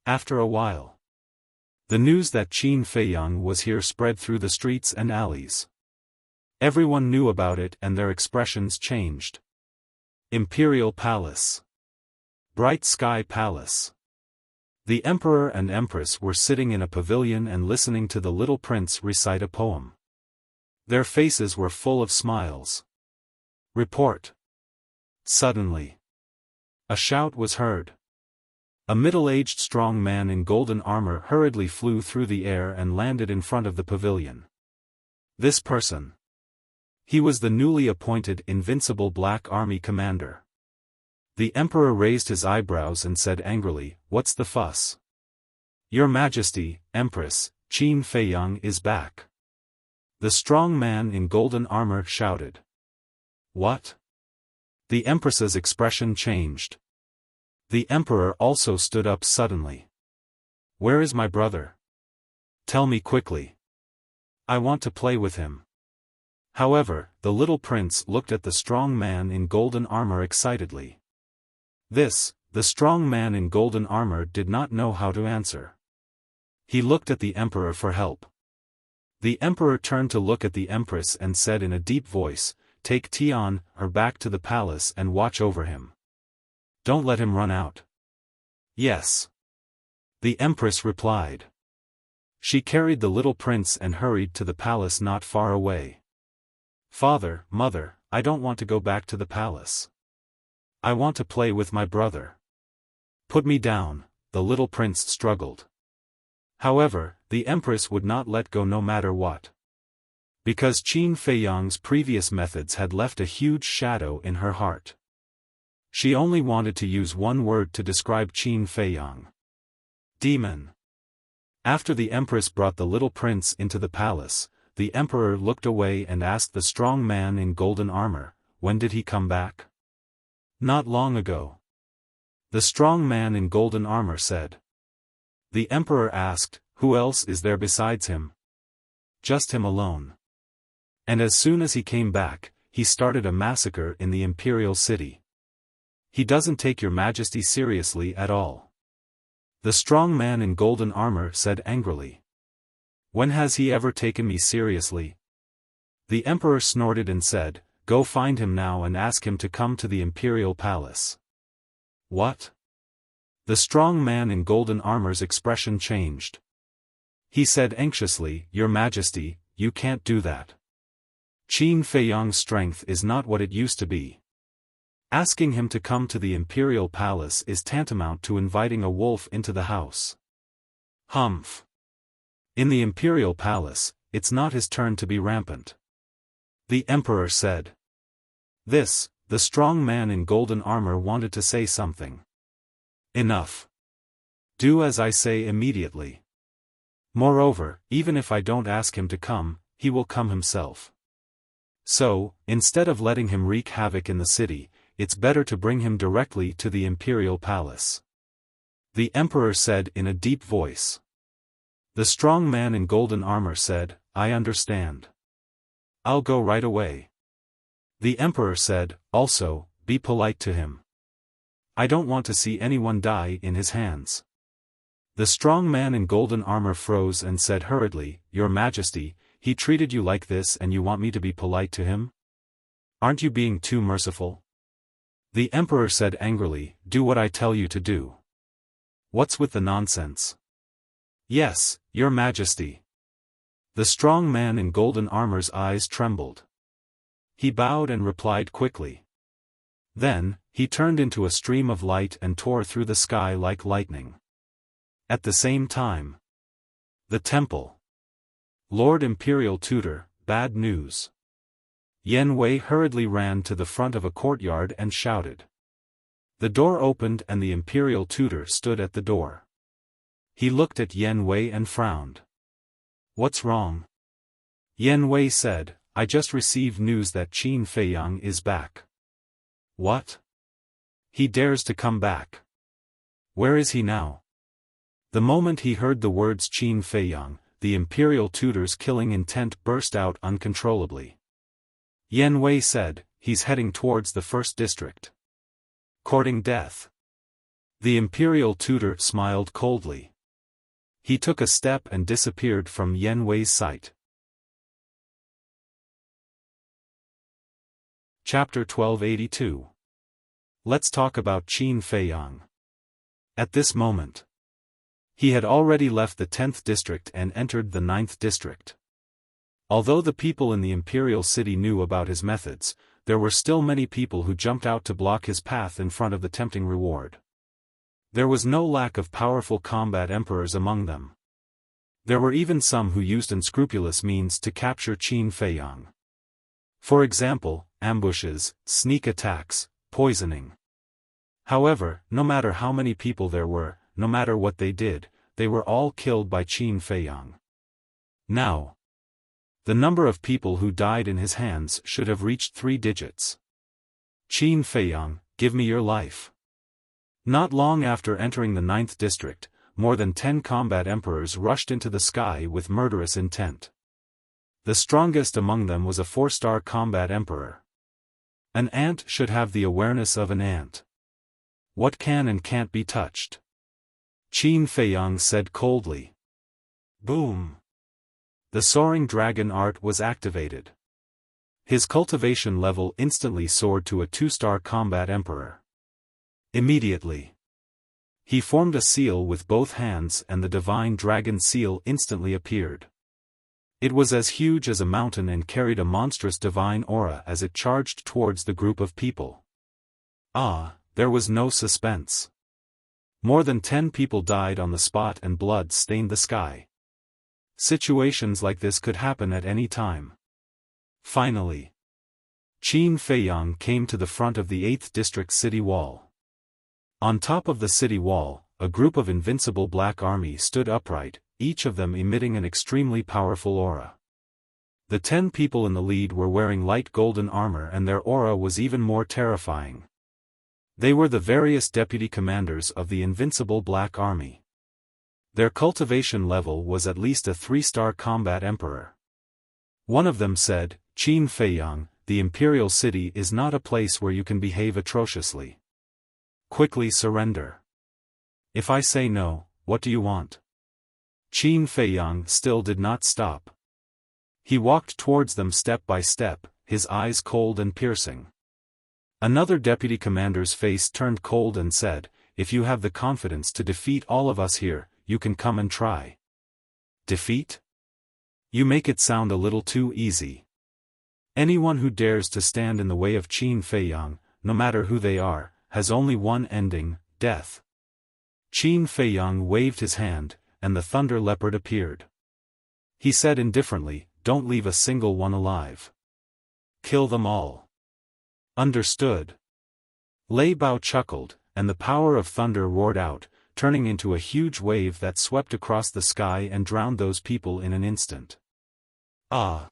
[SPEAKER 1] After a while, the news that Qin Feiyang was here spread through the streets and alleys. Everyone knew about it and their expressions changed. Imperial Palace. Bright Sky Palace. The Emperor and Empress were sitting in a pavilion and listening to the little prince recite a poem. Their faces were full of smiles. Report. Suddenly, a shout was heard. A middle-aged strong man in golden armor hurriedly flew through the air and landed in front of the pavilion. This person. He was the newly appointed invincible black army commander. The emperor raised his eyebrows and said angrily, "What's the fuss?" "Your Majesty, Empress, Qin Feiyang is back." The strong man in golden armor shouted. What? The Empress's expression changed. The Emperor also stood up suddenly. "Where is my brother? Tell me quickly. I want to play with him." However, the little prince looked at the strong man in golden armor excitedly. The strong man in golden armor did not know how to answer. He looked at the Emperor for help. The Emperor turned to look at the Empress and said in a deep voice, "Take Tian, her back to the palace and watch over him. Don't let him run out." "Yes." The Empress replied. She carried the little prince and hurried to the palace not far away. "Father, Mother, I don't want to go back to the palace. I want to play with my brother. Put me down," the little prince struggled. However, the Empress would not let go no matter what. Because Qin Feiyang's previous methods had left a huge shadow in her heart. She only wanted to use one word to describe Qin Feiyang. Demon. After the Empress brought the little prince into the palace, the Emperor looked away and asked the strong man in golden armor, "When did he come back?" "Not long ago." The strong man in golden armor said. The Emperor asked, "Who else is there besides him?" "Just him alone. And as soon as he came back, he started a massacre in the imperial city. He doesn't take your majesty seriously at all. The strong man in golden armor said angrily. When has he ever taken me seriously? The emperor snorted and said, go find him now and ask him to come to the imperial palace. What? The strong man in golden armor's expression changed. He said anxiously, Your Majesty, you can't do that. Qin Feiyang's strength is not what it used to be. Asking him to come to the imperial palace is tantamount to inviting a wolf into the house. Humph. In the imperial palace, it's not his turn to be rampant. The emperor said. The strong man in golden armor wanted to say something. Enough. Do as I say immediately. Moreover, even if I don't ask him to come, he will come himself. So, instead of letting him wreak havoc in the city, it's better to bring him directly to the imperial palace. The emperor said in a deep voice. The strong man in golden armor said, I understand. I'll go right away. The emperor said, also, be polite to him. I don't want to see anyone die in his hands. The strong man in golden armor froze and said hurriedly, Your Majesty, he treated you like this and you want me to be polite to him? Aren't you being too merciful? The emperor said angrily, Do what I tell you to do. What's with the nonsense? Yes, Your Majesty. The strong man in golden armor's eyes trembled. He bowed and replied quickly. Then, he turned into a stream of light and tore through the sky like lightning. At the same time. The temple. Lord Imperial Tutor, bad news. Yen Wei hurriedly ran to the front of a courtyard and shouted. The door opened and the Imperial Tutor stood at the door. He looked at Yen Wei and frowned. What's wrong? Yen Wei said, I just received news that Qin Feiyang is back. What? He dares to come back. Where is he now? The moment he heard the words Qin Feiyang, the Imperial Tutor's killing intent burst out uncontrollably. Yen Wei said, he's heading towards the first district. Courting death. The Imperial Tutor smiled coldly. He took a step and disappeared from Yen Wei's sight. Chapter 1282. Let's talk about Qin Feiyang. At this moment, he had already left the 10th district and entered the 9th district. Although the people in the imperial city knew about his methods, there were still many people who jumped out to block his path in front of the tempting reward. There was no lack of powerful combat emperors among them. There were even some who used unscrupulous means to capture Qin Feiyang. For example, ambushes, sneak attacks, poisoning. However, no matter how many people there were, no matter what they did, they were all killed by Qin Feiyang. Now, the number of people who died in his hands should have reached 3 digits. Qin Feiyang, give me your life. Not long after entering the 9th district, more than 10 combat emperors rushed into the sky with murderous intent. The strongest among them was a 4-star combat emperor. An ant should have the awareness of an ant. What can and can't be touched? Qin Feiyang said coldly. Boom! The soaring dragon art was activated. His cultivation level instantly soared to a 2-star combat emperor. Immediately, he formed a seal with both hands and the divine dragon seal instantly appeared. It was as huge as a mountain and carried a monstrous divine aura as it charged towards the group of people. There was no suspense. More than 10 people died on the spot and blood stained the sky. Situations like this could happen at any time. Finally, Qin Feiyang came to the front of the 8th district city wall. On top of the city wall, a group of invincible black army stood upright, each of them emitting an extremely powerful aura. The 10 people in the lead were wearing light golden armor and their aura was even more terrifying. They were the various deputy commanders of the invincible black army. Their cultivation level was at least a 3-star combat emperor. One of them said, Qin Feiyang, the imperial city is not a place where you can behave atrociously. Quickly surrender. If I say no, what do you want? Qin Feiyang still did not stop. He walked towards them step by step, his eyes cold and piercing. Another deputy commander's face turned cold and said, "If you have the confidence to defeat all of us here, you can come and try." Defeat? You make it sound a little too easy. Anyone who dares to stand in the way of Qin Feiyang, no matter who they are, has only one ending, death. Qin Feiyang waved his hand, and the thunder leopard appeared. He said indifferently, "Don't leave a single one alive. Kill them all." Understood. Lei Bao chuckled, and the power of thunder roared out, turning into a huge wave that swept across the sky and drowned those people in an instant. Ah!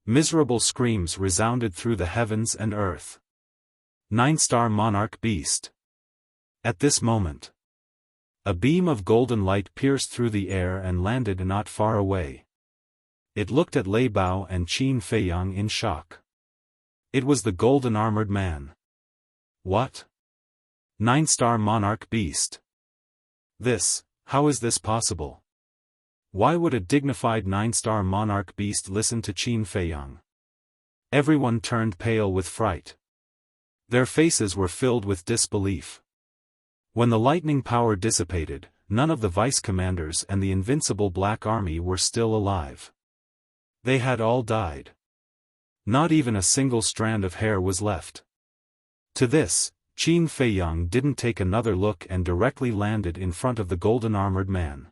[SPEAKER 1] Miserable screams resounded through the heavens and earth. 9-star monarch beast. At this moment, a beam of golden light pierced through the air and landed not far away. It looked at Lei Bao and Qin Feiyang in shock. It was the golden armored man. What? 9-star monarch beast. How is this possible? Why would a dignified 9-star monarch beast listen to Qin Feiyang? Everyone turned pale with fright. Their faces were filled with disbelief. When the lightning power dissipated, none of the vice-commanders and the invincible Black Army were still alive. They had all died. Not even a single strand of hair was left. To this, Qin Feiyang didn't take another look and directly landed in front of the golden armored man.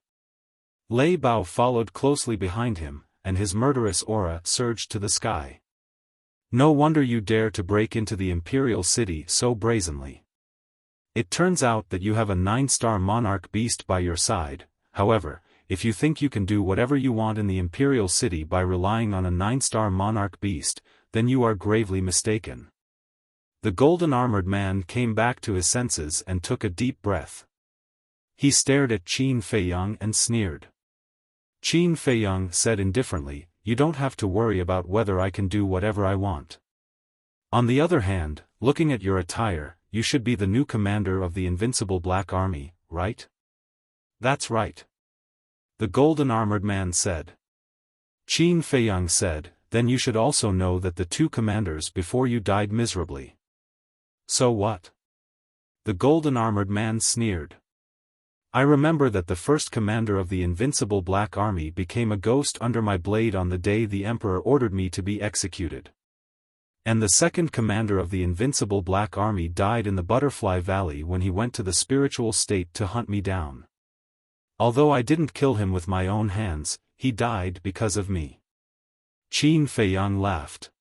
[SPEAKER 1] Lei Bao followed closely behind him, and his murderous aura surged to the sky. No wonder you dare to break into the imperial city so brazenly. It turns out that you have a 9-star monarch beast by your side. However, if you think you can do whatever you want in the imperial city by relying on a 9-star monarch beast, then you are gravely mistaken. The golden armored man came back to his senses and took a deep breath. He stared at Qin Feiyang and sneered. Qin Feiyang said indifferently, "You don't have to worry about whether I can do whatever I want. On the other hand, looking at your attire, you should be the new commander of the invincible Black Army, right?" "That's right," the golden armored man said. Qin Feiyang said, "Then you should also know that the 2 commanders before you died miserably." "So what?" the golden armored man sneered. "I remember that the first commander of the invincible Black Army became a ghost under my blade on the day the Emperor ordered me to be executed. And the second commander of the invincible Black Army died in the Butterfly Valley when he went to the spiritual state to hunt me down. Although I didn't kill him with my own hands, he died because of me." Qin Feiyang laughed.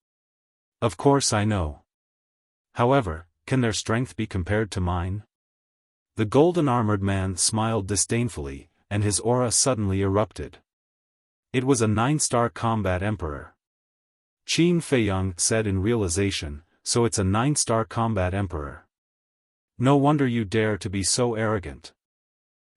[SPEAKER 1] "Of course I know. However, can their strength be compared to mine?" The golden armored man smiled disdainfully, and his aura suddenly erupted. It was a 9-star combat emperor. Qin Feiyang said in realization, "So it's a 9-star combat emperor. No wonder you dare to be so arrogant."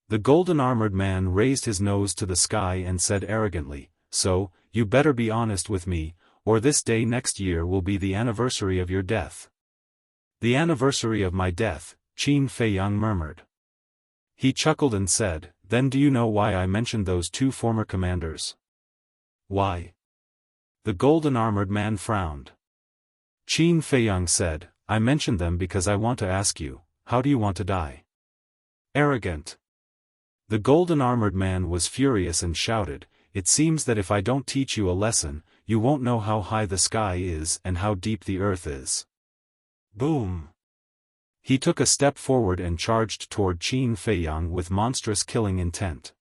[SPEAKER 1] The golden armored man raised his nose to the sky and said arrogantly, "So, you better be honest with me, or this day next year will be the anniversary of your death." "The anniversary of my death," Qin Feiyang murmured. He chuckled and said, "Then do you know why I mentioned those 2 former commanders?" "Why?" The golden armored man frowned. Qin Feiyang said, "I mentioned them because I want to ask you, how do you want to die?" "Arrogant." The golden armored man was furious and shouted, "It seems that if I don't teach you a lesson, you won't know how high the sky is and how deep the earth is." Boom! He took a step forward and charged toward Qin Feiyang with monstrous killing intent.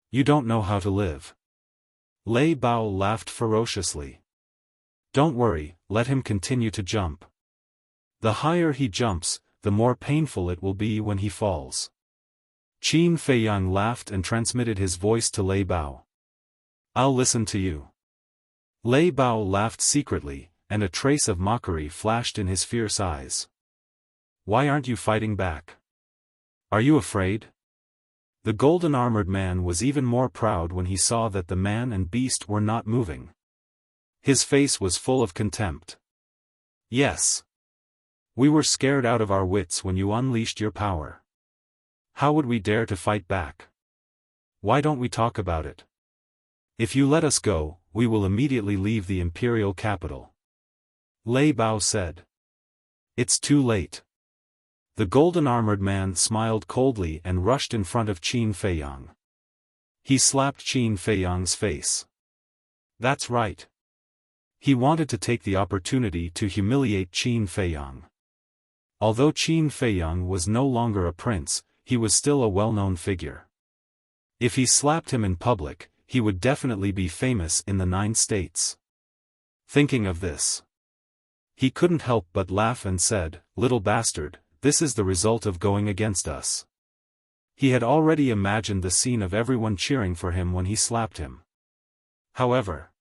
[SPEAKER 1] "You don't know how to live." Lei Bao laughed ferociously. "Don't worry, let him continue to jump. The higher he jumps, the more painful it will be when he falls." Qin Feiyang laughed and transmitted his voice to Lei Bao. "I'll listen to you." Lei Bao laughed secretly, and a trace of mockery flashed in his fierce eyes. "Why aren't you fighting back? Are you afraid?" The golden armored man was even more proud when he saw that the man and beast were not moving. His face was full of contempt. "Yes. We were scared out of our wits when you unleashed your power. How would we dare to fight back? Why don't we talk about it? If you let us go, we will immediately leave the imperial capital. Lei Bao said. It's too late. The golden-armored man smiled coldly and rushed in front of Qin Feiyang. He slapped Qin Feiyang's face. That's right. He wanted to take the opportunity to humiliate Qin Feiyang. Although Qin Feiyang was no longer a prince, he was still a well-known figure. If he slapped him in public, he would definitely be famous in the 9 states. Thinking of this, he couldn't help but laugh and said, "Little bastard, this is the result of going against us." He had already imagined the scene of everyone cheering for him when he slapped him. However,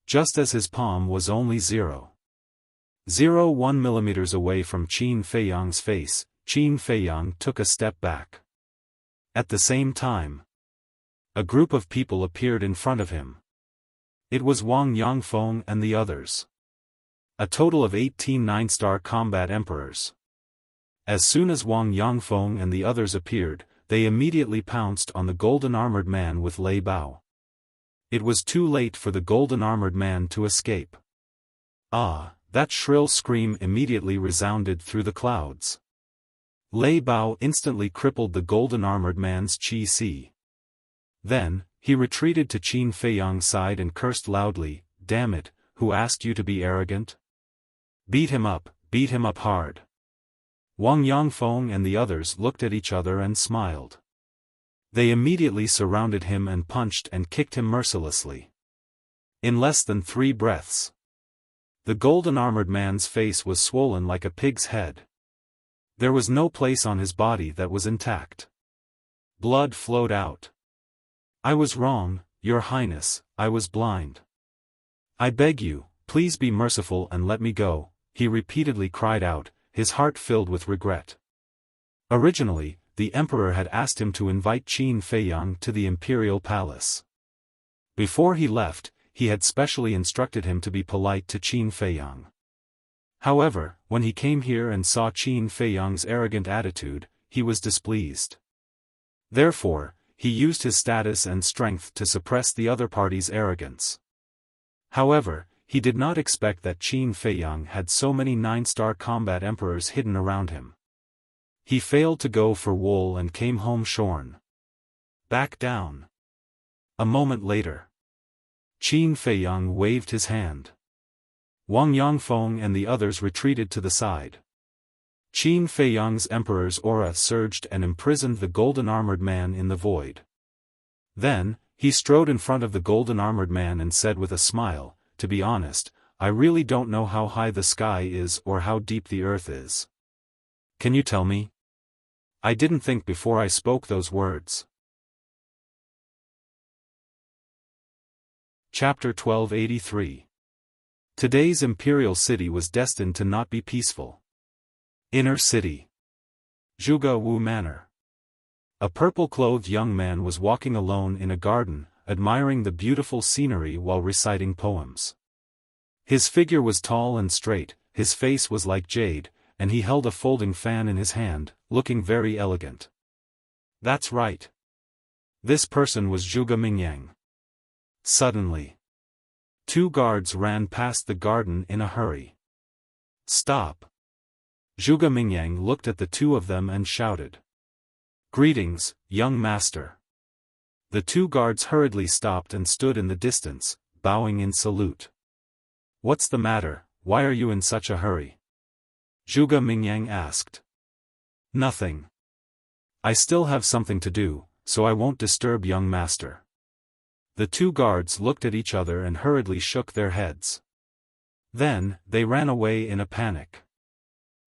[SPEAKER 1] just as his palm was only 0.01 millimeters away from Qin Feiyang's face, Qin Feiyang took a step back. At the same time, a group of people appeared in front of him. It was Wang Yangfeng and the others. A total of 18 9-star combat emperors. As soon as Wang Yangfeng and the others appeared, they immediately pounced on the golden-armored man with Lei Bao. It was too late for the golden-armored man to escape. Ah, that shrill scream immediately resounded through the clouds. Lei Bao instantly crippled the golden-armored man's qi. Then, he retreated to Qin Feiyang's side and cursed loudly, "Damn it, who asked you to be arrogant? Beat him up hard." Wang Yangfeng and the others looked at each other and smiled. They immediately surrounded him and punched and kicked him mercilessly. In less than 3 breaths, the golden-armored man's face was swollen like a pig's head. There was no place on his body that was intact. Blood flowed out. "I was wrong, Your Highness, I was blind. I beg you, please be merciful and let me go," he repeatedly cried out, his heart filled with regret. Originally, the emperor had asked him to invite Qin Feiyang to the imperial palace. Before he left, he had specially instructed him to be polite to Qin Feiyang. However, when he came here and saw Qin Feiyang's arrogant attitude, he was displeased. Therefore, he used his status and strength to suppress the other party's arrogance. However, he did not expect that Qin Feiyang had so many 9-star combat emperors hidden around him. He failed to go for wool and came home shorn. "Back down." A moment later, Qin Feiyang waved his hand. Wang Yangfeng and the others retreated to the side. Qin Feiyang's emperor's aura surged and imprisoned the golden-armored man in the void. Then, he strode in front of the golden-armored man and said with a smile, "To be honest, I really don't know how high the sky is or how deep the earth is. Can you tell me? I didn't think before I spoke those words." Chapter 1283. Today's imperial city was destined to not be peaceful. Inner City. Zhuge Wu Manor. A purple-clothed young man was walking alone in a garden, admiring the beautiful scenery while reciting poems. His figure was tall and straight, his face was like jade, and he held a folding fan in his hand, looking very elegant. That's right. This person was Zhuge Mingyang. Suddenly, 2 guards ran past the garden in a hurry. "Stop!" Zhuge Mingyang looked at the 2 of them and shouted. "Greetings, young master." The 2 guards hurriedly stopped and stood in the distance, bowing in salute. "What's the matter, why are you in such a hurry?" Zhuge Mingyang asked. "Nothing. I still have something to do, so I won't disturb young master." The 2 guards looked at each other and hurriedly shook their heads. Then, they ran away in a panic.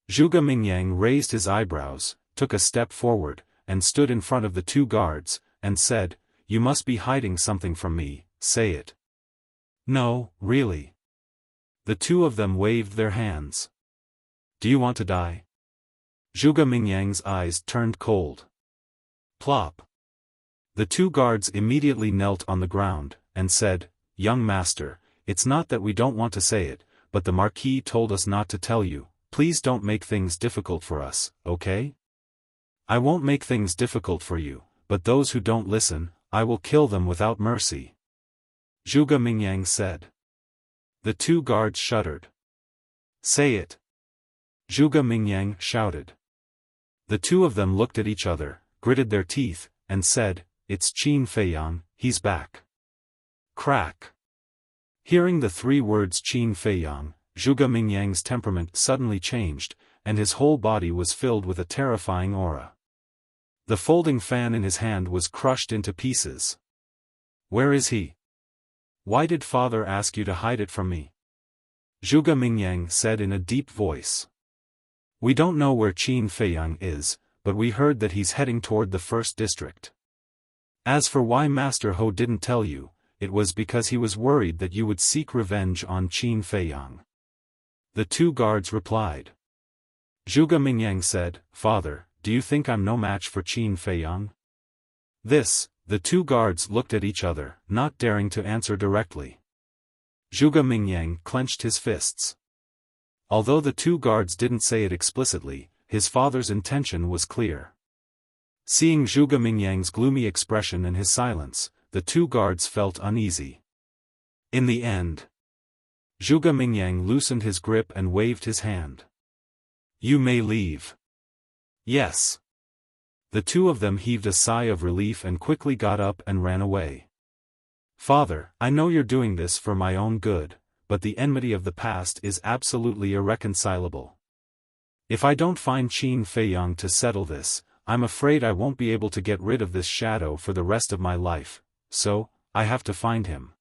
[SPEAKER 1] Zhuge Mingyang raised his eyebrows, took a step forward, and stood in front of the 2 guards, and said, "You must be hiding something from me, say it." "No, really." The 2 of them waved their hands. "Do you want to die?" Zhuge Mingyang's eyes turned cold. Plop. The 2 guards immediately knelt on the ground, and said, "Young master, it's not that we don't want to say it, but the Marquis told us not to tell you, please don't make things difficult for us, okay? I won't make things difficult for you, but those who don't listen, I will kill them without mercy. Zhuge Mingyang said. The two guards shuddered. Say it. Zhuge Mingyang shouted. The two of them looked at each other, gritted their teeth, and said, It's Qin Feiyang, he's back. Crack. Hearing the three words Qin Feiyang, Zhuge Mingyang's temperament suddenly changed, and his whole body was filled with a terrifying aura. The folding fan in his hand was crushed into pieces. Where is he? Why did father ask you to hide it from me? Zhuge Mingyang said in a deep voice. We don't know where Qin Feiyang is, but we heard that he's heading toward the first district. As for why Master Ho didn't tell you, it was because he was worried that you would seek revenge on Qin Feiyang. The two guards replied. Zhuge Mingyang said, Father, do you think I'm no match for Qin Feiyang? The two guards looked at each other, not daring to answer directly. Zhuge Mingyang clenched his fists. Although the two guards didn't say it explicitly, his father's intention was clear. Seeing Zhuge Mingyang's gloomy expression and his silence, the two guards felt uneasy. In the end, Zhuge Mingyang loosened his grip and waved his hand. You may leave. Yes. The two of them heaved a sigh of relief and quickly got up and ran away. Father, I know you're doing this for my own good, but the enmity of the past is absolutely irreconcilable. If I don't find Qin Feiyang to settle this, I'm afraid I won't be able to get rid of this shadow for the rest of my life, so, I have to find him.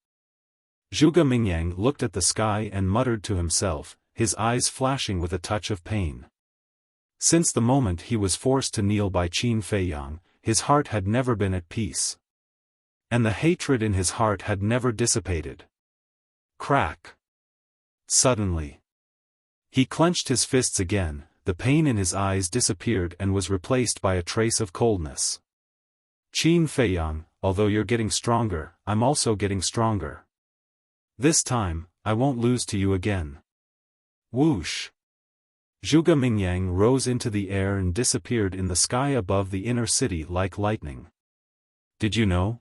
[SPEAKER 1] Zhuge Mingyang looked at the sky and muttered to himself, his eyes flashing with a touch of pain. Since the moment he was forced to kneel by Qin Feiyang, his heart had never been at peace. And the hatred in his heart had never dissipated. Crack. Suddenly, he clenched his fists again, the pain in his eyes disappeared and was replaced by a trace of coldness. Qin Feiyang, although you're getting stronger, I'm also getting stronger. This time, I won't lose to you again. Whoosh! Zhuge Mingyang rose into the air and disappeared in the sky above the inner city like lightning. Did you know?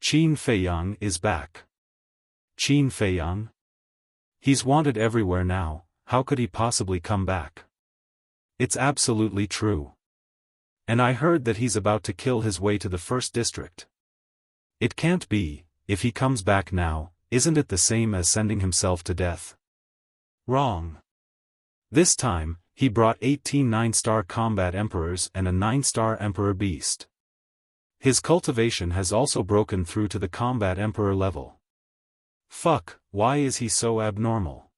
[SPEAKER 1] Qin Feiyang is back. Qin Feiyang? He's wanted everywhere now, how could he possibly come back? It's absolutely true. And I heard that he's about to kill his way to the first district. It can't be, if he comes back now, isn't it the same as sending himself to death? Wrong. This time, he brought 18 9-star combat emperors and a 9-star emperor beast. His cultivation has also broken through to the combat emperor level. Fuck, why is he so abnormal?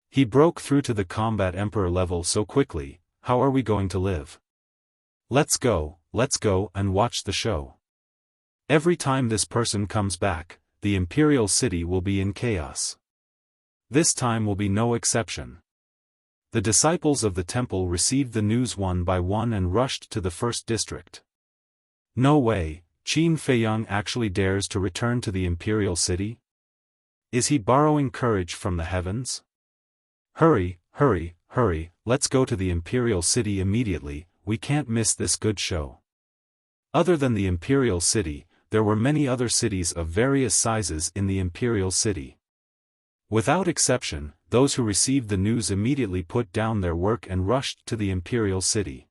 [SPEAKER 1] He broke through to the combat emperor level so quickly, how are we going to live? Let's go and watch the show. Every time this person comes back, the imperial city will be in chaos. This time will be no exception. The disciples of the temple received the news one by one and rushed to the first district. No way, Qin Feiyang actually dares to return to the imperial city? Is he borrowing courage from the heavens? Hurry, let's go to the imperial city immediately, we can't miss this good show. Other than the imperial city, there were many other cities of various sizes in the imperial city. Without exception, those who received the news immediately put down their work and rushed to the imperial city.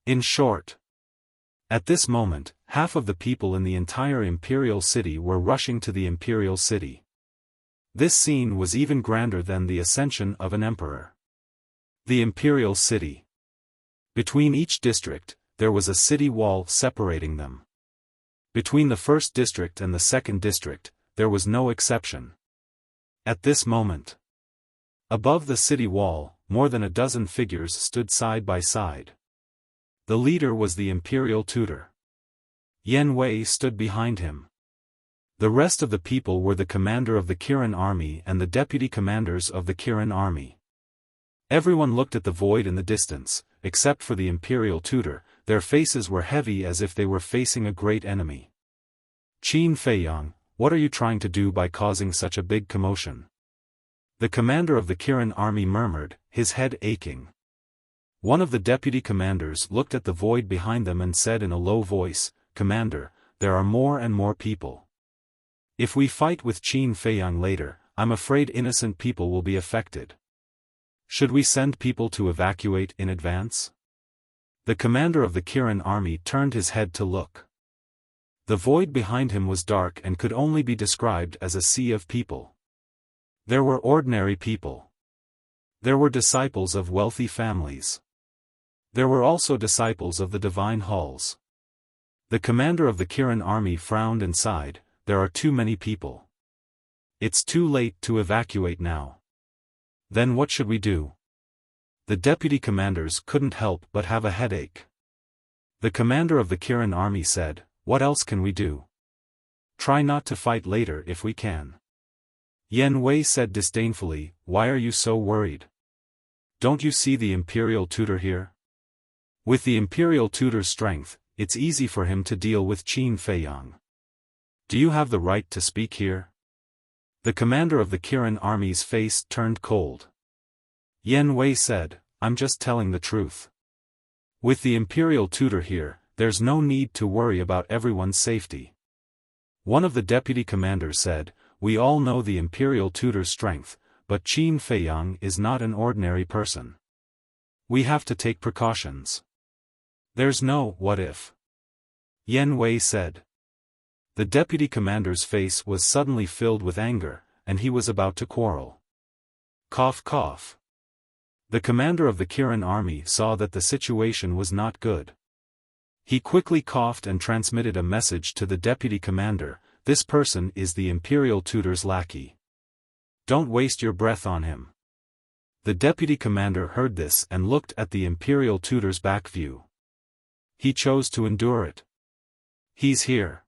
[SPEAKER 1] In short, at this moment, half of the people in the entire imperial city were rushing to the imperial city. This scene was even grander than the ascension of an emperor. The imperial city. Between each district, there was a city wall separating them. Between the first district and the second district, there was no exception. At this moment, above the city wall, more than a dozen figures stood side by side. The leader was the imperial tutor. Yan Wei stood behind him. The rest of the people were the commander of the Kirin army and the deputy commanders of the Kirin army. Everyone looked at the void in the distance, except for the imperial tutor, their faces were heavy as if they were facing a great enemy. Qin Feiyang, what are you trying to do by causing such a big commotion? The commander of the Kirin army murmured, his head aching. One of the deputy commanders looked at the void behind them and said in a low voice, "Commander, there are more and more people. If we fight with Qin Feiyang later, I'm afraid innocent people will be affected. Should we send people to evacuate in advance?" The commander of the Kirin army turned his head to look. The void behind him was dark and could only be described as a sea of people. There were ordinary people. There were disciples of wealthy families. There were also disciples of the divine halls. The commander of the Kirin army frowned and sighed, "There are too many people. It's too late to evacuate now. Then what should we do?" The deputy commanders couldn't help but have a headache. The commander of the Kirin army said, "What else can we do? Try not to fight later if we can." Yan Wei said disdainfully, "Why are you so worried? Don't you see the imperial tutor here? With the imperial tutor's strength, it's easy for him to deal with Qin Feiyang. Do you have the right to speak here?" The commander of the Kirin army's face turned cold. Yan Wei said, "I'm just telling the truth. With the imperial tutor here, there's no need to worry about everyone's safety." One of the deputy commanders said, "We all know the imperial tutor's strength, but Qin Feiyang is not an ordinary person. We have to take precautions. There's no what if." Yan Wei said. The deputy commander's face was suddenly filled with anger, and he was about to quarrel. Cough cough. The commander of the Kirin army saw that the situation was not good. He quickly coughed and transmitted a message to the deputy commander, "This person is the imperial tutor's lackey. Don't waste your breath on him." The deputy commander heard this and looked at the imperial tutor's back view. He chose to endure it. "He's here."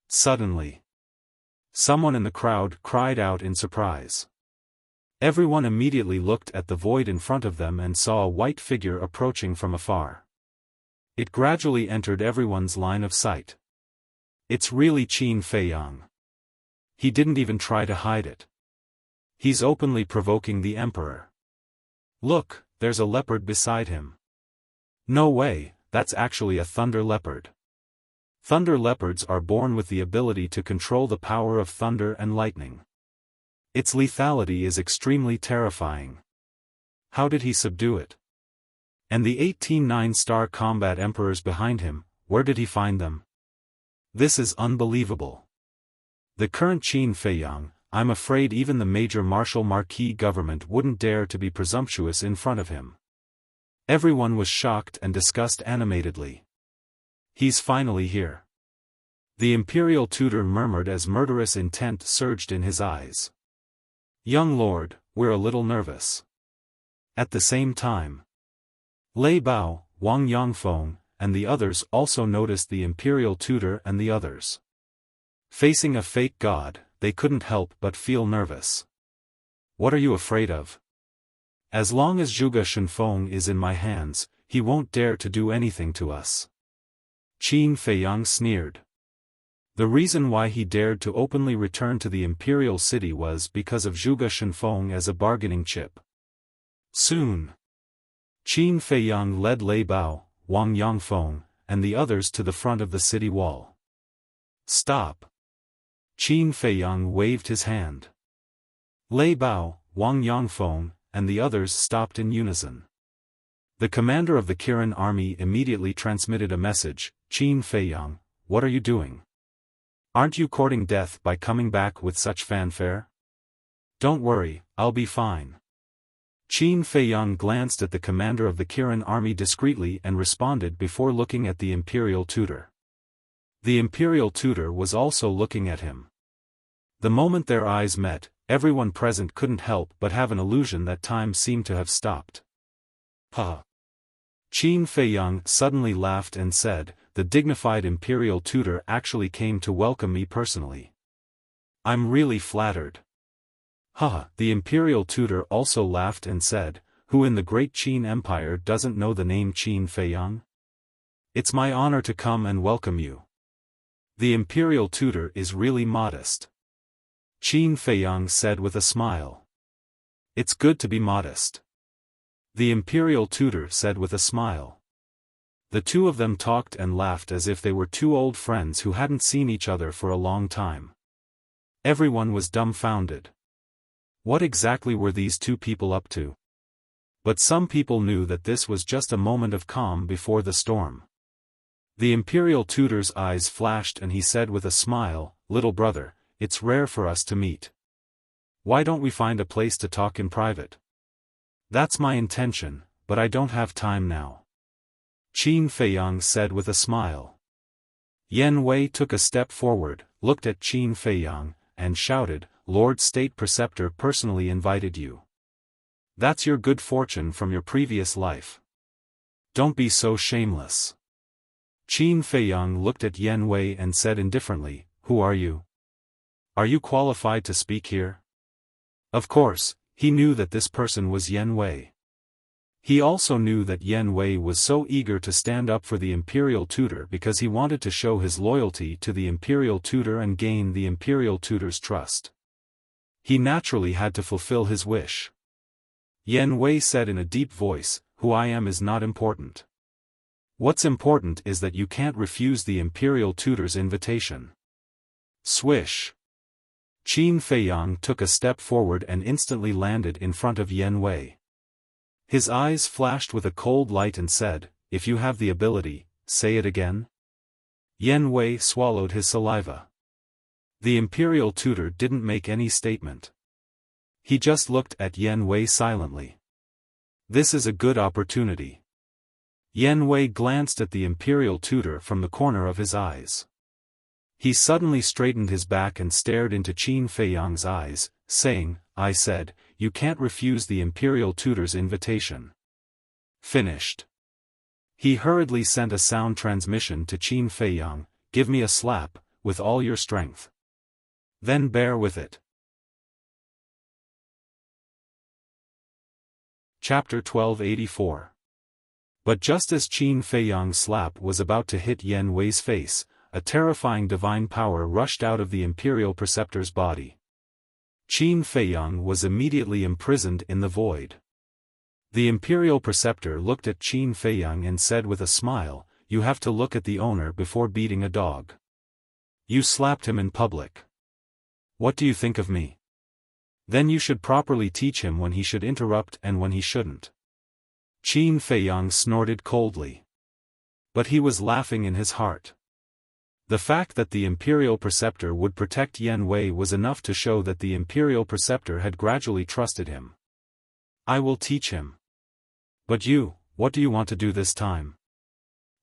[SPEAKER 1] Suddenly, someone in the crowd cried out in surprise. Everyone immediately looked at the void in front of them and saw a white figure approaching from afar. It gradually entered everyone's line of sight. It's really Qin Feiyang. He didn't even try to hide it. He's openly provoking the emperor. Look, there's a leopard beside him. No way, that's actually a thunder leopard. Thunder leopards are born with the ability to control the power of thunder and lightning. Its lethality is extremely terrifying. How did he subdue it? And the 18 9-star combat emperors behind him, where did he find them? This is unbelievable. The current Qin Feiyang, I'm afraid even the major martial marquis government wouldn't dare to be presumptuous in front of him. Everyone was shocked and discussed animatedly. He's finally here. The imperial tutor murmured as murderous intent surged in his eyes. Young lord, we're a little nervous. At the same time, Lei Bao, Wang Yangfeng, and the others also noticed the imperial tutor and the others. Facing a fake god, they couldn't help but feel nervous. What are you afraid of? As long as Zhuge Shunfeng is in my hands, he won't dare to do anything to us. Qin Feiyang sneered. The reason why he dared to openly return to the imperial city was because of Zhuge Shunfeng as a bargaining chip. Soon, Qin Feiyang led Lei Bao, Wang Yangfeng, and the others to the front of the city wall. Stop! Qin Feiyang waved his hand. Lei Bao, Wang Yangfeng, and the others stopped in unison. The commander of the Kirin army immediately transmitted a message, "Qin Feiyang, what are you doing? Aren't you courting death by coming back with such fanfare?" "Don't worry, I'll be fine." Qin Feiyang glanced at the commander of the Kirin army discreetly and responded before looking at the imperial tutor. The imperial tutor was also looking at him. The moment their eyes met, everyone present couldn't help but have an illusion that time seemed to have stopped. "Huh." Qin Feiyang suddenly laughed and said, "The dignified imperial tutor actually came to welcome me personally. I'm really flattered." "Haha." The imperial tutor also laughed and said, "Who in the great Qin Empire doesn't know the name Qin Feiyang? It's my honor to come and welcome you." The imperial tutor is really modest. Qin Feiyang said with a smile. It's good to be modest. The imperial tutor said with a smile. The two of them talked and laughed as if they were two old friends who hadn't seen each other for a long time. Everyone was dumbfounded. What exactly were these two people up to? But some people knew that this was just a moment of calm before the storm. The imperial tutor's eyes flashed and he said with a smile, "Little brother, it's rare for us to meet. Why don't we find a place to talk in private?" "That's my intention, but I don't have time now," Qin Feiyang said with a smile. Yan Wei took a step forward, looked at Qin Feiyang, and shouted, "Lord State Preceptor personally invited you. That's your good fortune from your previous life. Don't be so shameless." Qin Feiyang looked at Yan Wei and said indifferently, "Who are you? Are you qualified to speak here?" Of course, he knew that this person was Yan Wei. He also knew that Yan Wei was so eager to stand up for the imperial tutor because he wanted to show his loyalty to the imperial tutor and gain the imperial tutor's trust. He naturally had to fulfill his wish. Yan Wei said in a deep voice, "Who I am is not important. What's important is that you can't refuse the imperial tutor's invitation." Swish! Qin Feiyang took a step forward and instantly landed in front of Yan Wei. His eyes flashed with a cold light and said, "If you have the ability, say it again." Yan Wei swallowed his saliva. The imperial tutor didn't make any statement. He just looked at Yan Wei silently. This is a good opportunity. Yan Wei glanced at the imperial tutor from the corner of his eyes. He suddenly straightened his back and stared into Qin Feiyang's eyes, saying, "I said, you can't refuse the imperial tutor's invitation." Finished. He hurriedly sent a sound transmission to Qin Feiyang, "Give me a slap, with all your strength. Then bear with it." Chapter 1284. But just as Qin Feiyang's slap was about to hit Yan Wei's face, a terrifying divine power rushed out of the imperial preceptor's body. Qin Feiyang was immediately imprisoned in the void. The imperial preceptor looked at Qin Feiyang and said with a smile, "You have to look at the owner before beating a dog. You slapped him in public. What do you think of me? Then you should properly teach him when he should interrupt and when he shouldn't." Qin Feiyang snorted coldly. But he was laughing in his heart. The fact that the imperial preceptor would protect Yan Wei was enough to show that the imperial preceptor had gradually trusted him. "I will teach him. But you, what do you want to do this time?"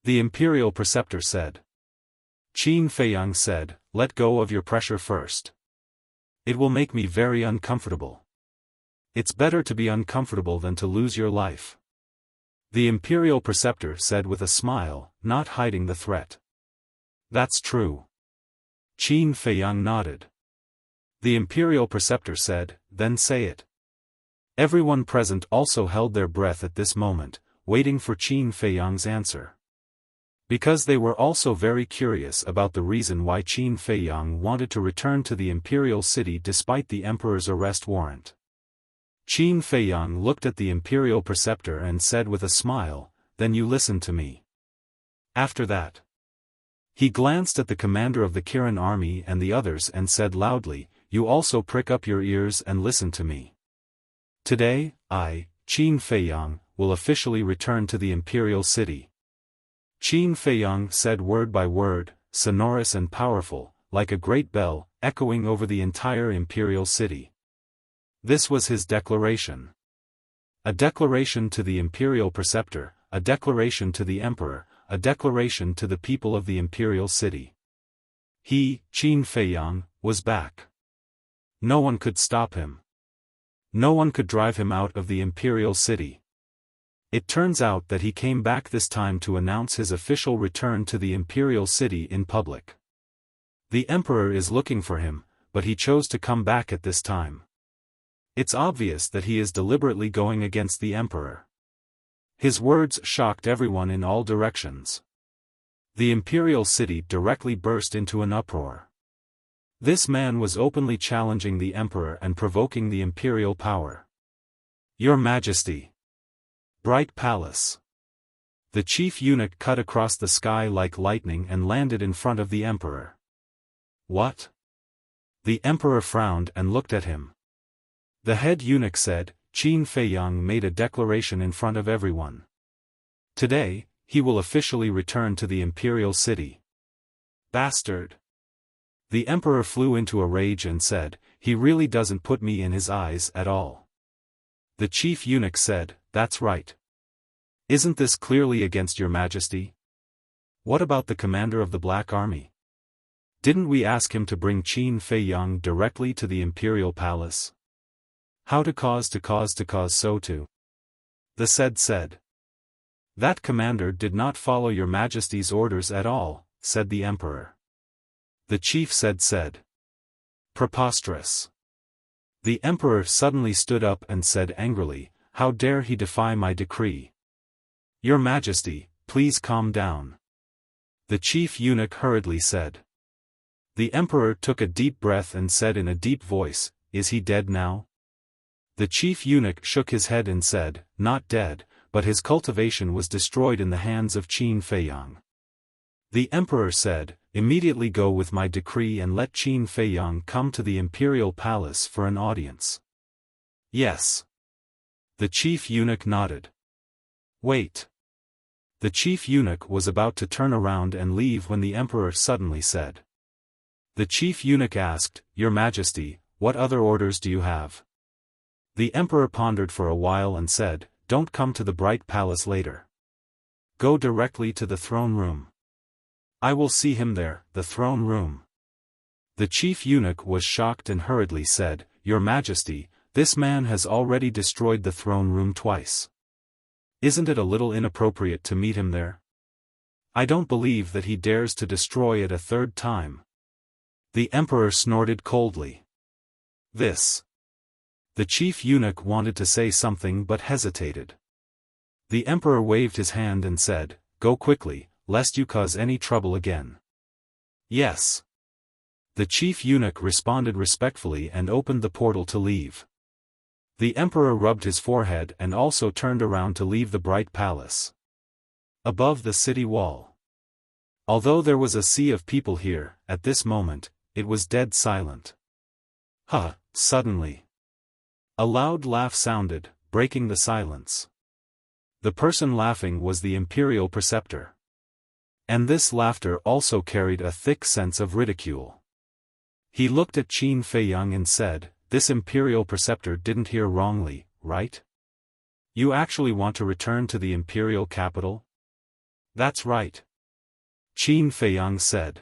[SPEAKER 1] the imperial preceptor said. Qin Feiyang said, "Let go of your pressure first. It will make me very uncomfortable. It's better to be uncomfortable than to lose your life." The imperial preceptor said with a smile, not hiding the threat. "That's true." Qin Feiyang nodded. The imperial preceptor said, "Then say it." Everyone present also held their breath at this moment, waiting for Qin Feiyang's answer. Because they were also very curious about the reason why Qin Feiyang wanted to return to the imperial city despite the emperor's arrest warrant. Qin Feiyang looked at the imperial preceptor and said with a smile, "Then you listen to me." After that, he glanced at the commander of the Kirin army and the others and said loudly, "You also prick up your ears and listen to me. Today, I, Qin Feiyang, will officially return to the imperial city." Qin Feiyang said word by word, sonorous and powerful, like a great bell, echoing over the entire imperial city. This was his declaration. A declaration to the imperial preceptor, a declaration to the emperor, a declaration to the people of the imperial city. He, Qin Feiyang, was back. No one could stop him. No one could drive him out of the imperial city. It turns out that he came back this time to announce his official return to the imperial city in public. The emperor is looking for him, but he chose to come back at this time. It's obvious that he is deliberately going against the emperor. His words shocked everyone in all directions. The imperial city directly burst into an uproar. This man was openly challenging the emperor and provoking the imperial power. Your Majesty. Bright Palace. The chief eunuch cut across the sky like lightning and landed in front of the emperor. What? The emperor frowned and looked at him. The head eunuch said, Qin Feiyang made a declaration in front of everyone. Today, he will officially return to the imperial city. Bastard! The emperor flew into a rage and said, he really doesn't put me in his eyes at all. The chief eunuch said, that's right. Isn't this clearly against your majesty? What about the commander of the Black Army? Didn't we ask him to bring Qin Feiyang directly to the imperial palace? How to cause so to? The said. That commander did not follow your majesty's orders at all, said the emperor. The chief said. Preposterous. The emperor suddenly stood up and said angrily, how dare he defy my decree? Your Majesty, please calm down. The chief eunuch hurriedly said. The emperor took a deep breath and said in a deep voice, is he dead now? The chief eunuch shook his head and said, not dead, but his cultivation was destroyed in the hands of Qin Feiyang. The emperor said, immediately go with my decree and let Qin Feiyang come to the imperial palace for an audience. Yes. The chief eunuch nodded. Wait. The chief eunuch was about to turn around and leave when the emperor suddenly said. The chief eunuch asked, Your Majesty, what other orders do you have? The emperor pondered for a while and said, don't come to the bright palace later. Go directly to the throne room. I will see him there, the throne room. The chief eunuch was shocked and hurriedly said, Your Majesty, this man has already destroyed the throne room twice. Isn't it a little inappropriate to meet him there? I don't believe that he dares to destroy it a third time. The emperor snorted coldly. This. The chief eunuch wanted to say something but hesitated. The emperor waved his hand and said, Go quickly, lest you cause any trouble again. Yes. The chief eunuch responded respectfully and opened the portal to leave. The emperor rubbed his forehead and also turned around to leave the bright palace. Above the city wall. Although there was a sea of people here, at this moment, it was dead silent. Suddenly. A loud laugh sounded, breaking the silence. The person laughing was the imperial preceptor. And this laughter also carried a thick sense of ridicule. He looked at Qin Feiyang and said, This imperial preceptor didn't hear wrongly, right? You actually want to return to the imperial capital? That's right. Qin Feiyang said.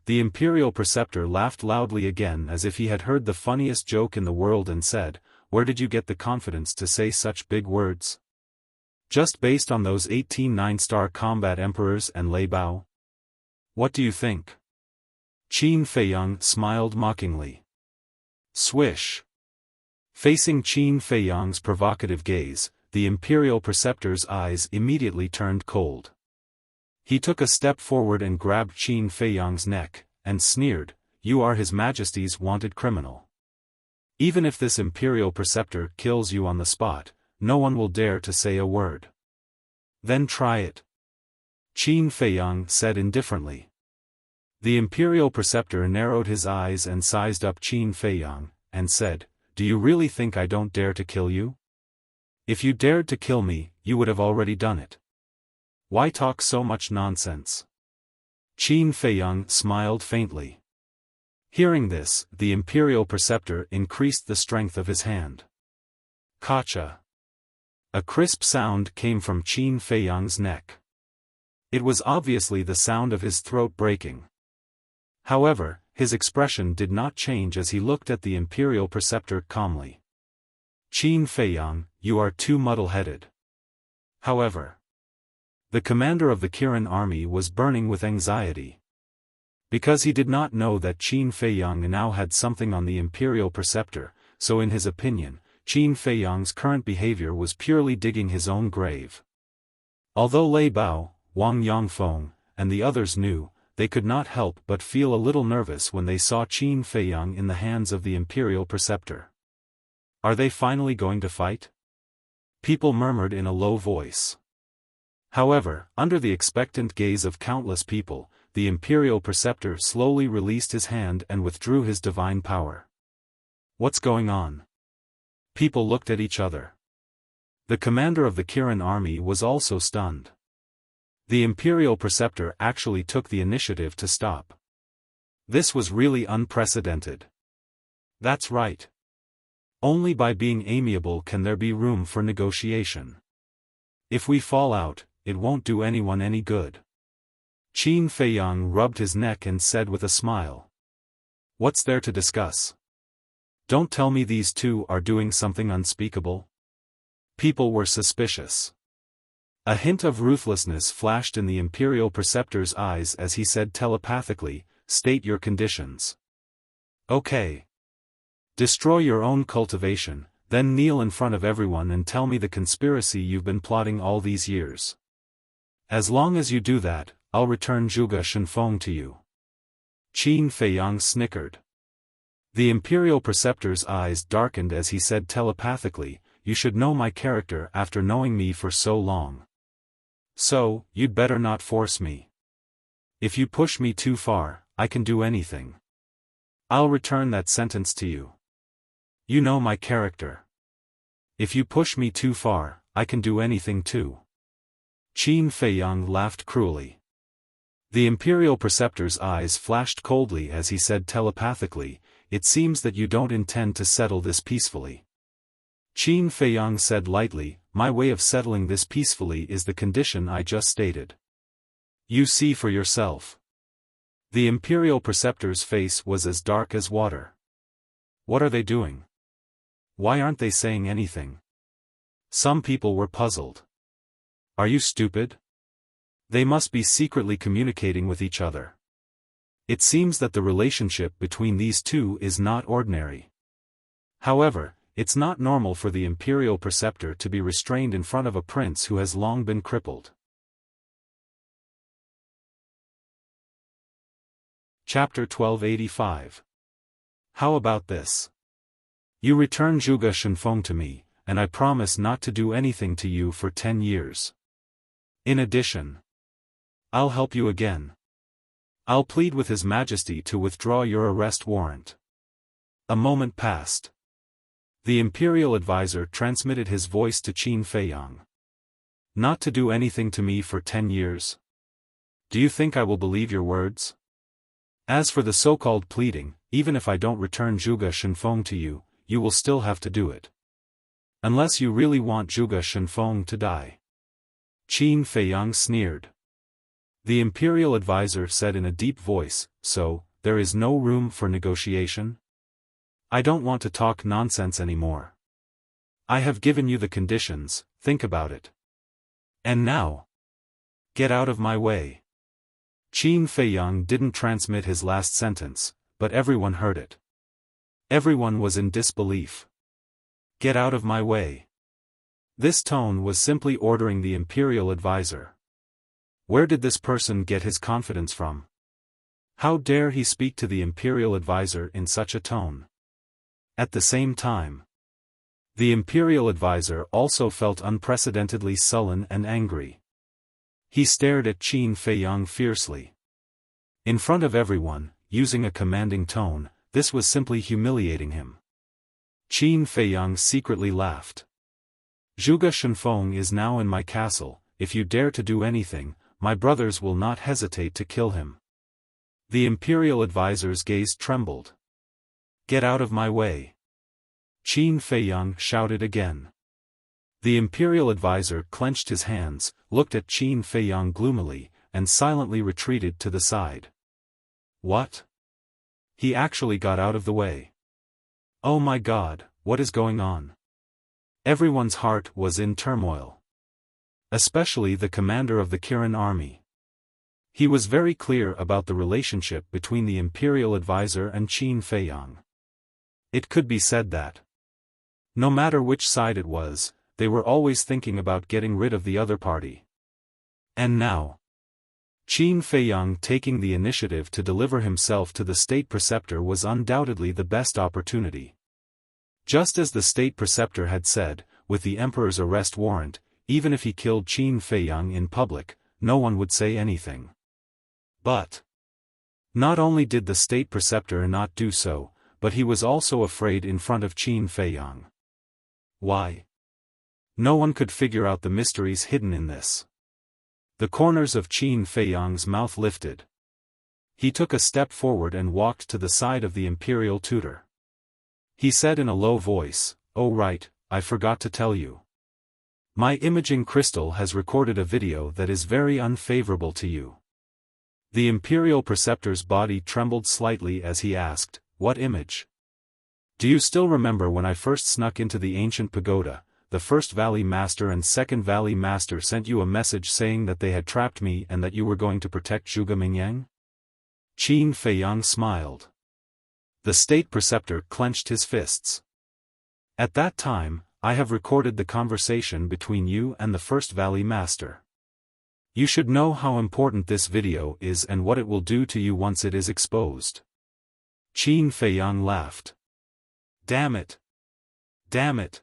[SPEAKER 1] The imperial preceptor laughed loudly again as if he had heard the funniest joke in the world and said, Where did you get the confidence to say such big words? Just based on those 18 9-star combat emperors and Lei Bao? What do you think? Qin Feiyang smiled mockingly. Swish. Facing Qin Feiyang's provocative gaze, the imperial preceptor's eyes immediately turned cold. He took a step forward and grabbed Qin Feiyang's neck, and sneered, You are His Majesty's wanted criminal. Even if this imperial preceptor kills you on the spot, no one will dare to say a word. Then try it. Qin Feiyang said indifferently. The imperial preceptor narrowed his eyes and sized up Qin Feiyang, and said, Do you really think I don't dare to kill you? If you dared to kill me, you would have already done it. Why talk so much nonsense? Qin Feiyang smiled faintly. Hearing this, the imperial preceptor increased the strength of his hand. Kacha. A crisp sound came from Qin Feiyang's neck. It was obviously the sound of his throat breaking. However, his expression did not change as he looked at the imperial preceptor calmly. Qin Feiyang, you are too muddle-headed. However, the commander of the Kirin army was burning with anxiety. Because he did not know that Qin Feiyang now had something on the imperial preceptor, so in his opinion, Qin Feiyang's current behavior was purely digging his own grave. Although Lei Bao, Wang Yongfeng, and the others knew, they could not help but feel a little nervous when they saw Qin Feiyang in the hands of the imperial preceptor. Are they finally going to fight? People murmured in a low voice. However, under the expectant gaze of countless people, the imperial preceptor slowly released his hand and withdrew his divine power. What's going on? People looked at each other. The commander of the Kirin army was also stunned. The imperial preceptor actually took the initiative to stop. This was really unprecedented. That's right. Only by being amiable can there be room for negotiation. If we fall out, it won't do anyone any good. Qin Feiyang rubbed his neck and said with a smile. What's there to discuss? Don't tell me these two are doing something unspeakable. People were suspicious. A hint of ruthlessness flashed in the imperial preceptor's eyes as he said telepathically, state your conditions. Okay. Destroy your own cultivation, then kneel in front of everyone and tell me the conspiracy you've been plotting all these years. As long as you do that, I'll return Zhuge Shenfeng to you. Qin Feiyang snickered. The imperial preceptor's eyes darkened as he said telepathically, you should know my character after knowing me for so long. So, you'd better not force me. If you push me too far, I can do anything. I'll return that sentence to you. You know my character. If you push me too far, I can do anything too. Qin Feiyang laughed cruelly. The imperial preceptor's eyes flashed coldly as he said telepathically, it seems that you don't intend to settle this peacefully. Qin Feiyang said lightly, my way of settling this peacefully is the condition I just stated. You see for yourself. The imperial preceptor's face was as dark as water. What are they doing? Why aren't they saying anything? Some people were puzzled. Are you stupid? They must be secretly communicating with each other. It seems that the relationship between these two is not ordinary. However, it's not normal for the imperial preceptor to be restrained in front of a prince who has long been crippled. Chapter 1285. How about this? You return Zhuge Shenfeng to me, and I promise not to do anything to you for 10 years. In addition, I'll help you again. I'll plead with His Majesty to withdraw your arrest warrant. A moment passed. The imperial advisor transmitted his voice to Qin Feiyang. Not to do anything to me for 10 years? Do you think I will believe your words? As for the so-called pleading, even if I don't return Zhuge Shenfeng to you, you will still have to do it. Unless you really want Zhuge Shenfeng to die. Qin Feiyang sneered. The imperial advisor said in a deep voice, so, there is no room for negotiation? I don't want to talk nonsense anymore. I have given you the conditions, think about it. And now? Get out of my way. Qin Feiyang didn't transmit his last sentence, but everyone heard it. Everyone was in disbelief. Get out of my way. This tone was simply ordering the imperial advisor. Where did this person get his confidence from? How dare he speak to the imperial advisor in such a tone? At the same time, the imperial advisor also felt unprecedentedly sullen and angry. He stared at Qin Feiyang fiercely. In front of everyone, using a commanding tone, this was simply humiliating him. Qin Feiyang secretly laughed. Zhuge Shenfeng is now in my castle, if you dare to do anything, my brothers will not hesitate to kill him. The imperial advisor's gaze trembled. Get out of my way. Qin Feiyang shouted again. The imperial advisor clenched his hands, looked at Qin Feiyang gloomily, and silently retreated to the side. What? He actually got out of the way. Oh my God, what is going on? Everyone's heart was in turmoil. Especially the commander of the Kirin army. He was very clear about the relationship between the imperial advisor and Qin Feiyang. It could be said that, no matter which side it was, they were always thinking about getting rid of the other party. And now, Qin Feiyang taking the initiative to deliver himself to the state preceptor was undoubtedly the best opportunity. Just as the state preceptor had said, with the emperor's arrest warrant, even if he killed Qin Feiyang in public, no one would say anything. But not only did the state preceptor not do so, but he was also afraid in front of Qin Feiyang. Why? No one could figure out the mysteries hidden in this. The corners of Qin Feiyang's mouth lifted. He took a step forward and walked to the side of the imperial tutor. He said in a low voice, "Oh right, I forgot to tell you. My imaging crystal has recorded a video that is very unfavorable to you." The imperial preceptor's body trembled slightly as he asked, "What image? Do you still remember when I first snuck into the ancient pagoda? The first Valley Master and second Valley Master sent you a message saying that they had trapped me and that you were going to protect Zhuge Mingyang?" Qin Feiyang smiled. The state preceptor clenched his fists. "At that time, I have recorded the conversation between you and the first Valley Master. You should know how important this video is and what it will do to you once it is exposed." Qin Feiyang laughed. "Damn it! Damn it!"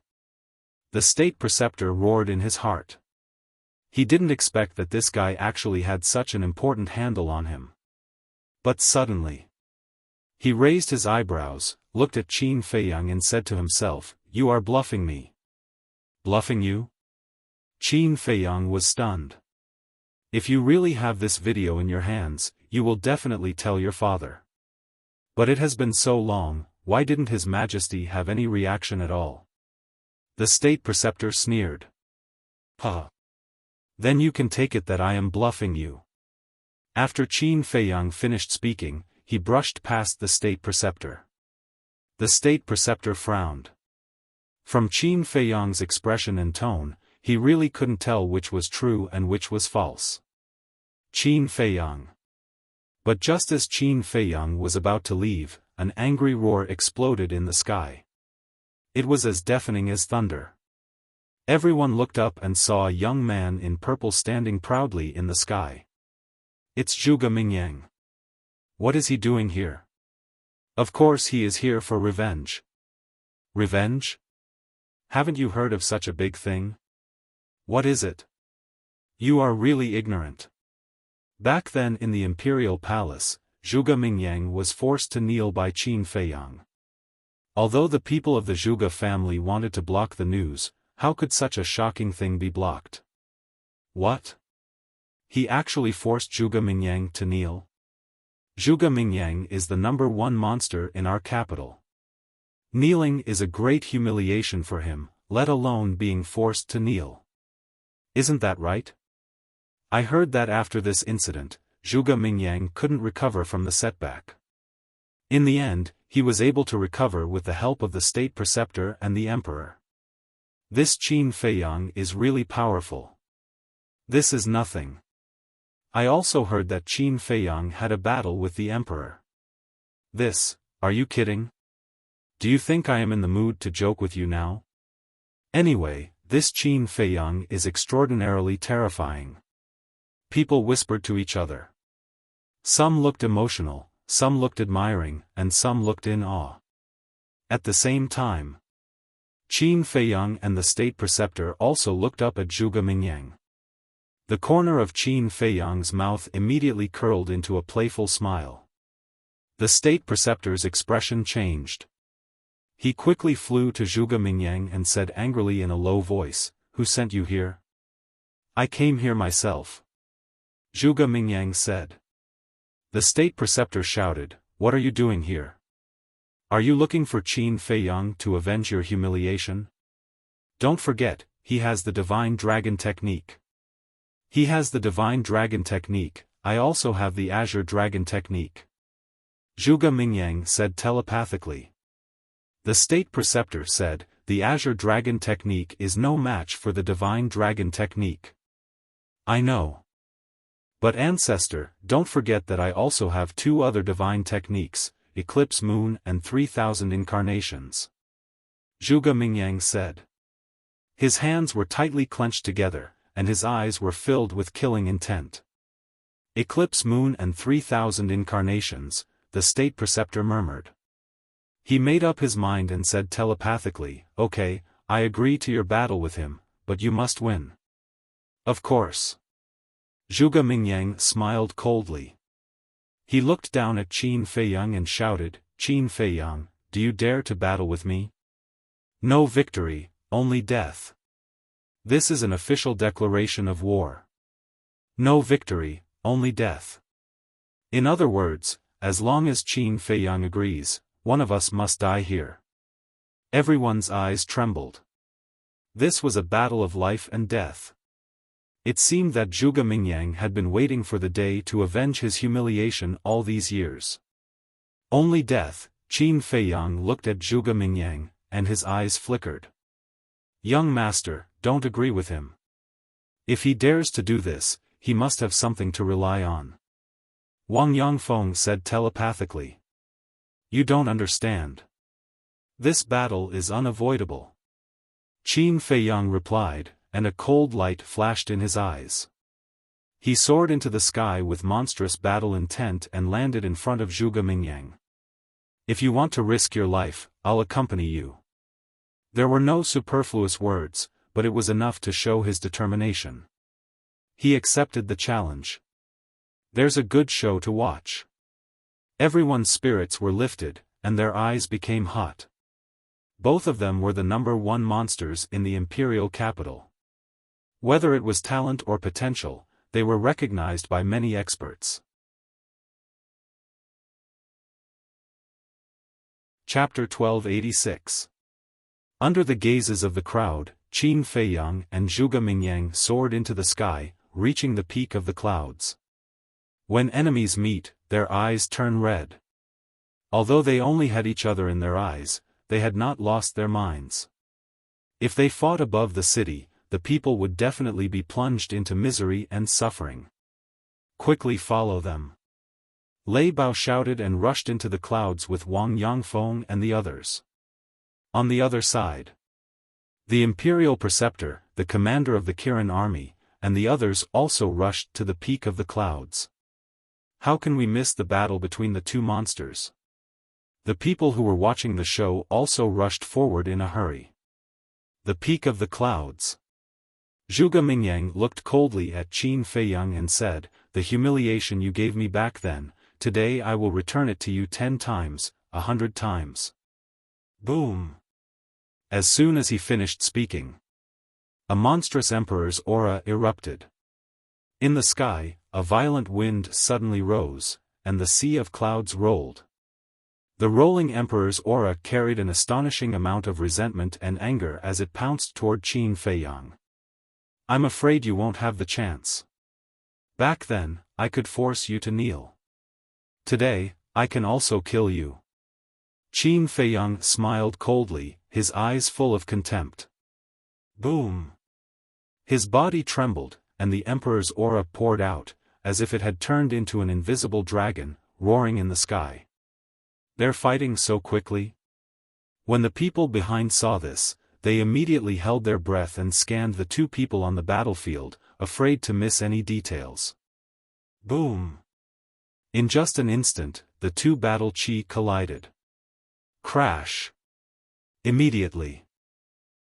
[SPEAKER 1] The state preceptor roared in his heart. He didn't expect that this guy actually had such an important handle on him. But suddenly, he raised his eyebrows, looked at Qin Feiyang and said to himself, "You are bluffing me." "Bluffing you?" Qin Feiyang was stunned. "If you really have this video in your hands, you will definitely tell your father. But it has been so long, why didn't His Majesty have any reaction at all?" The state preceptor sneered. "Huh. Then you can take it that I am bluffing you." After Qin Feiyang finished speaking, he brushed past the state preceptor. The state preceptor frowned. From Qin Feiyang's expression and tone, he really couldn't tell which was true and which was false. Qin Feiyang. But just as Qin Feiyang was about to leave, an angry roar exploded in the sky. It was as deafening as thunder. Everyone looked up and saw a young man in purple standing proudly in the sky. "It's Zhuge Mingyang. What is he doing here? Of course he is here for revenge." "Revenge? Haven't you heard of such a big thing? What is it? You are really ignorant." Back then in the imperial palace, Zhuge Mingyang was forced to kneel by Qin Feiyang. Although the people of the Zhuge family wanted to block the news, how could such a shocking thing be blocked? What? He actually forced Zhuge Mingyang to kneel? Zhuge Mingyang is the #1 monster in our capital. Kneeling is a great humiliation for him, let alone being forced to kneel. Isn't that right? I heard that after this incident, Zhuge Mingyang couldn't recover from the setback. In the end, he was able to recover with the help of the state preceptor and the emperor. This Qin Feiyang is really powerful. This is nothing. I also heard that Qin Feiyang had a battle with the emperor. Are you kidding? Do you think I am in the mood to joke with you now? Anyway, this Qin Feiyang is extraordinarily terrifying. People whispered to each other. Some looked emotional, some looked admiring, and some looked in awe. At the same time, Qin Feiyang and the state preceptor also looked up at Zhuge Mingyang. The corner of Qin Feiyang's mouth immediately curled into a playful smile. The state preceptor's expression changed. He quickly flew to Zhuge Mingyang and said angrily in a low voice, "Who sent you here?" "I came here myself," Zhuge Mingyang said. The state preceptor shouted, "What are you doing here? Are you looking for Qin Feiyang to avenge your humiliation? Don't forget, he has the divine dragon technique." "He has the divine dragon technique, I also have the azure dragon technique," Zhuge Mingyang said telepathically. The state preceptor said, "The azure dragon technique is no match for the divine dragon technique." "I know. But ancestor, don't forget that I also have 2 other divine techniques, Eclipse Moon and 3,000 Incarnations," Zhuge Mingyang said. His hands were tightly clenched together, and his eyes were filled with killing intent. "Eclipse Moon and 3,000 Incarnations," the state preceptor murmured. He made up his mind and said telepathically, "Okay, I agree to your battle with him, but you must win." "Of course." Zhuge Mingyang smiled coldly. He looked down at Qin Feiyang and shouted, "Qin Feiyang, do you dare to battle with me? No victory, only death. This is an official declaration of war. No victory, only death. In other words, as long as Qin Feiyang agrees, one of us must die here." Everyone's eyes trembled. This was a battle of life and death. It seemed that Zhuge Mingyang had been waiting for the day to avenge his humiliation all these years. Only death. Qin Feiyang looked at Zhuge Mingyang, and his eyes flickered. "Young master, don't agree with him. If he dares to do this, he must have something to rely on." Wang Yangfeng said telepathically. "You don't understand. This battle is unavoidable." Qin Feiyang replied, and a cold light flashed in his eyes. He soared into the sky with monstrous battle intent and landed in front of Zhuge Mingyang. "If you want to risk your life, I'll accompany you." There were no superfluous words, but it was enough to show his determination. He accepted the challenge. There's a good show to watch. Everyone's spirits were lifted, and their eyes became hot. Both of them were the #1 monsters in the imperial capital. Whether it was talent or potential, they were recognized by many experts. Chapter 1286. Under the gazes of the crowd, Qin Feiyang and Zhuge Mingyang soared into the sky, reaching the peak of the clouds. When enemies meet, their eyes turn red. Although they only had each other in their eyes, they had not lost their minds. If they fought above the city, the people would definitely be plunged into misery and suffering. "Quickly follow them." Lei Bao shouted and rushed into the clouds with Wang Yangfeng and the others. On the other side, the imperial preceptor, the commander of the Kirin army, and the others also rushed to the peak of the clouds. How can we miss the battle between the two monsters? The people who were watching the show also rushed forward in a hurry. The peak of the clouds. Zhuge Mingyang looked coldly at Qin Feiyang and said, "The humiliation you gave me back then, today I will return it to you 10 times, 100 times. Boom!" As soon as he finished speaking, a monstrous emperor's aura erupted. In the sky, a violent wind suddenly rose, and the sea of clouds rolled. The rolling emperor's aura carried an astonishing amount of resentment and anger as it pounced toward Qin Feiyang. "I'm afraid you won't have the chance. Back then, I could force you to kneel. Today, I can also kill you." Qin Feiyang smiled coldly, his eyes full of contempt. Boom! His body trembled, and the emperor's aura poured out, as if it had turned into an invisible dragon, roaring in the sky. "They're fighting so quickly?" When the people behind saw this, they immediately held their breath and scanned the two people on the battlefield, afraid to miss any details. Boom! In just an instant, the two battle chi collided. Crash! Immediately,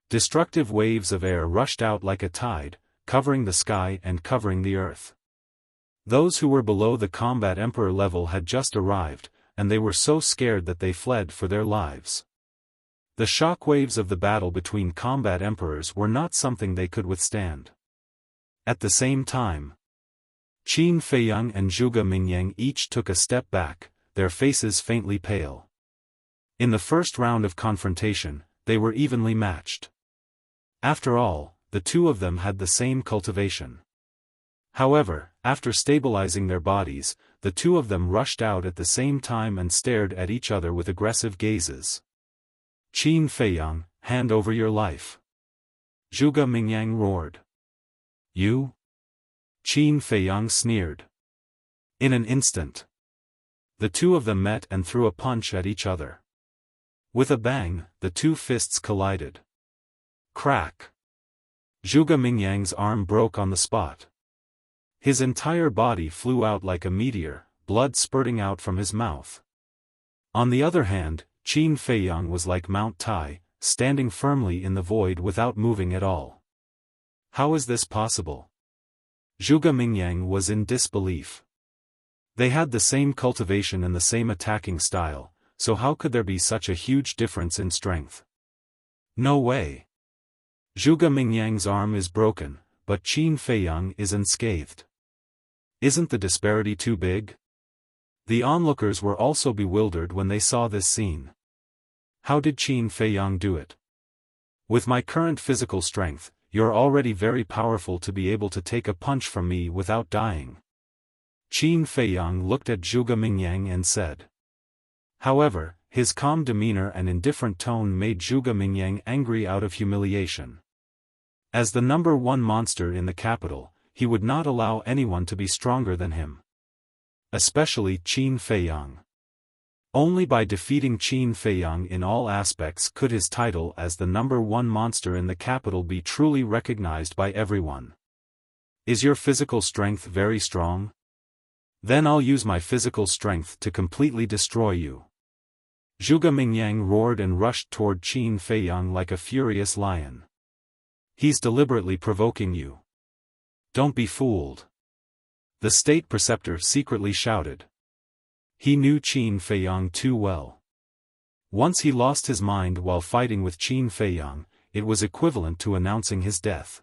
[SPEAKER 1] destructive waves of air rushed out like a tide, covering the sky and covering the earth. Those who were below the combat emperor level had just arrived, and they were so scared that they fled for their lives. The shock waves of the battle between combat emperors were not something they could withstand. At the same time, Qin Feiyang and Zhuge Mingyang each took a step back, their faces faintly pale. In the first round of confrontation, they were evenly matched. After all, the two of them had the same cultivation. However, after stabilizing their bodies, the two of them rushed out at the same time and stared at each other with aggressive gazes. "Qin Feiyang, hand over your life." Zhuge Mingyang roared. "You?" Qin Feiyang sneered. In an instant, the two of them met and threw a punch at each other. With a bang, the two fists collided. Crack! Zhuge Mingyang's arm broke on the spot. His entire body flew out like a meteor, blood spurting out from his mouth. On the other hand, Qin Feiyang was like Mount Tai, standing firmly in the void without moving at all. How is this possible? Zhuge Mingyang was in disbelief. They had the same cultivation and the same attacking style, so how could there be such a huge difference in strength? No way. Zhuge Mingyang's arm is broken, but Qin Feiyang is unscathed. Isn't the disparity too big? The onlookers were also bewildered when they saw this scene. How did Qin Feiyang do it? With my current physical strength, you're already very powerful to be able to take a punch from me without dying. Qin Feiyang looked at Zhuge Mingyang and said. However, his calm demeanor and indifferent tone made Zhuge Mingyang angry out of humiliation. As the number one monster in the capital, he would not allow anyone to be stronger than him. Especially Qin Feiyang. Only by defeating Qin Feiyang in all aspects could his title as the number one monster in the capital be truly recognized by everyone. Is your physical strength very strong? Then I'll use my physical strength to completely destroy you. Zhuge Mingyang roared and rushed toward Qin Feiyang like a furious lion. He's deliberately provoking you. Don't be fooled. The state preceptor secretly shouted. He knew Qin Feiyang too well. Once he lost his mind while fighting with Qin Feiyang, it was equivalent to announcing his death.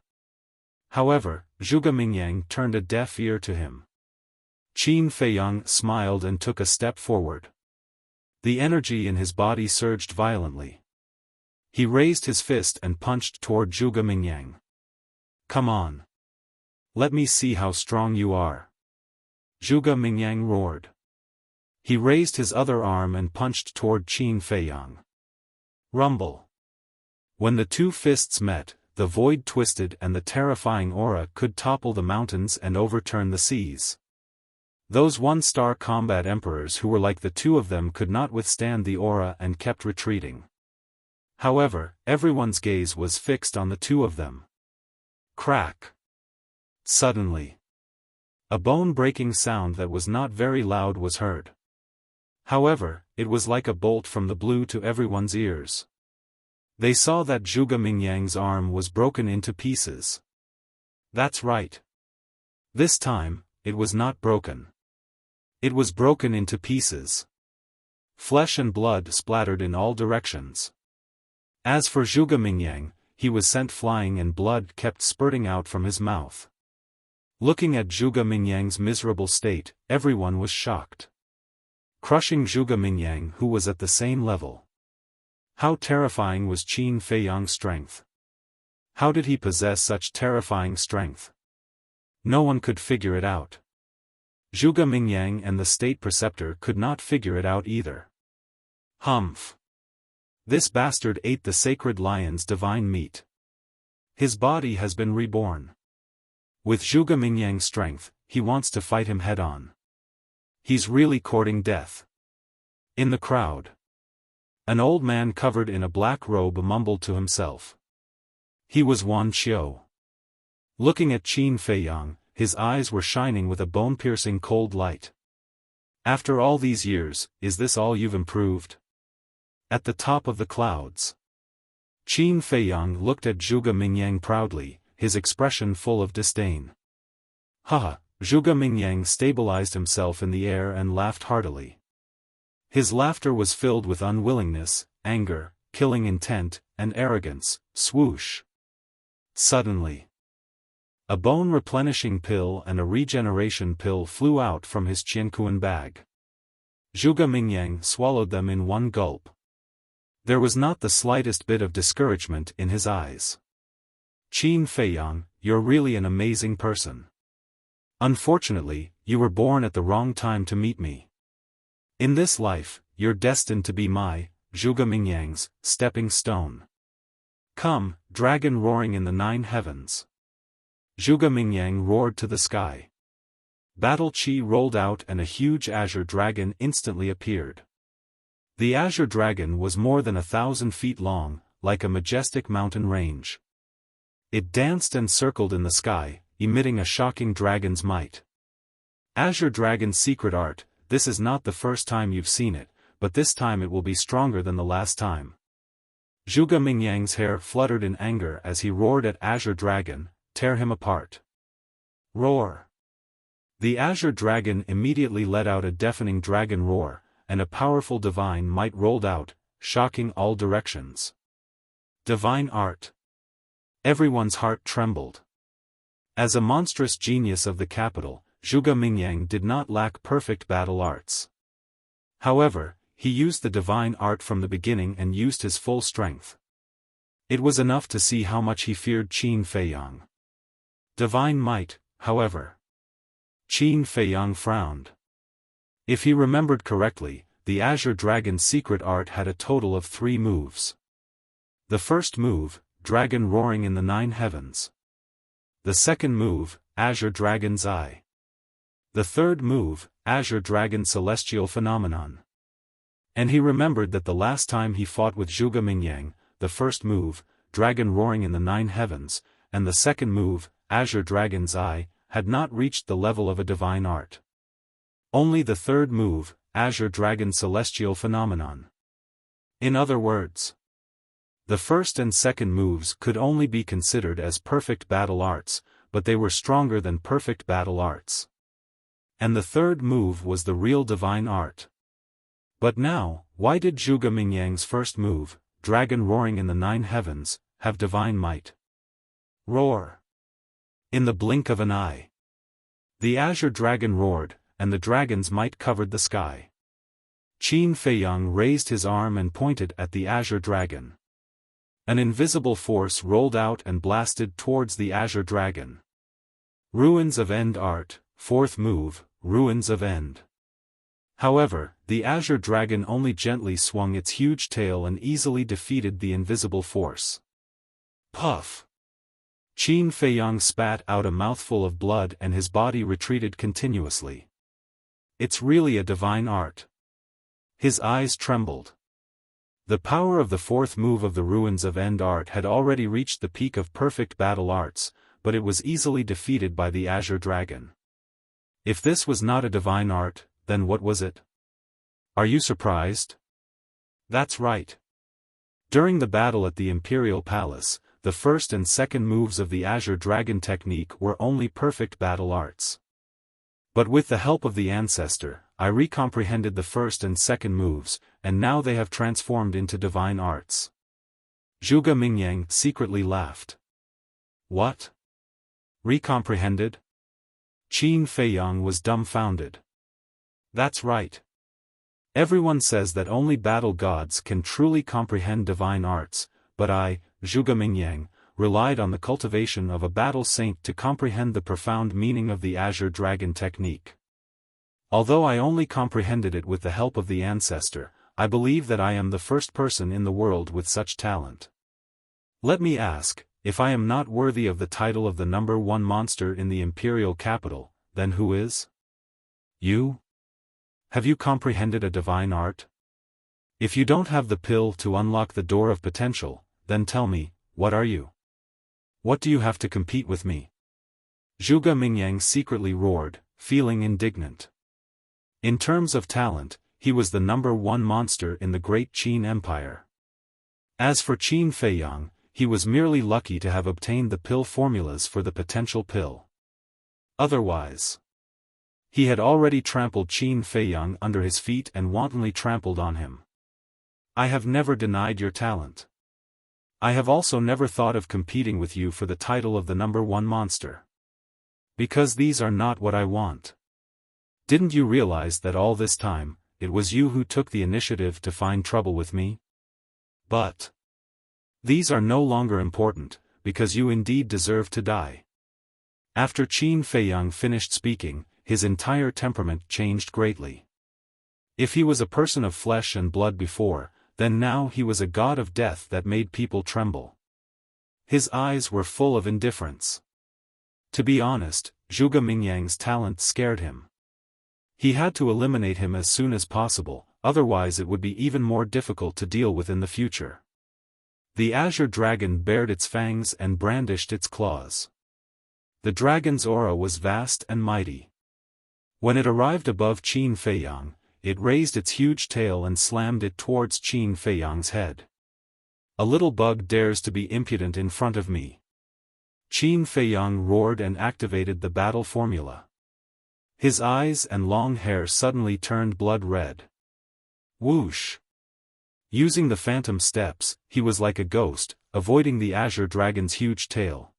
[SPEAKER 1] However, Zhuge Mingyang turned a deaf ear to him. Qin Feiyang smiled and took a step forward. The energy in his body surged violently. He raised his fist and punched toward Zhuge Mingyang. Come on. Let me see how strong you are. Zhuge Mingyang roared. He raised his other arm and punched toward Qin Feiyang. Rumble. When the two fists met, the void twisted and the terrifying aura could topple the mountains and overturn the seas. Those one-star combat emperors who were like the two of them could not withstand the aura and kept retreating. However, everyone's gaze was fixed on the two of them. Crack. Suddenly, a bone-breaking sound that was not very loud was heard. However, it was like a bolt from the blue to everyone's ears. They saw that Zhuge Mingyang's arm was broken into pieces. That's right. This time, it was not broken. It was broken into pieces. Flesh and blood splattered in all directions. As for Zhuge Mingyang, he was sent flying and blood kept spurting out from his mouth. Looking at Zhuge Mingyang's miserable state, everyone was shocked. Crushing Zhuge Mingyang who was at the same level. How terrifying was Qin Feiyang's strength? How did he possess such terrifying strength? No one could figure it out. Zhuge Mingyang and the state preceptor could not figure it out either. Humph. This bastard ate the sacred lion's divine meat. His body has been reborn. With Zhuge Mingyang's strength, he wants to fight him head-on. He's really courting death. In the crowd, an old man covered in a black robe mumbled to himself. He was Wan Qiu. Looking at Qin Feiyang, his eyes were shining with a bone-piercing cold light. After all these years, is this all you've improved? At the top of the clouds, Qin Feiyang looked at Zhuge Mingyang proudly, his expression full of disdain. Haha, Zhuge Mingyang stabilized himself in the air and laughed heartily. His laughter was filled with unwillingness, anger, killing intent, and arrogance. Swoosh. Suddenly, a bone-replenishing pill and a regeneration pill flew out from his Qiankuan bag. Zhuge Mingyang swallowed them in one gulp. There was not the slightest bit of discouragement in his eyes. Qin Feiyang, you're really an amazing person. Unfortunately, you were born at the wrong time to meet me. In this life, you're destined to be my, Zhuge Mingyang's, stepping stone. Come, dragon roaring in the 9 heavens. Zhuge Mingyang roared to the sky. Battle Qi rolled out and a huge azure dragon instantly appeared. The azure dragon was more than 1,000 feet long, like a majestic mountain range. It danced and circled in the sky, emitting a shocking dragon's might. Azure Dragon's secret art, this is not the first time you've seen it, but this time it will be stronger than the last time. Zhuge Mingyang's hair fluttered in anger as he roared at Azure Dragon, "Tear him apart." Roar! The Azure Dragon immediately let out a deafening dragon roar, and a powerful divine might rolled out, shocking all directions. Divine art. Everyone's heart trembled. As a monstrous genius of the capital, Zhuge Mingyang did not lack perfect battle arts. However, he used the divine art from the beginning and used his full strength. It was enough to see how much he feared Qin Feiyang. Divine might, however. Qin Feiyang frowned. If he remembered correctly, the Azure Dragon's secret art had a total of 3 moves. The first move, Dragon Roaring in the 9 Heavens. The second move, Azure Dragon's Eye. The third move, Azure Dragon Celestial Phenomenon. And he remembered that the last time he fought with Zhuge Mingyang, the first move, Dragon Roaring in the 9 Heavens, and the second move, Azure Dragon's Eye, had not reached the level of a divine art. Only the third move, Azure Dragon Celestial Phenomenon. In other words, the first and second moves could only be considered as perfect battle arts, but they were stronger than perfect battle arts. And the third move was the real divine art. But now, why did Zhuge Mingyang's first move, Dragon Roaring in the 9 Heavens, have divine might? Roar! In the blink of an eye, the Azure Dragon roared, and the dragon's might covered the sky. Qin Feiyang raised his arm and pointed at the Azure Dragon. An invisible force rolled out and blasted towards the Azure Dragon. Ruins of End art, fourth move, Ruins of End. However, the Azure Dragon only gently swung its huge tail and easily defeated the invisible force. Puff! Qin Feiyang spat out a mouthful of blood and his body retreated continuously. It's really a divine art. His eyes trembled. The power of the fourth move of the Ruins of End art had already reached the peak of perfect battle arts, but it was easily defeated by the Azure Dragon. If this was not a divine art, then what was it? Are you surprised? That's right. During the battle at the Imperial Palace, the first and second moves of the Azure Dragon technique were only perfect battle arts. But with the help of the ancestor, I recomprehended the first and second moves, and now they have transformed into divine arts. Zhuge Mingyang secretly laughed. What? Recomprehended? Qin Feiyang was dumbfounded. That's right. Everyone says that only battle gods can truly comprehend divine arts, but I, Zhuge Mingyang, relied on the cultivation of a battle saint to comprehend the profound meaning of the Azure Dragon technique. Although I only comprehended it with the help of the ancestor, I believe that I am the first person in the world with such talent. Let me ask, if I am not worthy of the title of the number 1 monster in the imperial capital, then who is? You? Have you comprehended a divine art? If you don't have the pill to unlock the door of potential, then tell me, what are you? What do you have to compete with me? Zhuge Mingyang secretly roared, feeling indignant. In terms of talent, he was the number 1 monster in the great Qin Empire. As for Qin Feiyang, he was merely lucky to have obtained the pill formulas for the potential pill. Otherwise, he had already trampled Qin Feiyang under his feet and wantonly trampled on him. I have never denied your talent. I have also never thought of competing with you for the title of the number 1 monster. Because these are not what I want. Didn't you realize that all this time, it was you who took the initiative to find trouble with me? But these are no longer important, because you indeed deserve to die. After Qin Feiyang finished speaking, his entire temperament changed greatly. If he was a person of flesh and blood before, then now he was a god of death that made people tremble. His eyes were full of indifference. To be honest, Zhuge Mingyang's talent scared him. He had to eliminate him as soon as possible, otherwise it would be even more difficult to deal with in the future. The Azure Dragon bared its fangs and brandished its claws. The dragon's aura was vast and mighty. When it arrived above Qin Feiyang, it raised its huge tail and slammed it towards Qin Feiyang's head. A little bug dares to be impudent in front of me. Qin Feiyang roared and activated the battle formula. His eyes and long hair suddenly turned blood red. Whoosh! Using the phantom steps, he was like a ghost, avoiding the azure dragon's huge tail.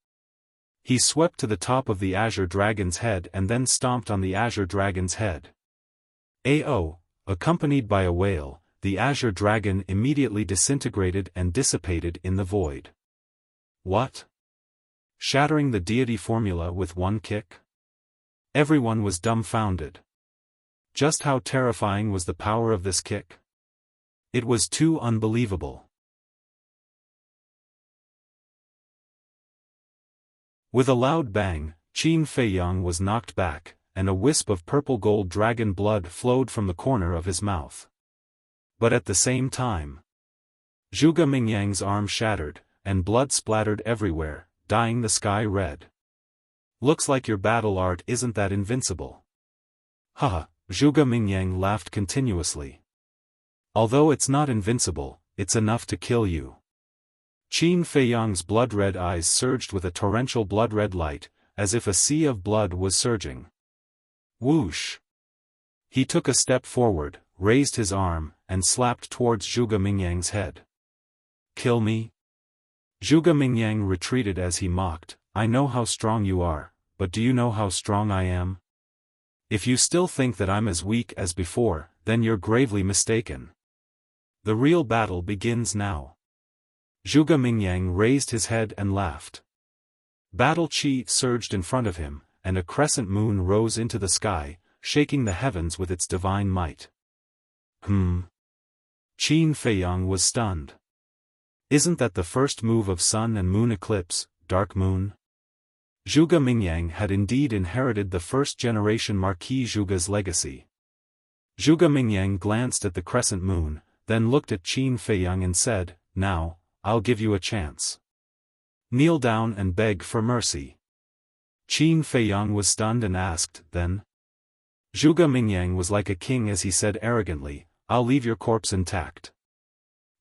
[SPEAKER 1] He swept to the top of the azure dragon's head and then stomped on the azure dragon's head. AO, accompanied by a wail, the azure dragon immediately disintegrated and dissipated in the void. What? Shattering the deity formula with one kick? Everyone was dumbfounded. Just how terrifying was the power of this kick? It was too unbelievable. With a loud bang, Qin Feiyang was knocked back, and a wisp of purple-gold dragon blood flowed from the corner of his mouth. But at the same time, Zhuge Mingyang's arm shattered, and blood splattered everywhere, dyeing the sky red. Looks like your battle art isn't that invincible. Haha, Zhuge Mingyang laughed continuously. Although it's not invincible, it's enough to kill you. Qin Feiyang's blood-red eyes surged with a torrential blood-red light, as if a sea of blood was surging. Whoosh! He took a step forward, raised his arm, and slapped towards Zhuge Mingyang's head. Kill me? Zhuge Mingyang retreated as he mocked, I know how strong you are, but do you know how strong I am? If you still think that I'm as weak as before, then you're gravely mistaken. The real battle begins now. Zhuge Mingyang raised his head and laughed. Battle chi surged in front of him, and a crescent moon rose into the sky, shaking the heavens with its divine might. Qin Feiyang was stunned. Isn't that the first move of sun and moon eclipse, dark moon? Zhuge Mingyang had indeed inherited the first-generation Marquis Zhuge's legacy. Zhuge Mingyang glanced at the crescent moon, then looked at Qin Feiyang and said, Now, I'll give you a chance. Kneel down and beg for mercy. Qin Feiyang was stunned and asked, then? Zhuge Mingyang was like a king as he said arrogantly, I'll leave your corpse intact.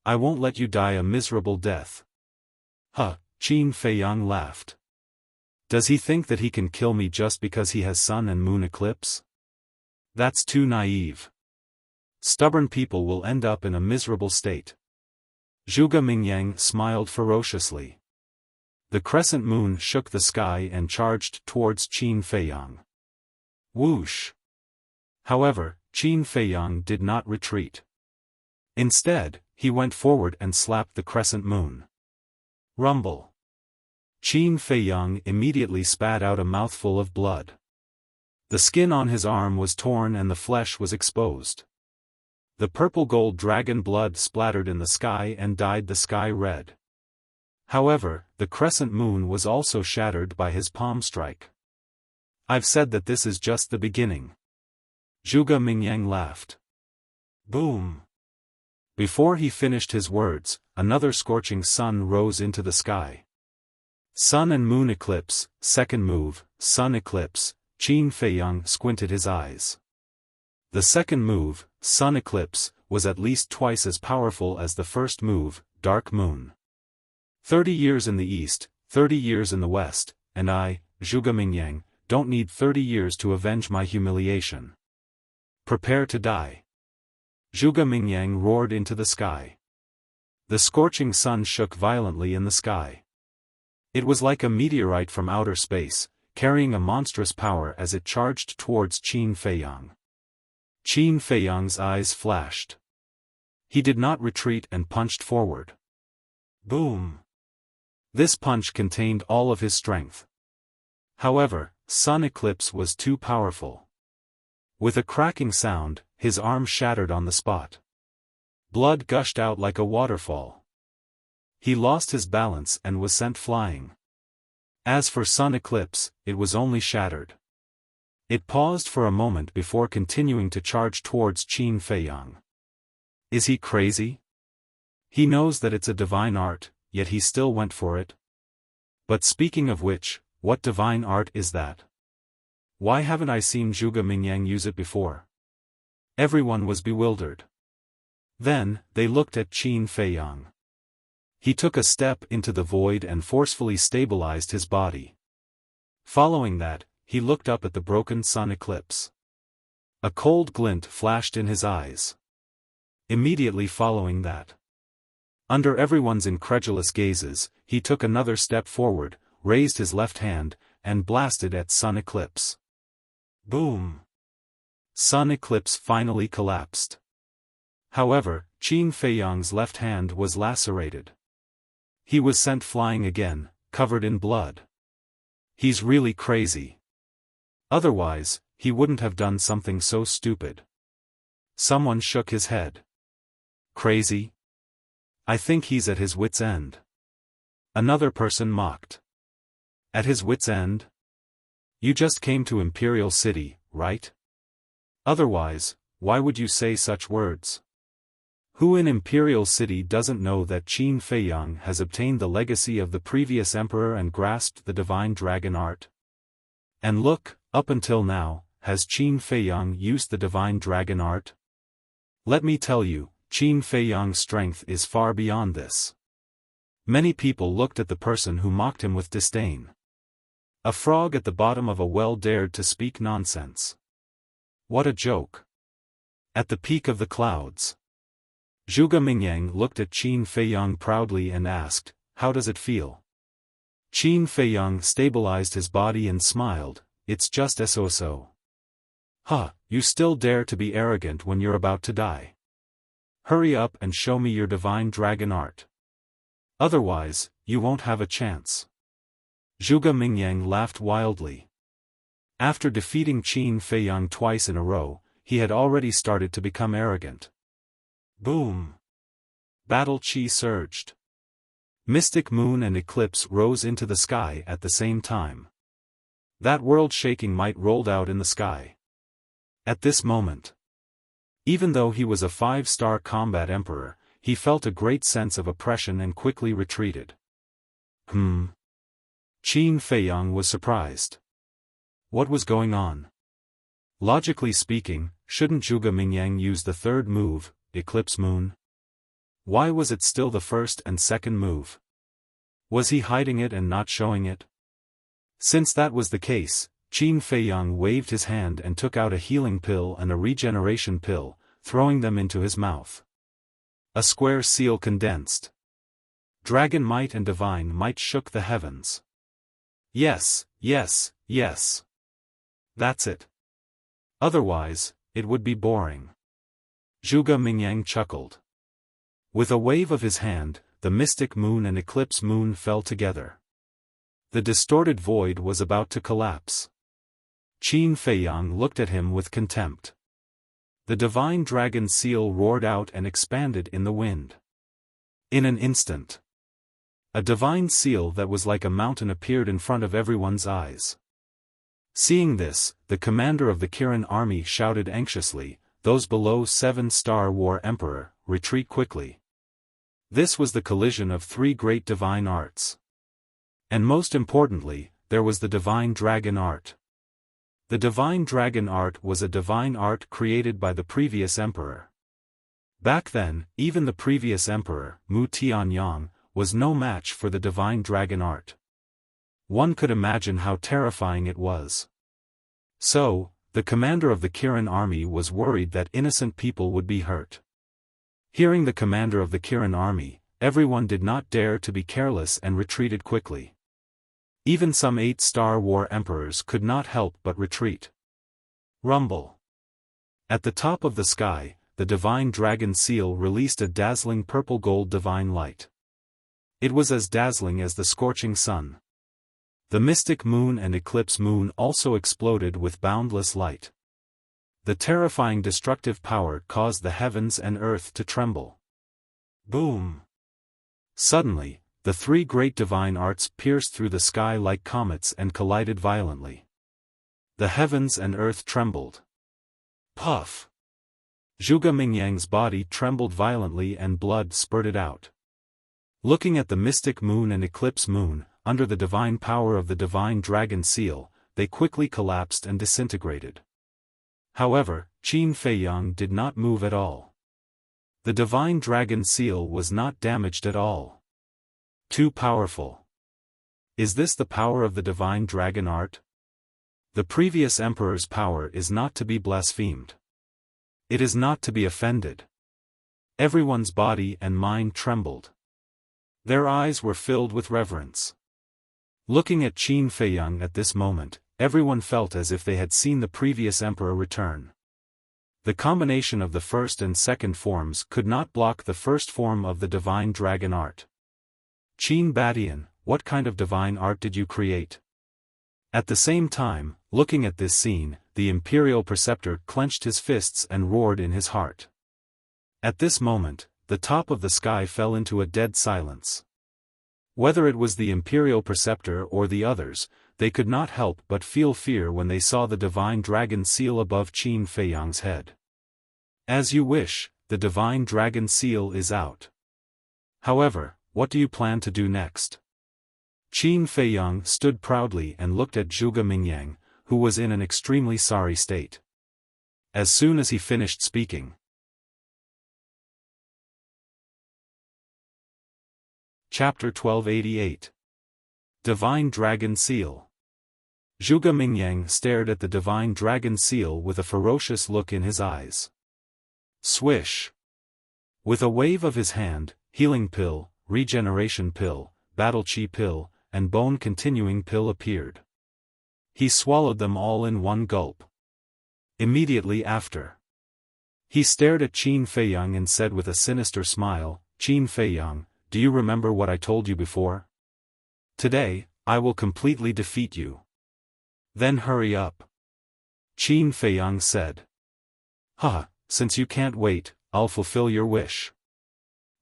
[SPEAKER 1] I won't let you die a miserable death. Huh, Qin Feiyang laughed. Does he think that he can kill me just because he has sun and moon eclipse? That's too naive. Stubborn people will end up in a miserable state. Zhuge Mingyang smiled ferociously. The crescent moon shook the sky and charged towards Qin Feiyang. Whoosh! However, Qin Feiyang did not retreat. Instead, he went forward and slapped the crescent moon. Rumble! Qin Feiyang immediately spat out a mouthful of blood. The skin on his arm was torn and the flesh was exposed. The purple-gold dragon blood splattered in the sky and dyed the sky red. However, the crescent moon was also shattered by his palm strike. I've said that this is just the beginning. Zhuge Mingyang laughed. Boom! Before he finished his words, another scorching sun rose into the sky. Sun and moon eclipse, second move, sun eclipse. Qin Feiyang squinted his eyes. The second move, sun eclipse, was at least twice as powerful as the first move, dark moon. 30 years in the east, 30 years in the west, and I, Zhuge Mingyang, don't need 30 years to avenge my humiliation. Prepare to die. Zhuge Mingyang roared into the sky. The scorching sun shook violently in the sky. It was like a meteorite from outer space, carrying a monstrous power as it charged towards Qin Feiyang. Qin Feiyang's eyes flashed. He did not retreat and punched forward. Boom! This punch contained all of his strength. However, sun eclipse was too powerful. With a cracking sound, his arm shattered on the spot. Blood gushed out like a waterfall. He lost his balance and was sent flying. As for sun eclipse, it was only shattered. It paused for a moment before continuing to charge towards Qin Feiyang. Is he crazy? He knows that it's a divine art, yet he still went for it. But speaking of which, what divine art is that? Why haven't I seen Zhuge Mingyang use it before? Everyone was bewildered. Then, they looked at Qin Feiyang. He took a step into the void and forcefully stabilized his body. Following that, he looked up at the broken sun eclipse. A cold glint flashed in his eyes. Immediately following that, under everyone's incredulous gazes, he took another step forward, raised his left hand, and blasted at sun eclipse. Boom! Sun eclipse finally collapsed. However, Qin Feiyang's left hand was lacerated. He was sent flying again, covered in blood. He's really crazy. Otherwise, he wouldn't have done something so stupid. Someone shook his head. Crazy? I think he's at his wit's end. Another person mocked. At his wit's end? You just came to Imperial City, right? Otherwise, why would you say such words? Who in Imperial City doesn't know that Qin Feiyang has obtained the legacy of the previous emperor and grasped the divine dragon art? And look, up until now, has Qin Feiyang used the divine dragon art? Let me tell you, Qin Feiyang's strength is far beyond this. Many people looked at the person who mocked him with disdain. A frog at the bottom of a well dared to speak nonsense. What a joke. At the peak of the clouds, Zhuge Mingyang looked at Qin Feiyang proudly and asked, "How does it feel?" Qin Feiyang stabilized his body and smiled, "It's just so. Huh, you still dare to be arrogant when you're about to die. Hurry up and show me your divine dragon art. Otherwise, you won't have a chance." Zhuge Mingyang laughed wildly. After defeating Qin Feiyang twice in a row, he had already started to become arrogant. Boom! Battle chi surged. Mystic moon and eclipse rose into the sky at the same time. That world-shaking might rolled out in the sky. At this moment, even though he was a 5-star combat emperor, he felt a great sense of oppression and quickly retreated. Qin Feiyang was surprised. What was going on? Logically speaking, shouldn't Zhuge Mingyang use the third move, Eclipse Moon? Why was it still the first and second move? Was he hiding it and not showing it? Since that was the case, Qin Feiyang waved his hand and took out a healing pill and a regeneration pill, throwing them into his mouth. A square seal condensed. Dragon might and divine might shook the heavens. Yes, yes, yes. That's it. Otherwise, it would be boring. Zhuge Mingyang chuckled. With a wave of his hand, the mystic moon and eclipse moon fell together. The distorted void was about to collapse. Qin Feiyang looked at him with contempt. The divine dragon seal roared out and expanded in the wind. In an instant, a divine seal that was like a mountain appeared in front of everyone's eyes. Seeing this, the commander of the Kirin army shouted anxiously, "Those below 7-star war emperor, retreat quickly." This was the collision of 3 great divine arts. And most importantly, there was the divine dragon art. The divine dragon art was a divine art created by the previous emperor. Back then, even the previous emperor, Mu Tianyang, was no match for the divine dragon art. One could imagine how terrifying it was. So, the commander of the Kirin army was worried that innocent people would be hurt. Hearing the commander of the Kirin army, everyone did not dare to be careless and retreated quickly. Even some 8-star war emperors could not help but retreat. Rumble. At the top of the sky, the divine dragon seal released a dazzling purple-gold divine light. It was as dazzling as the scorching sun. The mystic moon and eclipse moon also exploded with boundless light. The terrifying destructive power caused the heavens and earth to tremble. Boom! Suddenly, the 3 great divine arts pierced through the sky like comets and collided violently. The heavens and earth trembled. Puff! Zhuge Mingyang's body trembled violently and blood spurted out. Looking at the mystic moon and eclipse moon, under the divine power of the divine dragon seal, they quickly collapsed and disintegrated. However, Qin Feiyang did not move at all. The divine dragon seal was not damaged at all. Too powerful. Is this the power of the divine dragon art? The previous emperor's power is not to be blasphemed. It is not to be offended. Everyone's body and mind trembled. Their eyes were filled with reverence. Looking at Qin Feiyang at this moment, everyone felt as if they had seen the previous emperor return. The combination of the first and second forms could not block the first form of the divine dragon art. Qin Badian, what kind of divine art did you create? At the same time, looking at this scene, the imperial preceptor clenched his fists and roared in his heart. At this moment, the top of the sky fell into a dead silence. Whether it was the imperial preceptor or the others, they could not help but feel fear when they saw the divine dragon seal above Qin Feiyang's head. As you wish, the divine dragon seal is out. However, what do you plan to do next? Qin Feiyang stood proudly and looked at Zhuge Mingyang, who was in an extremely sorry state. As soon as he finished speaking. Chapter 1288. Divine Dragon Seal. Zhuge Mingyang stared at the divine dragon seal with a ferocious look in his eyes. Swish! With a wave of his hand, healing pill, regeneration pill, battle chi pill, and bone continuing pill appeared. He swallowed them all in one gulp. Immediately after, he stared at Qin Feiyang and said with a sinister smile, Qin Feiyang, do you remember what I told you before? Today, I will completely defeat you. Then hurry up. Qin Feiyang said. Since you can't wait, I'll fulfill your wish.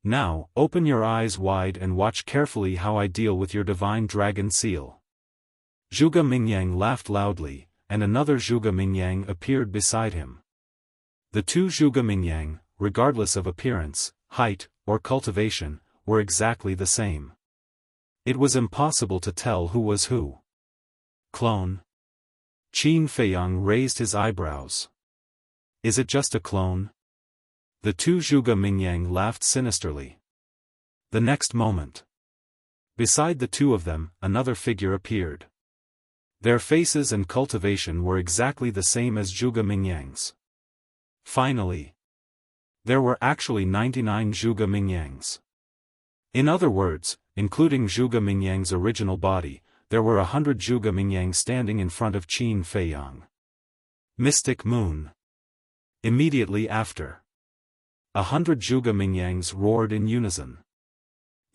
[SPEAKER 1] Now, open your eyes wide and watch carefully how I deal with your divine dragon seal. Zhuge Mingyang laughed loudly, and another Zhuge Mingyang appeared beside him. The two Zhuge Mingyang, regardless of appearance, height, or cultivation, were exactly the same. It was impossible to tell who was who. Clone? Qin Feiyang raised his eyebrows. Is it just a clone? The two Zhuge Mingyang laughed sinisterly. The next moment, beside the two of them, another figure appeared. Their faces and cultivation were exactly the same as Zhuge Mingyang's. Finally, there were actually 99 Zhuge Mingyangs. In other words, including Zhuge Mingyang's original body, there were 100 Zhuge Mingyang standing in front of Qin Feiyang. Mystic Moon. Immediately after, 100 Zhuge Mingyangs roared in unison.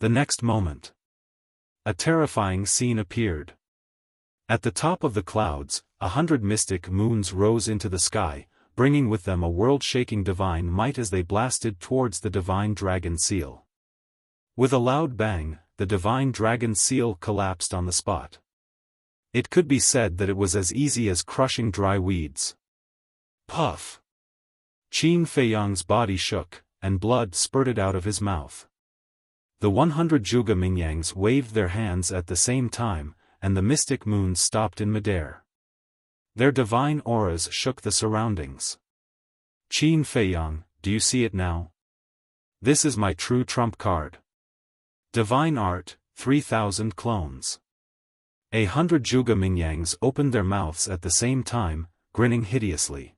[SPEAKER 1] The next moment, a terrifying scene appeared. At the top of the clouds, 100 mystic moons rose into the sky, bringing with them a world-shaking divine might as they blasted towards the divine dragon seal. With a loud bang, the divine dragon seal collapsed on the spot. It could be said that it was as easy as crushing dry weeds. Puff! Qin Feiyang's body shook, and blood spurted out of his mouth. The 100 Zhuge Mingyangs waved their hands at the same time, and the mystic moons stopped in midair. Their divine auras shook the surroundings. Qin Feiyang, do you see it now? This is my true trump card. Divine Art, 3,000 clones. 100 Zhuge Mingyangs opened their mouths at the same time, grinning hideously.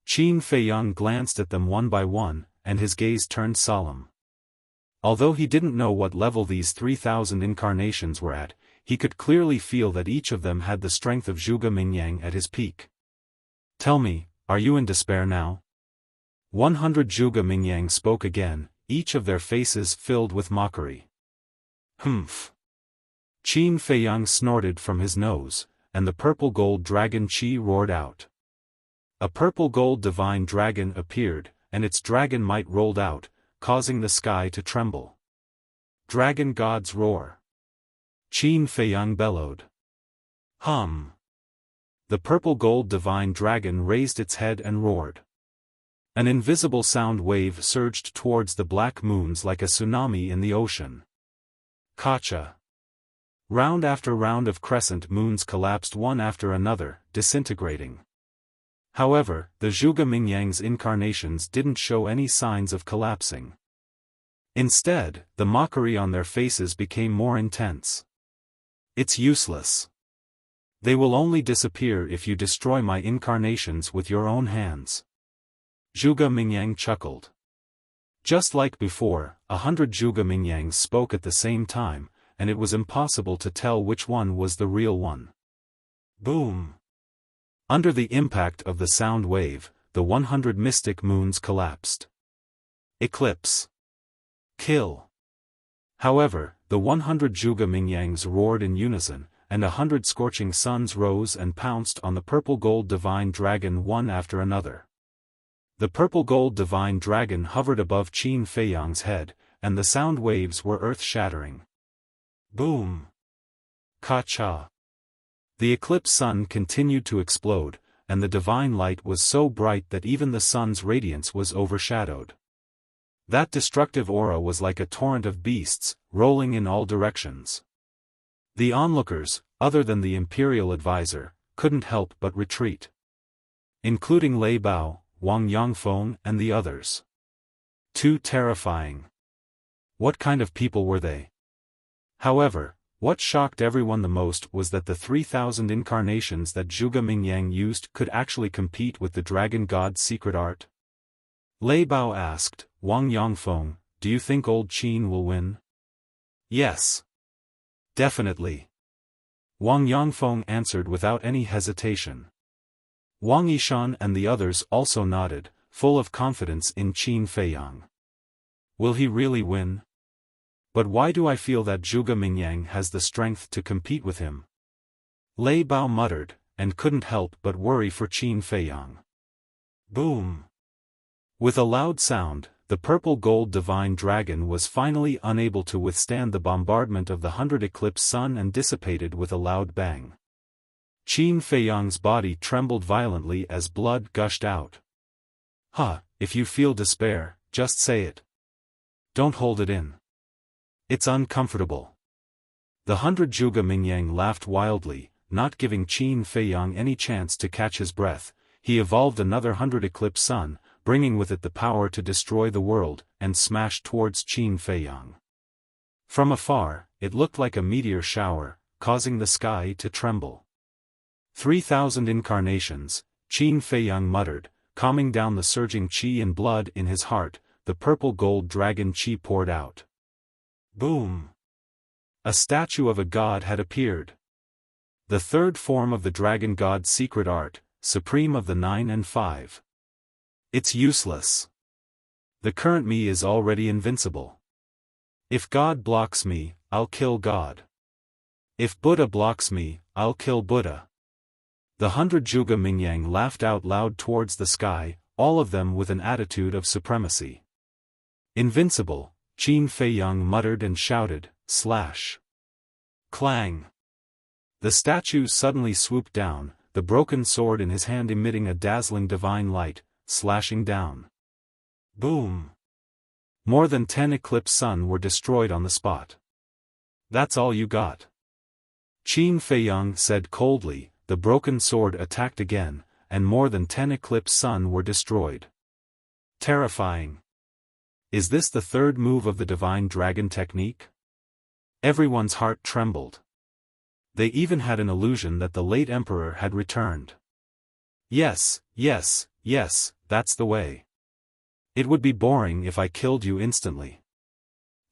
[SPEAKER 1] Qin Feiyang glanced at them one by one, and his gaze turned solemn. Although he didn't know what level these 3,000 incarnations were at, he could clearly feel that each of them had the strength of Zhuge Mingyang at his peak. Tell me, are you in despair now? 100 Zhuge Mingyang spoke again, each of their faces filled with mockery. Humph! Qin Feiyang snorted from his nose, and the purple-gold dragon Qi roared out. A purple-gold divine dragon appeared, and its dragon might rolled out, causing the sky to tremble. Dragon God's roar! Qin Feiyang bellowed. Hum! The purple-gold divine dragon raised its head and roared. An invisible sound wave surged towards the black moons like a tsunami in the ocean. Kacha! Round after round of crescent moons collapsed one after another, disintegrating. However, the Zhuge Mingyang's incarnations didn't show any signs of collapsing. Instead, the mockery on their faces became more intense. It's useless. They will only disappear if you destroy my incarnations with your own hands. Zhuge Mingyang chuckled. Just like before, 100 Zhuge Mingyangs spoke at the same time, and it was impossible to tell which one was the real one. Boom! Under the impact of the sound wave, the 100 mystic moons collapsed. Eclipse. Kill. However, the 100 Zhuge Mingyangs roared in unison, and 100 scorching suns rose and pounced on the purple-gold divine dragon one after another. The purple-gold divine dragon hovered above Qin Feiyang's head, and the sound waves were earth-shattering. Boom! Ka-cha! The eclipse sun continued to explode, and the divine light was so bright that even the sun's radiance was overshadowed. That destructive aura was like a torrent of beasts, rolling in all directions. The onlookers, other than the imperial advisor, couldn't help but retreat. Including Lei Bao, Wang Yongfeng and the others. Too terrifying. What kind of people were they? However, what shocked everyone the most was that the 3,000 incarnations that Zhuge Mingyang used could actually compete with the dragon god's secret art. Lei Bao asked, Wang Yongfeng, do you think old Qin will win? Yes. Definitely. Wang Yongfeng answered without any hesitation. Wang Yishan and the others also nodded, full of confidence in Qin Feiyang. Will he really win? But why do I feel that Zhuge Mingyang has the strength to compete with him? Lei Bao muttered, and couldn't help but worry for Qin Feiyang. Boom! With a loud sound, the purple-gold divine dragon was finally unable to withstand the bombardment of the 100 eclipse sun and dissipated with a loud bang. Qin Feiyang's body trembled violently as blood gushed out. If you feel despair, just say it. Don't hold it in. It's uncomfortable. The 100 Zhuge Mingyang laughed wildly, not giving Qin Feiyang any chance to catch his breath. He evolved another 100 eclipse sun, bringing with it the power to destroy the world, and smashed towards Qin Feiyang. From afar, it looked like a meteor shower, causing the sky to tremble. 3,000 incarnations, Qin Feiyang muttered, calming down the surging qi and blood in his heart. The purple-gold dragon qi poured out. Boom! A statue of a god had appeared. The third form of the dragon god's secret art, supreme of the 9 and 5. It's useless. The current me is already invincible. If God blocks me, I'll kill God. If Buddha blocks me, I'll kill Buddha. The 100 Zhuge Mingyang laughed out loud towards the sky, all of them with an attitude of supremacy. Invincible, Qin Feiyang muttered and shouted, slash. Clang. The statue suddenly swooped down, the broken sword in his hand emitting a dazzling divine light, slashing down. Boom. More than 10 eclipse sun were destroyed on the spot. That's all you got? Qin Feiyang said coldly. The broken sword attacked again, and more than 10 eclipse sun were destroyed. Terrifying. Is this the third move of the divine dragon technique? Everyone's heart trembled. They even had an illusion that the late emperor had returned. Yes, that's the way. It would be boring if I killed you instantly.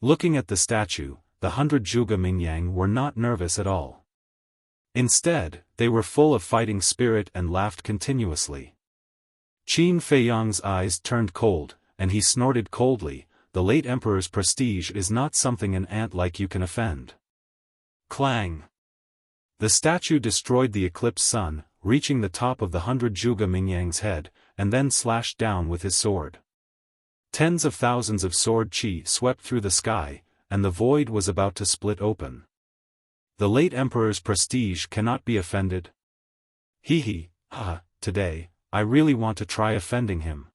[SPEAKER 1] Looking at the statue, the 100 Zhuge Mingyang were not nervous at all. Instead, they were full of fighting spirit and laughed continuously. Qin Feiyang's eyes turned cold, and he snorted coldly, the late emperor's prestige is not something an ant like you can offend. Clang! The statue destroyed the eclipse sun, reaching the top of the 100 Zhuge Mingyang's head, and then slashed down with his sword. Tens of thousands of sword qi swept through the sky, and the void was about to split open. The late emperor's prestige cannot be offended. Today, I really want to try offending him.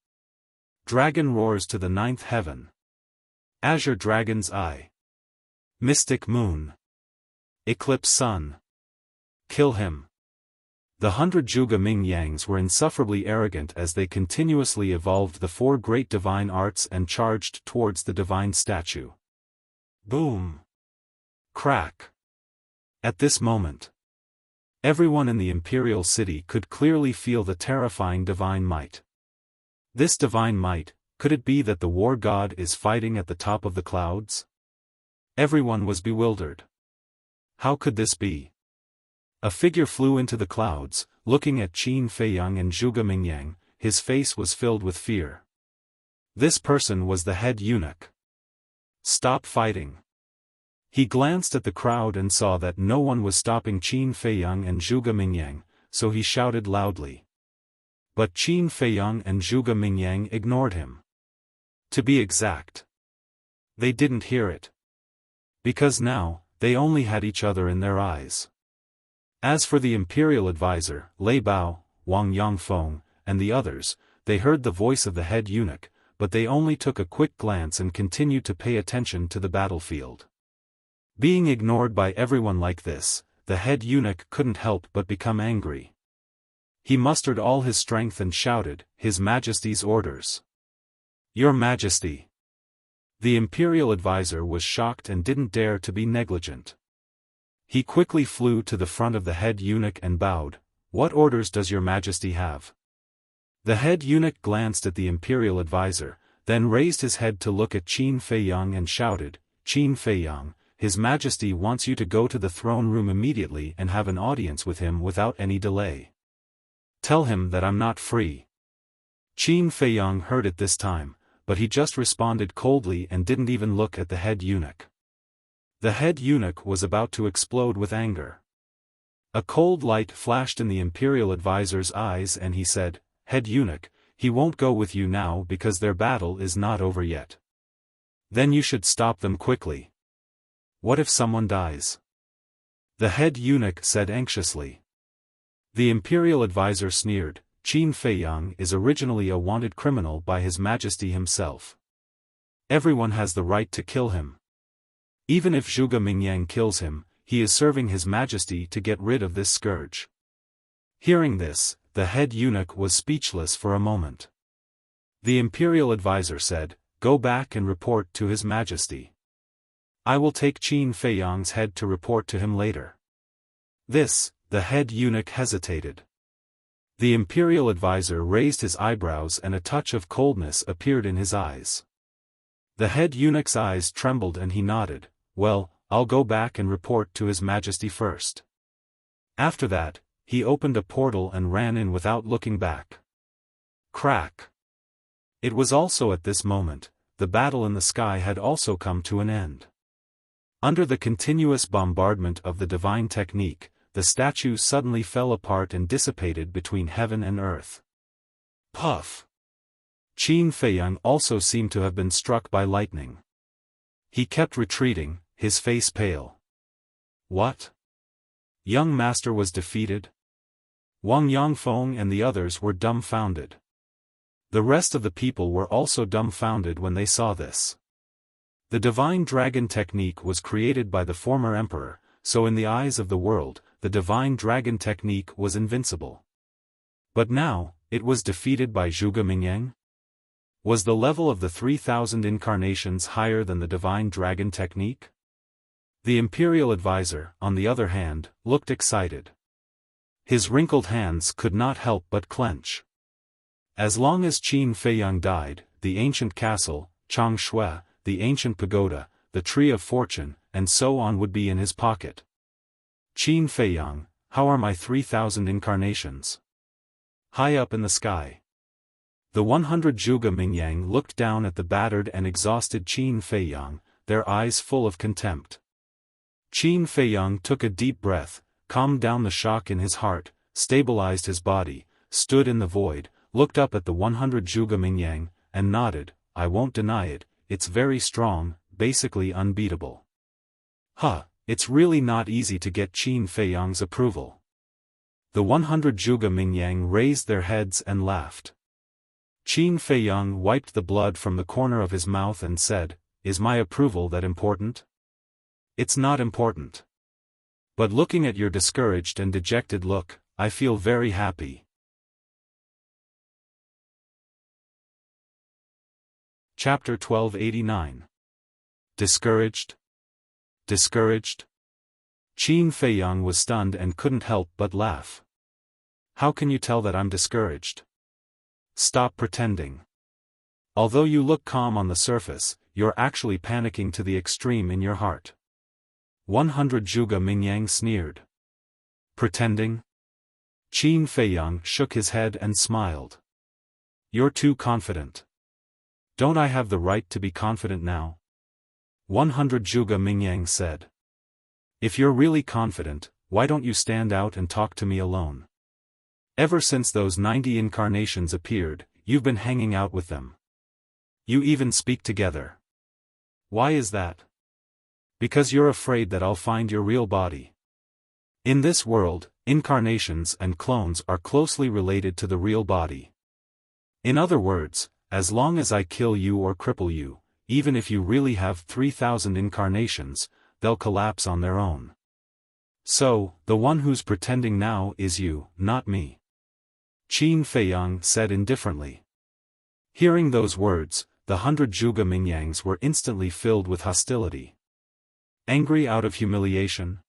[SPEAKER 1] Dragon roars to the 9th heaven. Azure dragon's eye. Mystic moon. Eclipse sun. Kill him. The 100 Zhuge Ming-Yangs were insufferably arrogant as they continuously evolved the 4 great divine arts and charged towards the divine statue. Boom! Crack! At this moment, everyone in the imperial city could clearly feel the terrifying divine might. This divine might, could it be that the war god is fighting at the top of the clouds? Everyone was bewildered. How could this be? A figure flew into the clouds, looking at Qin Feiyang and Zhuge Mingyang. His face was filled with fear. This person was the head eunuch. Stop fighting. He glanced at the crowd and saw that no one was stopping Qin Feiyang and Zhuge Mingyang, so he shouted loudly. But Qin Feiyang and Zhuge Mingyang ignored him. To be exact, they didn't hear it. Because now, they only had each other in their eyes. As for the imperial advisor, Lei Bao, Wang Yangfeng, and the others, they heard the voice of the head eunuch, but they only took a quick glance and continued to pay attention to the battlefield. Being ignored by everyone like this, the head eunuch couldn't help but become angry. He mustered all his strength and shouted, "His Majesty's orders." "Your Majesty." The imperial advisor was shocked and didn't dare to be negligent. He quickly flew to the front of the head eunuch and bowed, "What orders does your Majesty have?" The head eunuch glanced at the imperial advisor, then raised his head to look at Qin Feiyang and shouted, "Qin Feiyang, His Majesty wants you to go to the throne room immediately and have an audience with him without any delay. Tell him that I'm not free." Qin Feiyang heard it this time, but he just responded coldly and didn't even look at the head eunuch. The head eunuch was about to explode with anger. A cold light flashed in the imperial advisor's eyes and he said, "Head eunuch, he won't go with you now because their battle is not over yet. Then you should stop them quickly. What if someone dies?" The head eunuch said anxiously. The imperial advisor sneered, "Qin Feiyang is originally a wanted criminal by His Majesty himself. Everyone has the right to kill him. Even if Zhuge Mingyang kills him, he is serving His Majesty to get rid of this scourge." Hearing this, the head eunuch was speechless for a moment. The imperial advisor said, "Go back and report to His Majesty. I will take Qin Feiyang's head to report to him later." The head eunuch hesitated. The imperial advisor raised his eyebrows and a touch of coldness appeared in his eyes. The head eunuch's eyes trembled and he nodded, "Well, I'll go back and report to His Majesty first." After that, he opened a portal and ran in without looking back. Crack! It was also at this moment, the battle in the sky had also come to an end. Under the continuous bombardment of the divine technique, the statue suddenly fell apart and dissipated between heaven and earth. Puff! Qin Feiyang also seemed to have been struck by lightning. He kept retreating, his face pale. What? Young Master was defeated? Wang Yangfeng and the others were dumbfounded. The rest of the people were also dumbfounded when they saw this. The divine dragon technique was created by the former emperor, so in the eyes of the world, the divine dragon technique was invincible. But now, it was defeated by Zhuge Mingyang? Was the level of the 3,000 incarnations higher than the divine dragon technique? The imperial advisor, on the other hand, looked excited. His wrinkled hands could not help but clench. As long as Qin Feiyang died, the ancient castle, Changshui, the ancient pagoda, the tree of fortune, and so on would be in his pocket. Qin Feiyang, how are my 3,000 incarnations? High up in the sky. The 100 Zhuge Mingyang looked down at the battered and exhausted Qin Feiyang, their eyes full of contempt. Qin Feiyang took a deep breath, calmed down the shock in his heart, stabilized his body, stood in the void, looked up at the 100 Zhuge Mingyang, and nodded, "I won't deny it, it's very strong, basically unbeatable." It's really not easy to get Qin Feiyang's approval. The 100 Zhuge Mingyang raised their heads and laughed. Qin Feiyang wiped the blood from the corner of his mouth and said, "Is my approval that important?" "It's not important. But looking at your discouraged and dejected look, I feel very happy. Chapter 1289. Discouraged? Discouraged? Qin Feiyang was stunned and couldn't help but laugh. How can you tell that I'm discouraged? Stop pretending. Although you look calm on the surface, you're actually panicking to the extreme in your heart. 100 Zhuge Mingyang sneered. Pretending? Qin Feiyang shook his head and smiled. You're too confident. Don't I have the right to be confident now? 100 Zhuge Mingyang said. If you're really confident, why don't you stand out and talk to me alone? Ever since those 90 incarnations appeared, you've been hanging out with them. You even speak together. Why is that? Because you're afraid that I'll find your real body. In this world, incarnations and clones are closely related to the real body. In other words, as long as I kill you or cripple you, even if you really have 3,000 incarnations, they'll collapse on their own. So, the one who's pretending now is you, not me. Qin Feiyang said indifferently. Hearing those words, the 100 Zhuge Mingyangs were instantly filled with hostility. Angry out of humiliation?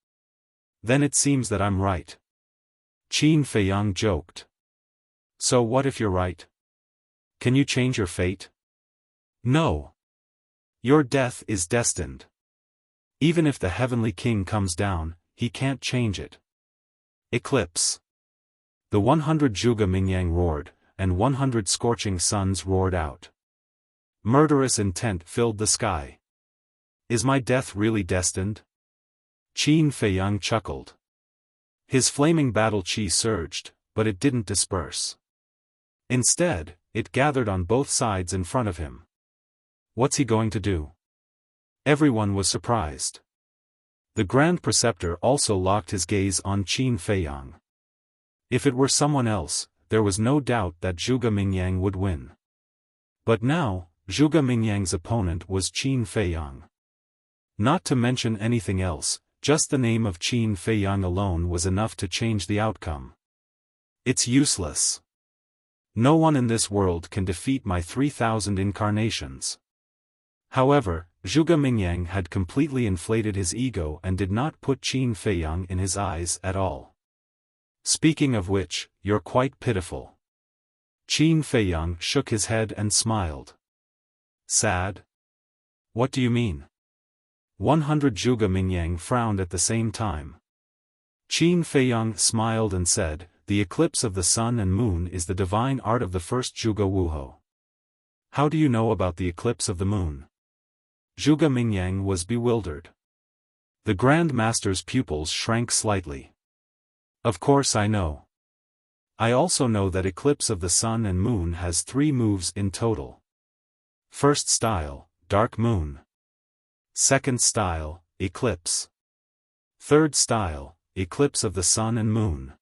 [SPEAKER 1] Then it seems that I'm right. Qin Feiyang joked. So what if you're right? Can you change your fate? No. Your death is destined. Even if the heavenly king comes down, he can't change it. Eclipse. The 100 Zhuge Mingyang roared, and 100 scorching suns roared out. Murderous intent filled the sky. Is my death really destined? Qin Feiyang chuckled. His flaming battle chi surged, but it didn't disperse. Instead, it gathered on both sides in front of him. What's he going to do? Everyone was surprised. The Grand Preceptor also locked his gaze on Qin Feiyang. If it were someone else, there was no doubt that Zhuge Mingyang would win. But now, Zhuge Mingyang's opponent was Qin Feiyang. Not to mention anything else, just the name of Qin Feiyang alone was enough to change the outcome. It's useless. No one in this world can defeat my 3,000 incarnations. However, Zhuge Mingyang had completely inflated his ego and did not put Qin Feiyang in his eyes at all. Speaking of which, you're quite pitiful. Qin Feiyang shook his head and smiled. Sad? What do you mean? 100 Zhuge Mingyang frowned at the same time. Qin Feiyang smiled and said, the eclipse of the sun and moon is the divine art of the first Zhuge Wuho. How do you know about the eclipse of the moon? Zhuge Mingyang was bewildered. The Grand Master's pupils shrank slightly. Of course I know. I also know that eclipse of the sun and moon has 3 moves in total. First style, dark moon. Second style, eclipse. Third style, eclipse of the sun and moon.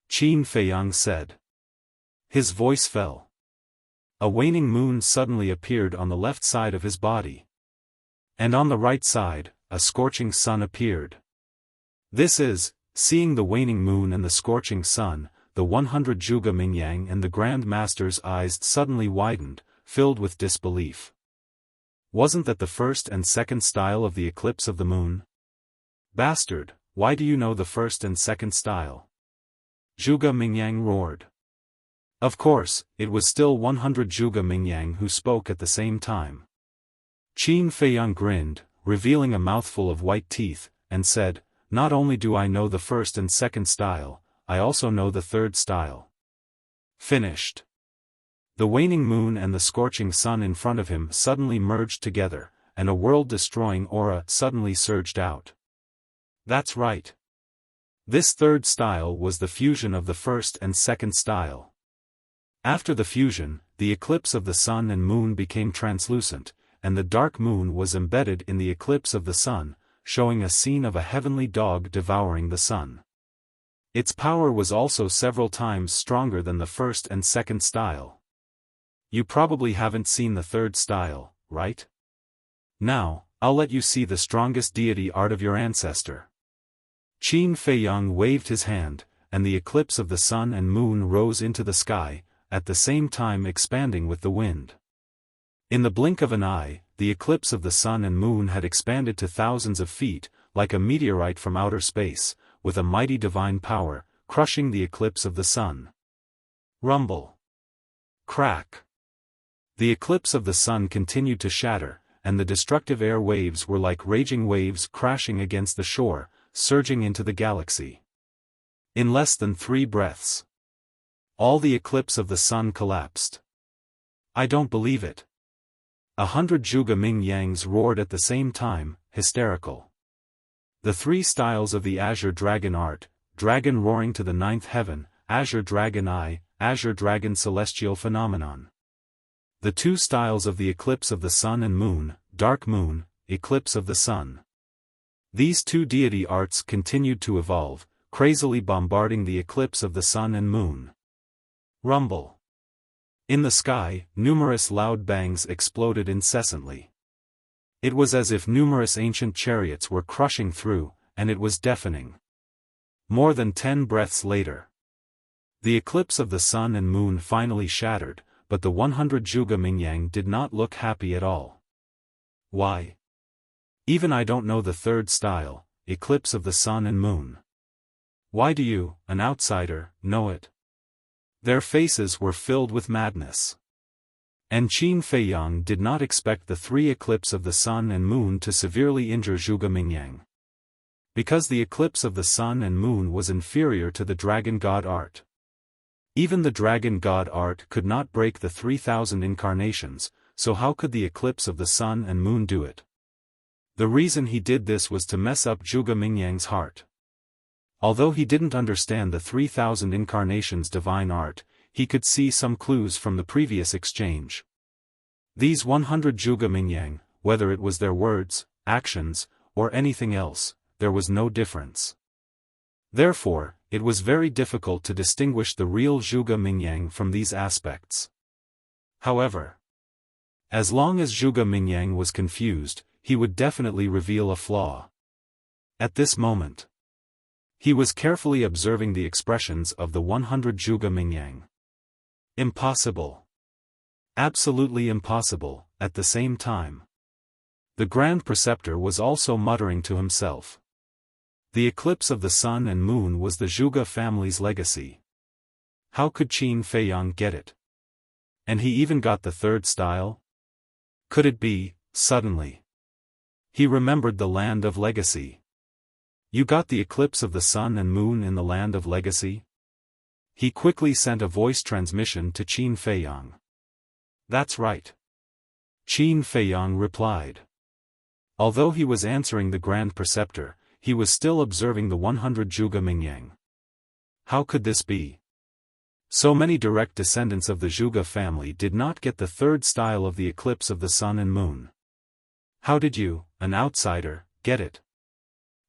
[SPEAKER 1] Qin Feiyang said. His voice fell. A waning moon suddenly appeared on the left side of his body. And on the right side, a scorching sun appeared. This is, seeing the waning moon and the scorching sun, the 100 Zhuge Mingyang and the Grand Master's eyes suddenly widened, filled with disbelief. Wasn't that the first and second style of the eclipse of the moon? Bastard, why do you know the first and second style? Zhuge Mingyang roared. Of course, it was still 100 Zhuge Mingyang who spoke at the same time. Qin Feiyang grinned, revealing a mouthful of white teeth, and said, not only do I know the first and second style, I also know the third style. Finished. The waning moon and the scorching sun in front of him suddenly merged together, and a world-destroying aura suddenly surged out. That's right. This third style was the fusion of the first and second style. After the fusion, the eclipse of the sun and moon became translucent, and the dark moon was embedded in the eclipse of the sun, showing a scene of a heavenly dog devouring the sun. Its power was also several times stronger than the first and second style. You probably haven't seen the third style, right? Now, I'll let you see the strongest deity art of your ancestor. Qin Feiyang waved his hand, and the eclipse of the sun and moon rose into the sky, at the same time expanding with the wind. In the blink of an eye, the eclipse of the sun and moon had expanded to thousands of feet, like a meteorite from outer space, with a mighty divine power, crushing the eclipse of the sun. Rumble. Crack. The eclipse of the sun continued to shatter, and the destructive air waves were like raging waves crashing against the shore, surging into the galaxy. In less than 3 breaths, all the eclipse of the sun collapsed. I don't believe it. 100 Zhuge Ming Yangs roared at the same time, hysterical. The 3 styles of the Azure Dragon art, Dragon roaring to the 9th heaven, Azure Dragon Eye, Azure Dragon Celestial Phenomenon. The 2 styles of the eclipse of the sun and moon, Dark Moon, Eclipse of the Sun. These 2 deity arts continued to evolve, crazily bombarding the eclipse of the sun and moon. Rumble. In the sky, numerous loud bangs exploded incessantly. It was as if numerous ancient chariots were crushing through, and it was deafening. More than 10 breaths later, the eclipse of the sun and moon finally shattered, but the 100 Zhuge Mingyang did not look happy at all. Why? Even I don't know the 3rd style, eclipse of the sun and moon. Why do you, an outsider, know it? Their faces were filled with madness. And Qin Feiyang did not expect the 3 eclipse of the sun and moon to severely injure Zhuge Mingyang. Because the eclipse of the sun and moon was inferior to the dragon god art. Even the dragon god art could not break the 3,000 incarnations, so how could the eclipse of the sun and moon do it? The reason he did this was to mess up Zhuge Mingyang's heart. Although he didn't understand the 3,000 incarnations divine art, he could see some clues from the previous exchange. These 100 Zhuge Mingyang, whether it was their words, actions, or anything else, there was no difference. Therefore, it was very difficult to distinguish the real Zhuge Mingyang from these aspects. However, as long as Zhuge Mingyang was confused, he would definitely reveal a flaw. At this moment, he was carefully observing the expressions of the 100 Zhuge Mingyang. Impossible. Absolutely impossible, at the same time. The Grand Preceptor was also muttering to himself. The eclipse of the sun and moon was the Zhuge family's legacy. How could Qin Feiyang get it? And he even got the 3rd style? Could it be, suddenly? He remembered the land of legacy. You got the eclipse of the sun and moon in the land of legacy? He quickly sent a voice transmission to Qin Feiyang. That's right. Qin Feiyang replied. Although he was answering the Grand Preceptor, he was still observing the 100 Zhuge Mingyang. How could this be? So many direct descendants of the Zhuge family did not get the 3rd style of the eclipse of the sun and moon. How did you, an outsider, get it?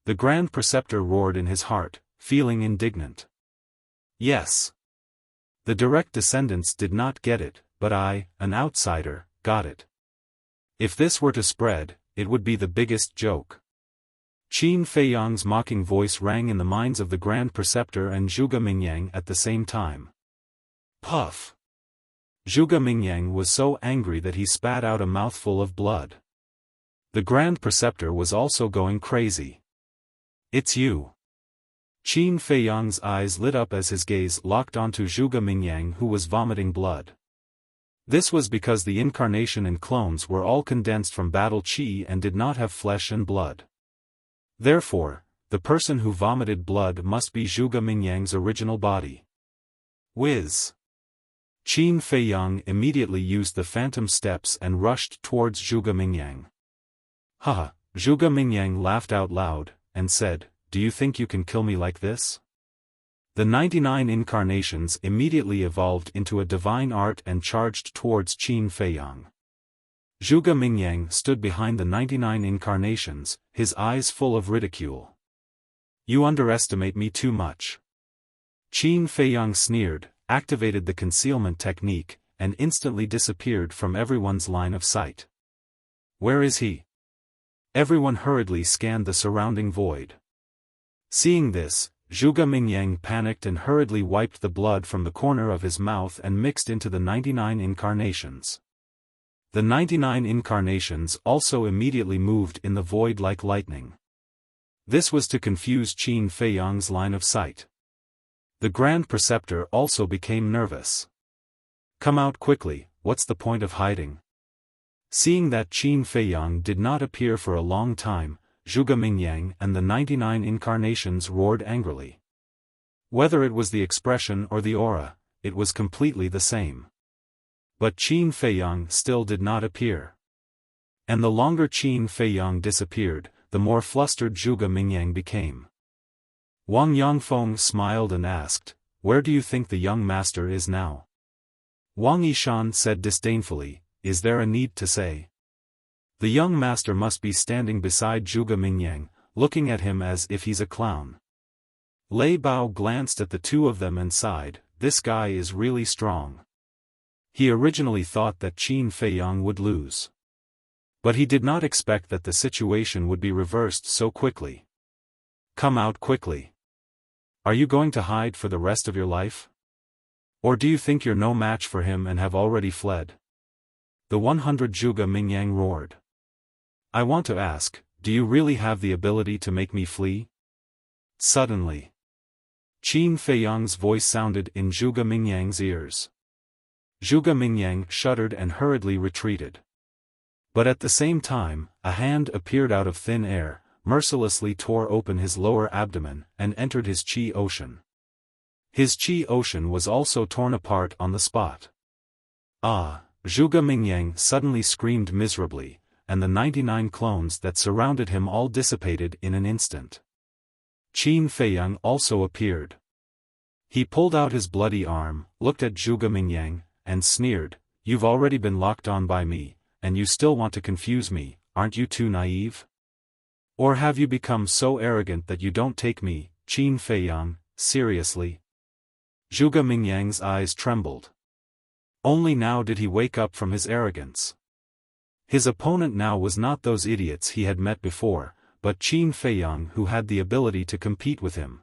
[SPEAKER 1] The Grand Preceptor roared in his heart, feeling indignant. Yes. The direct descendants did not get it, but I, an outsider, got it. If this were to spread, it would be the biggest joke. Qin Feiyang's mocking voice rang in the minds of the Grand Preceptor and Zhuge Mingyang at the same time. Puff! Zhuge Mingyang was so angry that he spat out a mouthful of blood. The Grand Preceptor was also going crazy. It's you. Qin Feiyang's eyes lit up as his gaze locked onto Zhuge Mingyang, who was vomiting blood. This was because the incarnation and clones were all condensed from battle qi and did not have flesh and blood. Therefore, the person who vomited blood must be Zhuge Mingyang's original body. Whiz! Qin Feiyang immediately used the phantom steps and rushed towards Zhuge Mingyang. Haha, Zhuge Mingyang laughed out loud, and said, "Do you think you can kill me like this?" The 99 incarnations immediately evolved into a divine art and charged towards Qin Feiyang. Zhuge Mingyang stood behind the 99 incarnations, his eyes full of ridicule. "You underestimate me too much." Qin Feiyang sneered, activated the concealment technique, and instantly disappeared from everyone's line of sight. Where is he? Everyone hurriedly scanned the surrounding void. Seeing this, Zhuge Mingyang panicked and hurriedly wiped the blood from the corner of his mouth and mixed into the 99 incarnations. The 99 incarnations also immediately moved in the void like lightning. This was to confuse Qin Feiyang's line of sight. The Grand Preceptor also became nervous. "Come out quickly, what's the point of hiding?" Seeing that Qin Feiyang did not appear for a long time, Zhuge Mingyang and the 99 incarnations roared angrily. Whether it was the expression or the aura, it was completely the same. But Qin Feiyang still did not appear. And the longer Qin Feiyang disappeared, the more flustered Zhuge Mingyang became. Wang Yangfeng smiled and asked, "Where do you think the young master is now?" Wang Yishan said disdainfully, "Is there a need to say?" The young master must be standing beside Zhuge Mingyang, looking at him as if he's a clown. Lei Bao glanced at the two of them and sighed, "This guy is really strong." He originally thought that Qin Feiyang would lose. But he did not expect that the situation would be reversed so quickly. "Come out quickly. Are you going to hide for the rest of your life? Or do you think you're no match for him and have already fled?" The 100 Zhuge Mingyang roared. "I want to ask, do you really have the ability to make me flee?" Suddenly, Qin Feiyang's voice sounded in Zhuge Mingyang's ears. Zhuge Mingyang shuddered and hurriedly retreated. But at the same time, a hand appeared out of thin air, mercilessly tore open his lower abdomen, and entered his qi ocean. His qi ocean was also torn apart on the spot. "Ah!" Zhuge Mingyang suddenly screamed miserably, and the 99 clones that surrounded him all dissipated in an instant. Qin Feiyang also appeared. He pulled out his bloody arm, looked at Zhuge Mingyang, and sneered, "You've already been locked on by me, and you still want to confuse me, aren't you too naive? Or have you become so arrogant that you don't take me, Qin Feiyang, seriously?" Zhuge Mingyang's eyes trembled. Only now did he wake up from his arrogance. His opponent now was not those idiots he had met before, but Qin Feiyang, who had the ability to compete with him.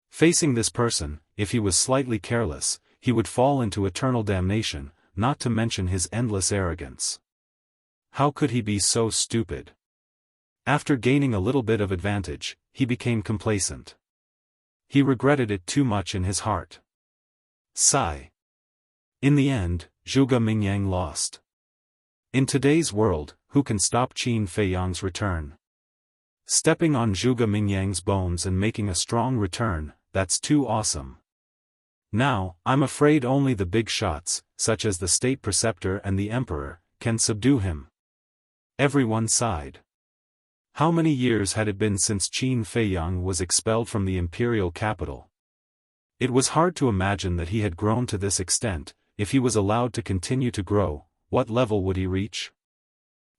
[SPEAKER 1] Facing this person, if he was slightly careless, he would fall into eternal damnation, not to mention his endless arrogance. How could he be so stupid? After gaining a little bit of advantage, he became complacent. He regretted it too much in his heart. Sigh. In the end, Zhuge Mingyang lost. In today's world, who can stop Qin Feiyang's return? Stepping on Zhuge Mingyang's bones and making a strong return, that's too awesome. Now, I'm afraid only the big shots, such as the State Preceptor and the Emperor, can subdue him. Everyone sighed. How many years had it been since Qin Feiyang was expelled from the imperial capital? It was hard to imagine that he had grown to this extent. If he was allowed to continue to grow, what level would he reach?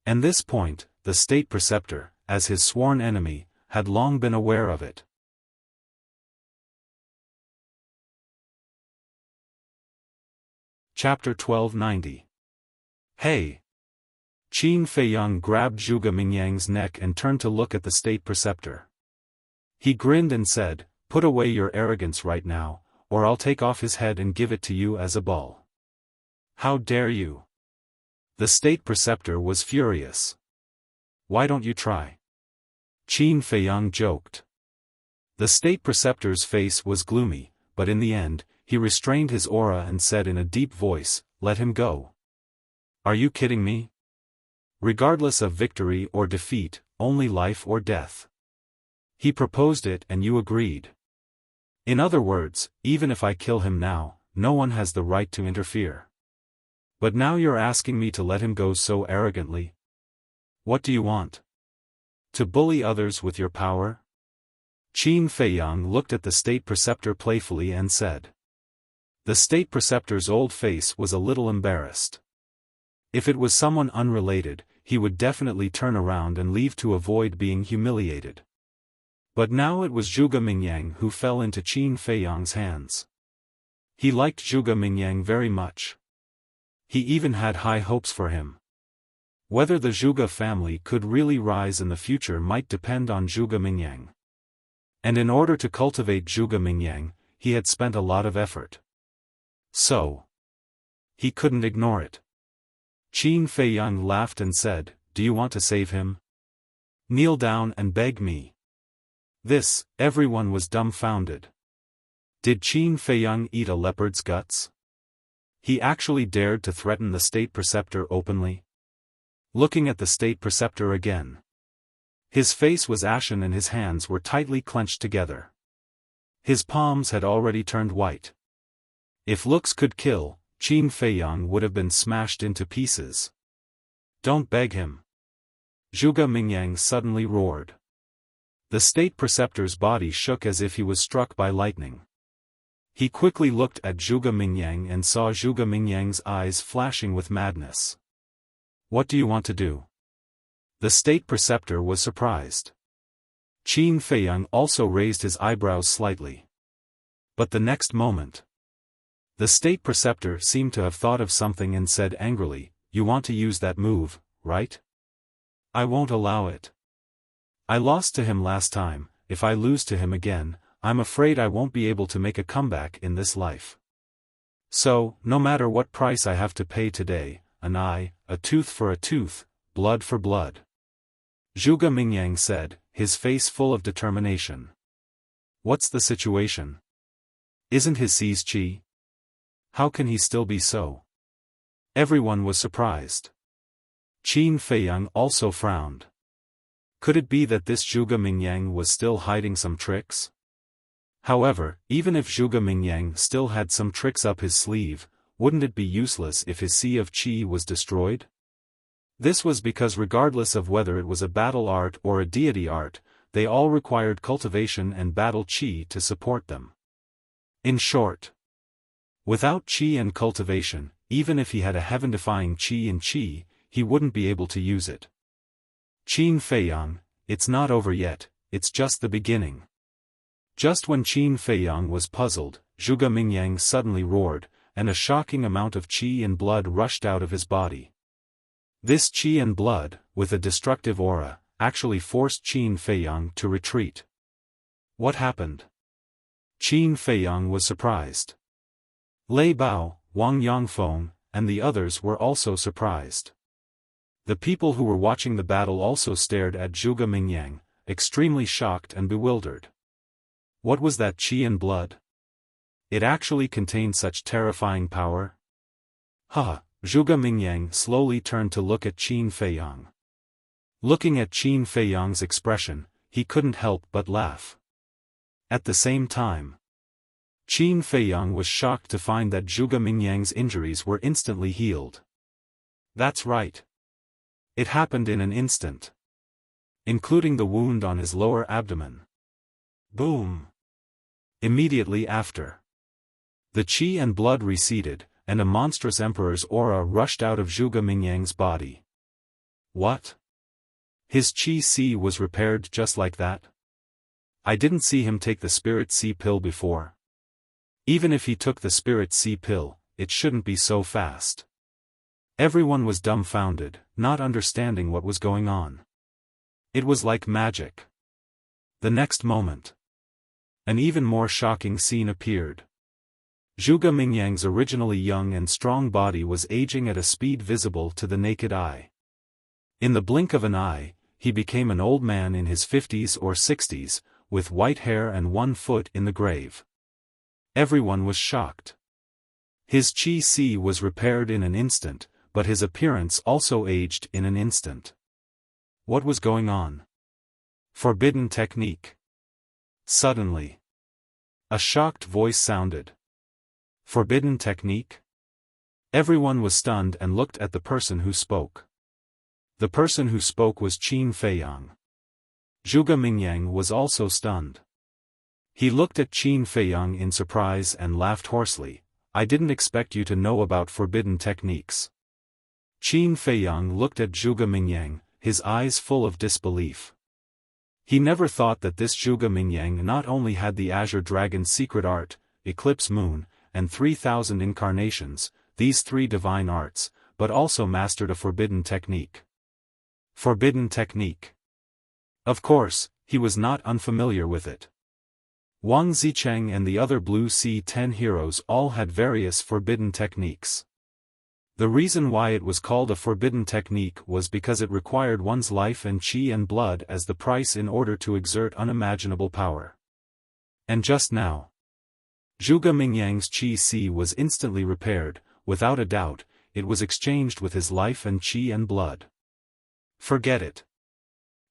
[SPEAKER 1] And this point, the State Preceptor, as his sworn enemy, had long been aware of it. Chapter 1290. Hey! Qin Feiyang grabbed Zhuge Mingyang's neck and turned to look at the State Preceptor. He grinned and said, "Put away your arrogance right now, or I'll take off his head and give it to you as a ball." "How dare you?" The State Preceptor was furious. "Why don't you try?" Qin Feiyang joked. The State Preceptor's face was gloomy, but in the end, he restrained his aura and said in a deep voice, "Let him go." "Are you kidding me? Regardless of victory or defeat, only life or death. He proposed it and you agreed. In other words, even if I kill him now, no one has the right to interfere. But now you're asking me to let him go so arrogantly? What do you want? To bully others with your power?" Qin Feiyang looked at the State Preceptor playfully and said. The State Preceptor's old face was a little embarrassed. If it was someone unrelated, he would definitely turn around and leave to avoid being humiliated. But now it was Zhuge Mingyang who fell into Qin Feiyang's hands. He liked Zhuge Mingyang very much. He even had high hopes for him. Whether the Zhuge family could really rise in the future might depend on Zhuge Mingyang. And in order to cultivate Zhuge Mingyang, he had spent a lot of effort. So, he couldn't ignore it. Qin Feiyang laughed and said, "Do you want to save him? Kneel down and beg me." This, everyone was dumbfounded. Did Qin Feiyang eat a leopard's guts? He actually dared to threaten the state preceptor openly? Looking at the state preceptor again. His face was ashen and his hands were tightly clenched together. His palms had already turned white. If looks could kill, Qin Feiyang would have been smashed into pieces. "Don't beg him." Zhuge Mingyang suddenly roared. The state preceptor's body shook as if he was struck by lightning. He quickly looked at Zhuge Mingyang and saw Zhuge Mingyang's eyes flashing with madness. "What do you want to do?" The state preceptor was surprised. Qin Feiyang also raised his eyebrows slightly. But the next moment, the state preceptor seemed to have thought of something and said angrily, "You want to use that move, right? I won't allow it. I lost to him last time. If I lose to him again, I'm afraid I won't be able to make a comeback in this life. So, no matter what price I have to pay today, an eye, a tooth for a tooth, blood for blood." Zhuge Mingyang said, his face full of determination. "What's the situation? Isn't his seized qi? How can he still be so?" Everyone was surprised. Qin Feiyang also frowned. Could it be that this Zhuge Mingyang was still hiding some tricks? However, even if Zhuge Mingyang still had some tricks up his sleeve, wouldn't it be useless if his sea of qi was destroyed? This was because regardless of whether it was a battle art or a deity art, they all required cultivation and battle qi to support them. In short, without qi and cultivation, even if he had a heaven-defying qi in qi, he wouldn't be able to use it. Qin Feiyang, it's not over yet, it's just the beginning. Just when Qin Feiyang was puzzled, Zhuge Mingyang suddenly roared, and a shocking amount of qi and blood rushed out of his body. This qi and blood, with a destructive aura, actually forced Qin Feiyang to retreat. What happened? Qin Feiyang was surprised. Lei Bao, Wang Yangfeng, and the others were also surprised. The people who were watching the battle also stared at Zhuge Mingyang, extremely shocked and bewildered. What was that qi and blood? It actually contained such terrifying power? Ha! Zhuge Mingyang slowly turned to look at Qin Feiyang. Looking at Qin Feiyang's expression, he couldn't help but laugh. At the same time, Qin Feiyang was shocked to find that Zhuge Mingyang's injuries were instantly healed. That's right. It happened in an instant. Including the wound on his lower abdomen. Boom! Immediately after, the qi and blood receded, and a monstrous emperor's aura rushed out of Zhuge Mingyang's body. What? His qi C was repaired just like that? I didn't see him take the Spirit C pill before. Even if he took the Spirit C pill, it shouldn't be so fast. Everyone was dumbfounded, not understanding what was going on. It was like magic. The next moment, an even more shocking scene appeared. Zhuge Mingyang's originally young and strong body was aging at a speed visible to the naked eye. In the blink of an eye, he became an old man in his 50s or 60s, with white hair and 1 foot in the grave. Everyone was shocked. His qi C was repaired in an instant, but his appearance also aged in an instant. What was going on? Forbidden technique. Suddenly, a shocked voice sounded. Forbidden technique? Everyone was stunned and looked at the person who spoke. The person who spoke was Qin Feiyang. Zhuge Mingyang was also stunned. He looked at Qin Feiyang in surprise and laughed hoarsely. I didn't expect you to know about forbidden techniques. Qin Feiyang looked at Zhuge Mingyang, his eyes full of disbelief. He never thought that this Zhuge Mingyang not only had the Azure Dragon's secret art, Eclipse Moon, and 3,000 incarnations, these 3 divine arts, but also mastered a forbidden technique. Forbidden technique. Of course, he was not unfamiliar with it. Wang Zicheng and the other Blue Sea 10 heroes all had various forbidden techniques. The reason why it was called a forbidden technique was because it required one's life and qi and blood as the price in order to exert unimaginable power. And just now, Zhuge Mingyang's qi was instantly repaired. Without a doubt, it was exchanged with his life and qi and blood. Forget it.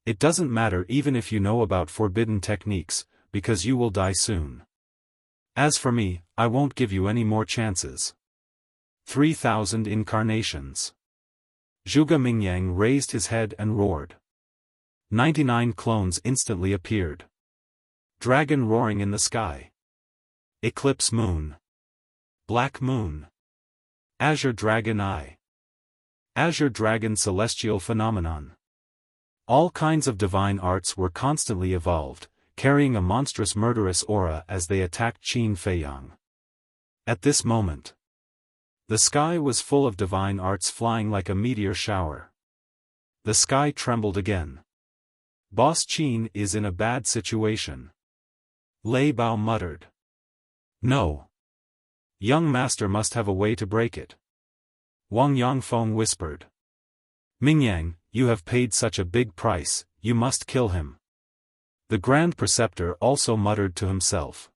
[SPEAKER 1] It doesn't matter even if you know about forbidden techniques, because you will die soon. As for me, I won't give you any more chances. 3,000 incarnations. Zhuge Mingyang raised his head and roared. 99 clones instantly appeared. Dragon roaring in the sky. Eclipse moon. Black moon. Azure dragon eye. Azure dragon celestial phenomenon. All kinds of divine arts were constantly evolved, carrying a monstrous murderous aura as they attacked Qin Feiyang. At this moment, the sky was full of divine arts flying like a meteor shower. The sky trembled again. Boss Qin is in a bad situation. Lei Bao muttered. No. Young master must have a way to break it. Wang Yangfeng whispered. Mingyang, you have paid such a big price, you must kill him. The Grand Preceptor also muttered to himself.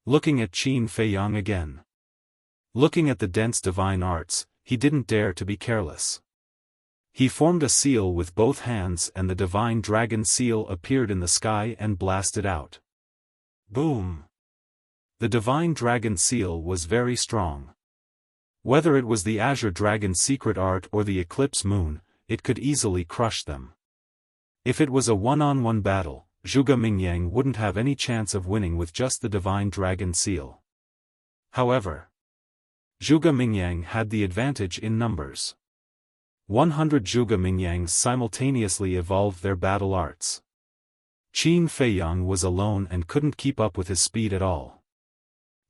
[SPEAKER 1] Looking at Qin Feiyang again. Looking at the dense divine arts, he didn't dare to be careless. He formed a seal with both hands and the divine dragon seal appeared in the sky and blasted out. Boom! The divine dragon seal was very strong. Whether it was the Azure Dragon's secret art or the Eclipse Moon, it could easily crush them. If it was a one-on-one battle, Zhuge Mingyang wouldn't have any chance of winning with just the divine dragon seal. However, Zhuge Mingyang had the advantage in numbers. 100 Zhuge Mingyangs simultaneously evolved their battle arts. Qin Feiyang was alone and couldn't keep up with his speed at all.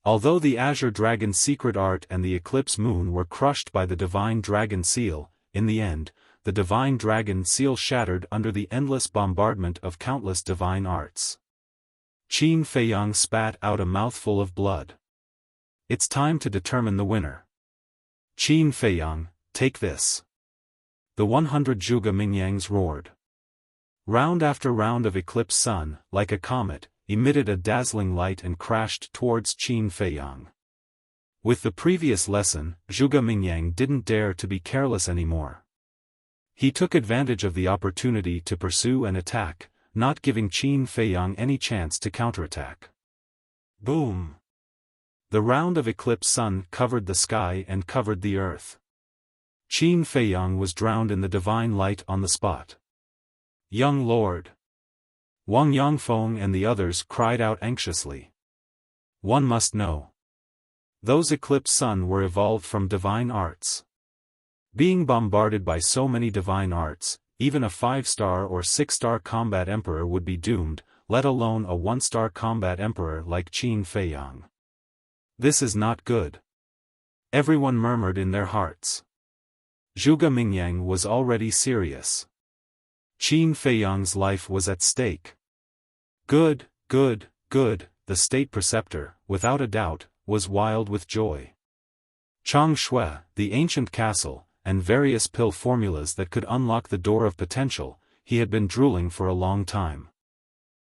[SPEAKER 1] Although the Azure Dragon's secret art and the Eclipse Moon were crushed by the Divine Dragon Seal, in the end, the Divine Dragon Seal shattered under the endless bombardment of countless divine arts. Qin Feiyang spat out a mouthful of blood. It's time to determine the winner. Qin Feiyang, take this. The 100 Zhuge Mingyangs roared. Round after round of Eclipse Sun, like a comet, emitted a dazzling light and crashed towards Qin Feiyang. With the previous lesson, Zhuge Mingyang didn't dare to be careless anymore. He took advantage of the opportunity to pursue and attack, not giving Qin Feiyang any chance to counterattack. Boom! The round of Eclipse Sun covered the sky and covered the earth. Qin Feiyang was drowned in the divine light on the spot. Young Lord! Wang Yangfeng and the others cried out anxiously. One must know. Those Eclipse Sun were evolved from divine arts. Being bombarded by so many divine arts, even a 5-star or 6-star combat emperor would be doomed, let alone a 1-star combat emperor like Qin Feiyang. This is not good. Everyone murmured in their hearts. Zhuge Mingyang was already serious. Qin Feiyang's life was at stake. Good, good, good, the state preceptor, without a doubt, was wild with joy. Chang Shui, the ancient castle, and various pill formulas that could unlock the door of potential, he had been drooling for a long time.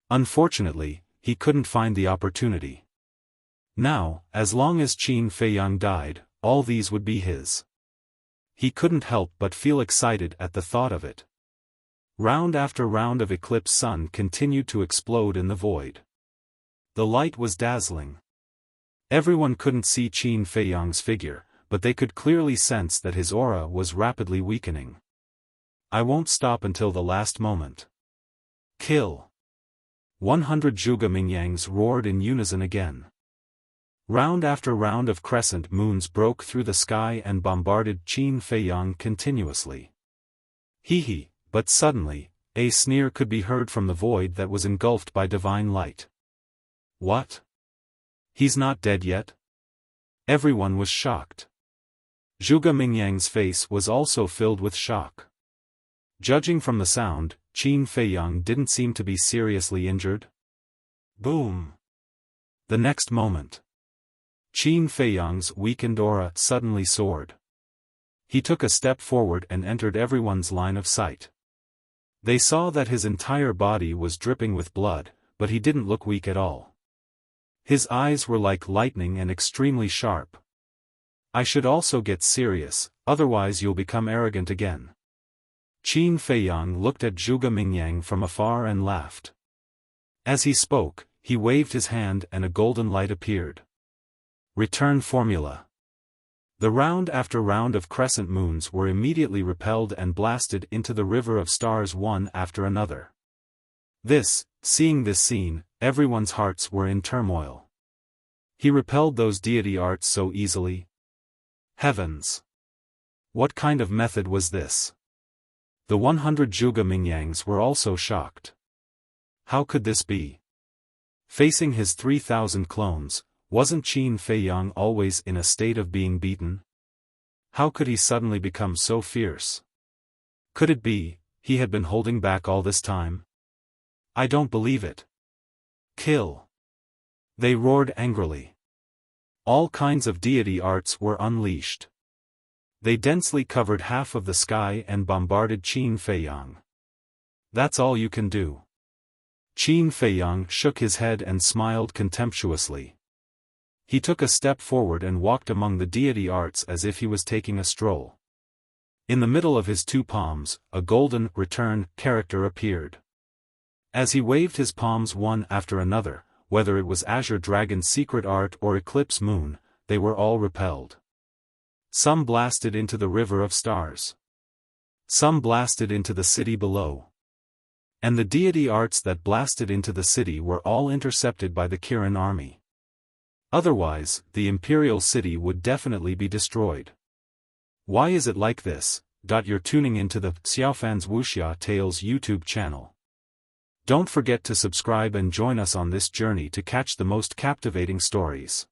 [SPEAKER 1] Unfortunately, he couldn't find the opportunity. Now, as long as Qin Feiyang died, all these would be his. He couldn't help but feel excited at the thought of it. Round after round of Eclipse Sun continued to explode in the void. The light was dazzling. Everyone couldn't see Qin Feiyang's figure, but they could clearly sense that his aura was rapidly weakening. I won't stop until the last moment. Kill! 100 Zhuge Mingyangs roared in unison again. Round after round of crescent moons broke through the sky and bombarded Qin Feiyang continuously. Hee. But suddenly, a sneer could be heard from the void that was engulfed by divine light. What? He's not dead yet? Everyone was shocked. Zhuge Mingyang's face was also filled with shock. Judging from the sound, Qin Feiyang didn't seem to be seriously injured. Boom! The next moment, Qin Feiyang's weakened aura suddenly soared. He took a step forward and entered everyone's line of sight. They saw that his entire body was dripping with blood, but he didn't look weak at all. His eyes were like lightning and extremely sharp. I should also get serious, otherwise you'll become arrogant again. Qin Feiyang looked at Zhuge Mingyang from afar and laughed. As he spoke, he waved his hand and a golden light appeared. Return formula. The round after round of crescent moons were immediately repelled and blasted into the river of stars one after another. Seeing this scene, everyone's hearts were in turmoil. He repelled those deity arts so easily. Heavens! What kind of method was this? The 100 Zhuge Mingyangs were also shocked. How could this be? Facing his 3,000 clones, wasn't Qin Feiyang always in a state of being beaten? How could he suddenly become so fierce? Could it be, he had been holding back all this time? I don't believe it. Kill! They roared angrily. All kinds of deity arts were unleashed. They densely covered half of the sky and bombarded Qin Feiyang. That's all you can do. Qin Feiyang shook his head and smiled contemptuously. He took a step forward and walked among the deity arts as if he was taking a stroll. In the middle of his two palms, a golden return character appeared. As he waved his palms one after another, whether it was Azure Dragon's secret art or Eclipse Moon, they were all repelled. Some blasted into the river of stars. Some blasted into the city below. And the deity arts that blasted into the city were all intercepted by the Kirin army. Otherwise, the imperial city would definitely be destroyed. Why is it like this? You're tuning into the Xiaofan's Wuxia Tales YouTube channel. Don't forget to subscribe and join us on this journey to catch the most captivating stories.